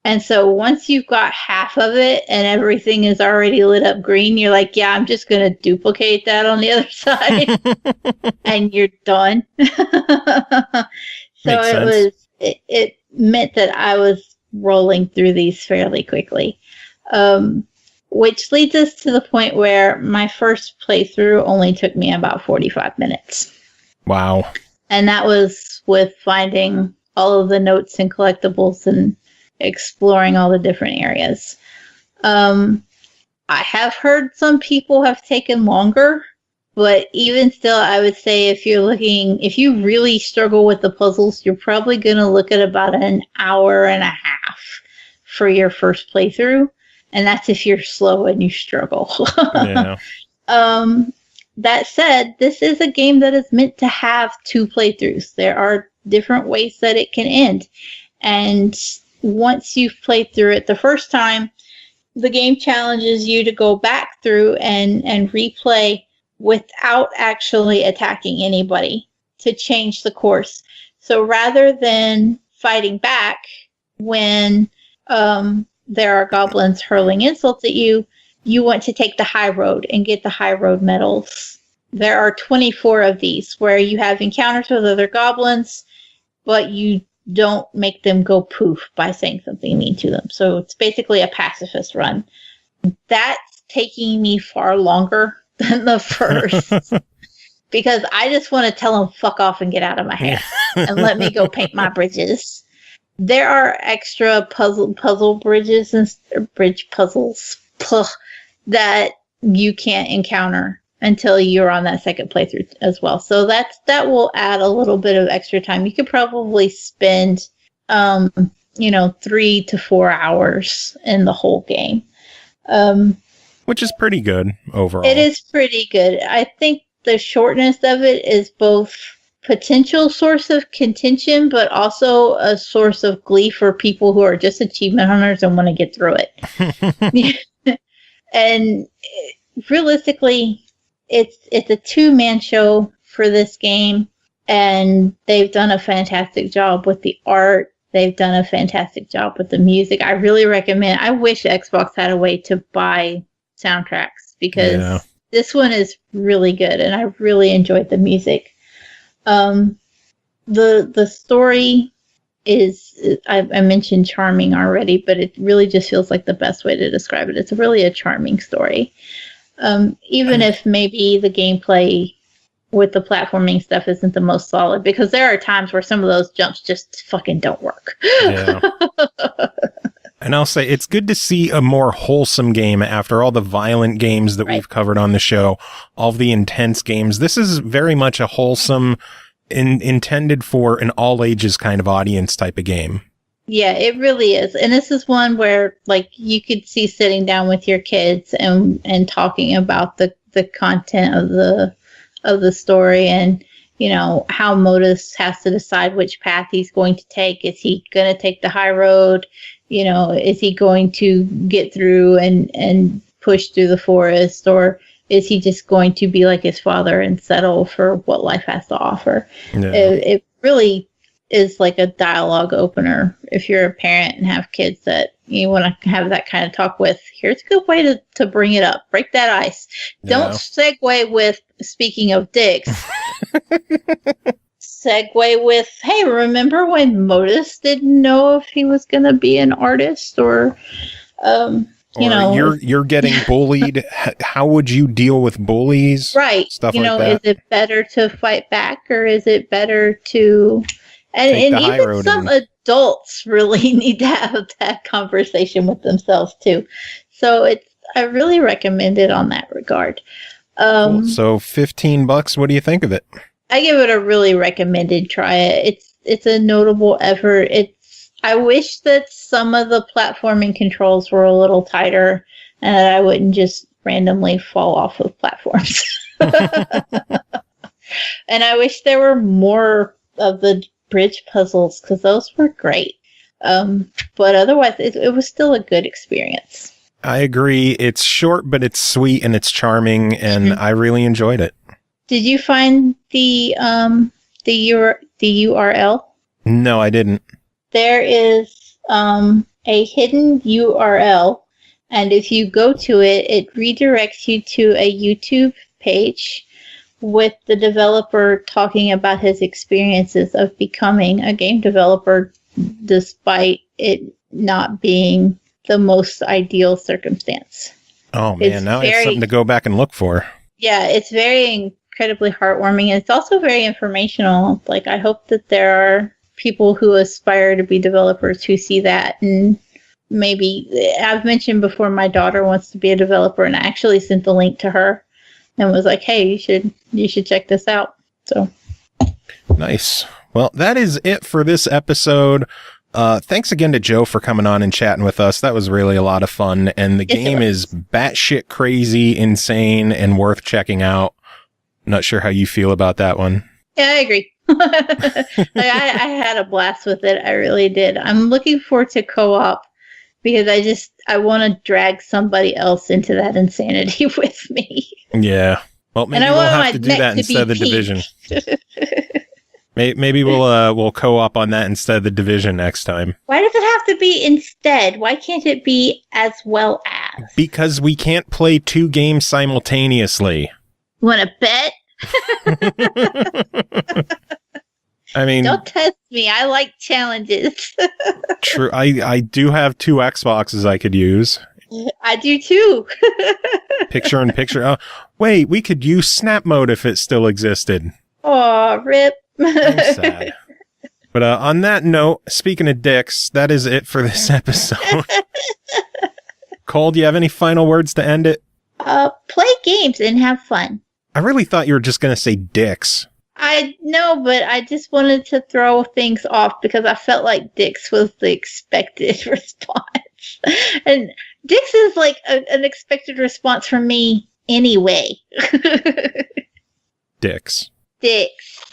And so once you've got half of it and everything is already lit up green, you're like, yeah, I'm just going to duplicate that on the other side. And you're done. So it meant that I was rolling through these fairly quickly. Which leads us to the point where my first playthrough only took me about 45 minutes. Wow. And that was with finding all of the notes and collectibles and exploring all the different areas. I have heard some people have taken longer, but even still, I would say if you really struggle with the puzzles, you're probably going to look at about an hour and a half for your first playthrough. And that's if you're slow and you struggle. Yeah. That said, this is a game that is meant to have 2 playthroughs. There are different ways that it can end. And once you've played through it the first time, the game challenges you to go back through and replay without actually attacking anybody to change the course. So rather than fighting back when there are goblins hurling insults at you, you want to take the high road and get the high road medals. There are 24 of these where you have encounters with other goblins, but you don't make them go poof by saying something mean to them. So it's basically a pacifist run. That's taking me far longer than the first because I just want to tell them fuck off and get out of my hair and let me go paint my bridges. There are extra puzzle bridges and bridge puzzles that you can't encounter until you're on that second playthrough as well. So that will add a little bit of extra time. You could probably spend 3 to 4 hours in the whole game. Which is pretty good overall. It is pretty good. I think the shortness of it is both potential source of contention, but also a source of glee for people who are just achievement hunters and want to get through it. And realistically, it's a two-man show for this game, and they've done a fantastic job with the art. They've done a fantastic job with the music. I really recommend. I wish Xbox had a way to buy soundtracks, because this one is really good, and I really enjoyed the music. The story is, I mentioned charming already, but it really just feels like the best way to describe it. It's really a charming story. Even if maybe the gameplay with the platforming stuff isn't the most solid, because there are times where some of those jumps just fucking don't work. Yeah. And I'll say it's good to see a more wholesome game after all the violent games that we've covered on the show, all the intense games. This is very much a wholesome, intended for an all ages kind of audience type of game. Yeah, it really is. And this is one where, like, you could see sitting down with your kids and talking about the content of the story, and, you know, how Modus has to decide which path he's going to take. Is he going to take the high road? You know, is he going to get through and push through the forest, or is he just going to be like his father and settle for what life has to offer? Yeah. It really is like a dialogue opener. If you're a parent and have kids that you want to have that kind of talk with, here's a good way to bring it up. Break that ice. Yeah. Don't segue with, speaking of dicks, segue with, hey, remember when Modus didn't know if he was going to be an artist, or you know, you're getting bullied. How would you deal with bullies? Right. Stuff you know, like that. Is it better to fight back, or is it better to... And even some adults really need to have that conversation with themselves too. So I really recommend it on that regard. Cool. So $15. What do you think of it? I give it a really recommended try. It's a notable effort. I wish that some of the platforming controls were a little tighter, and that I wouldn't just randomly fall off of platforms. And I wish there were more of the bridge puzzles, because those were great. But otherwise, it was still a good experience. I agree. It's short, but it's sweet and it's charming, and I really enjoyed it. Did you find the URL? No, I didn't. There is a hidden URL, and if you go to it, it redirects you to a YouTube page with the developer talking about his experiences of becoming a game developer, despite it not being the most ideal circumstance. Oh man, now I have something to go back and look for. Yeah, it's very incredibly heartwarming, and it's also very informational. Like, I hope that there are people who aspire to be developers who see that, and maybe, I've mentioned before, my daughter wants to be a developer, and I actually sent the link to her and was like, hey, you should check this out. So nice. Well, that is it for this episode. Thanks again to Joe for coming on and chatting with us. That was really a lot of fun, and the game is batshit crazy, insane, and worth checking out. Not sure how you feel about that one. Yeah, I agree. I had a blast with it. I really did. I'm looking forward to co-op, because I want to drag somebody else into that insanity with me. Yeah. Well, maybe we'll have to do that instead of the Division. Maybe we'll co-op on that instead of the Division next time. Why does it have to be instead? Why can't it be as well as? Because we can't play 2 games simultaneously. Want to bet? I mean, don't test me. I like challenges. True. I do have 2 Xboxes I could use. I do too. Picture in picture. Wait, we could use Snap Mode if it still existed. Aw, rip. I'm sad. But on that note, speaking of dicks, that is it for this episode. Cole, do you have any final words to end it? Play games and have fun. I really thought you were just going to say dicks. I know, but I just wanted to throw things off because I felt like dicks was the expected response. And dicks is like an expected response from me anyway. Dicks. Dicks.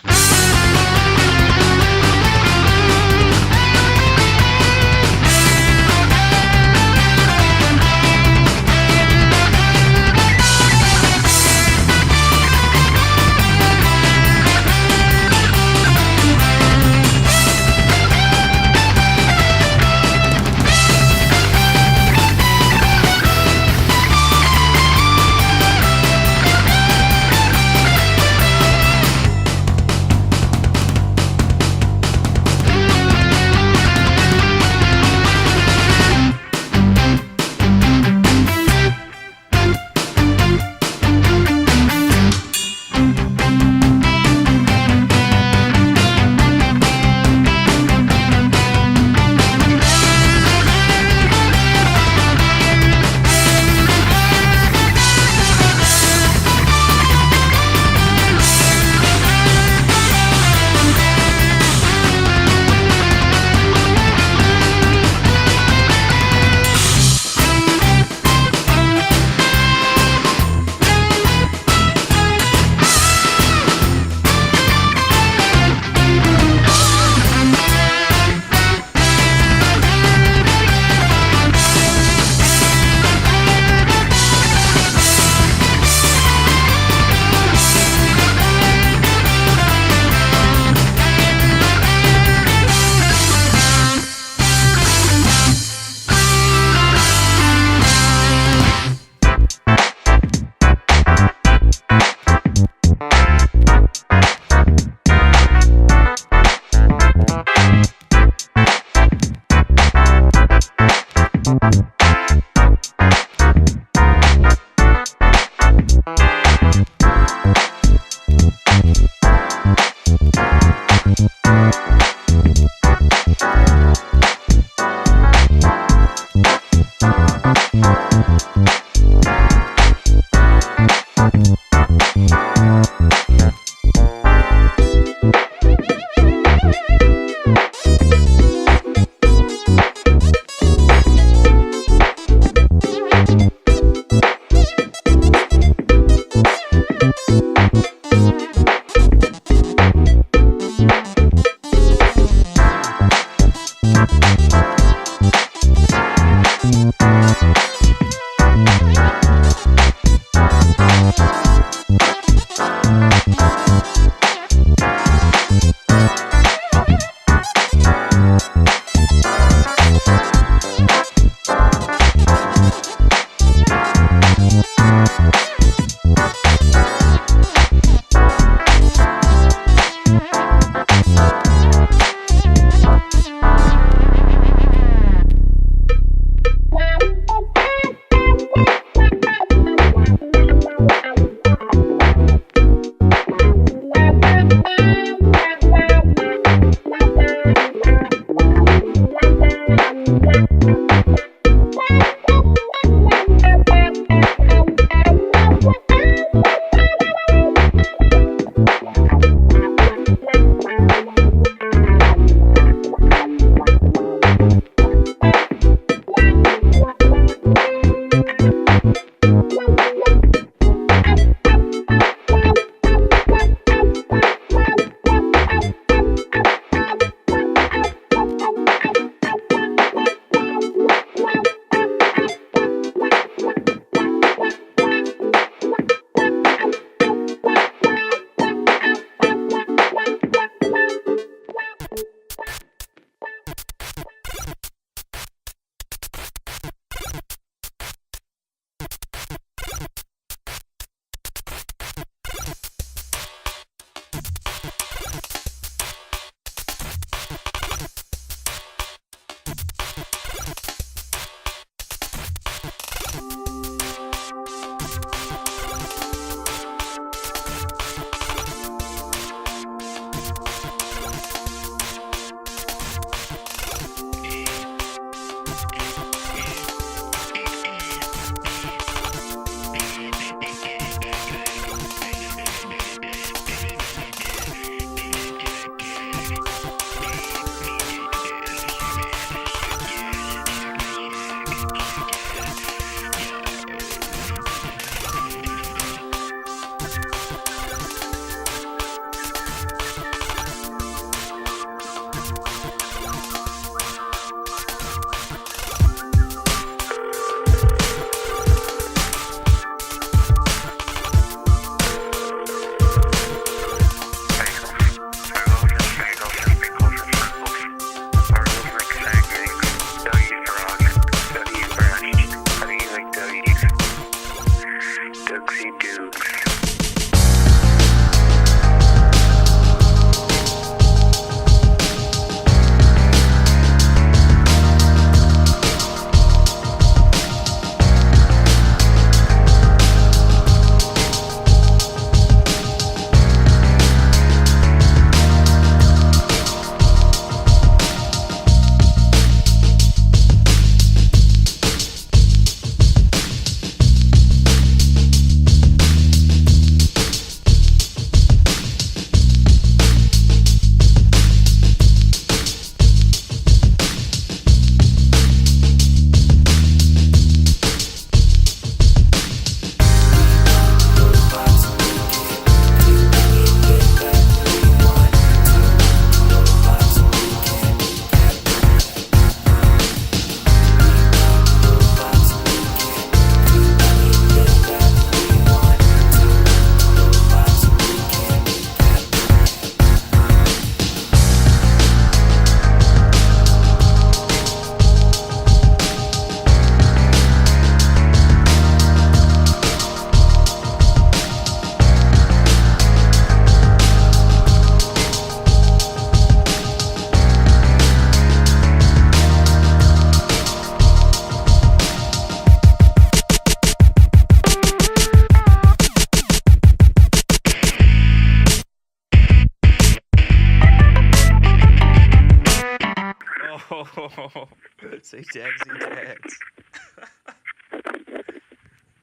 Say dags eat dags.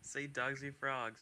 Say dogs eat frogs.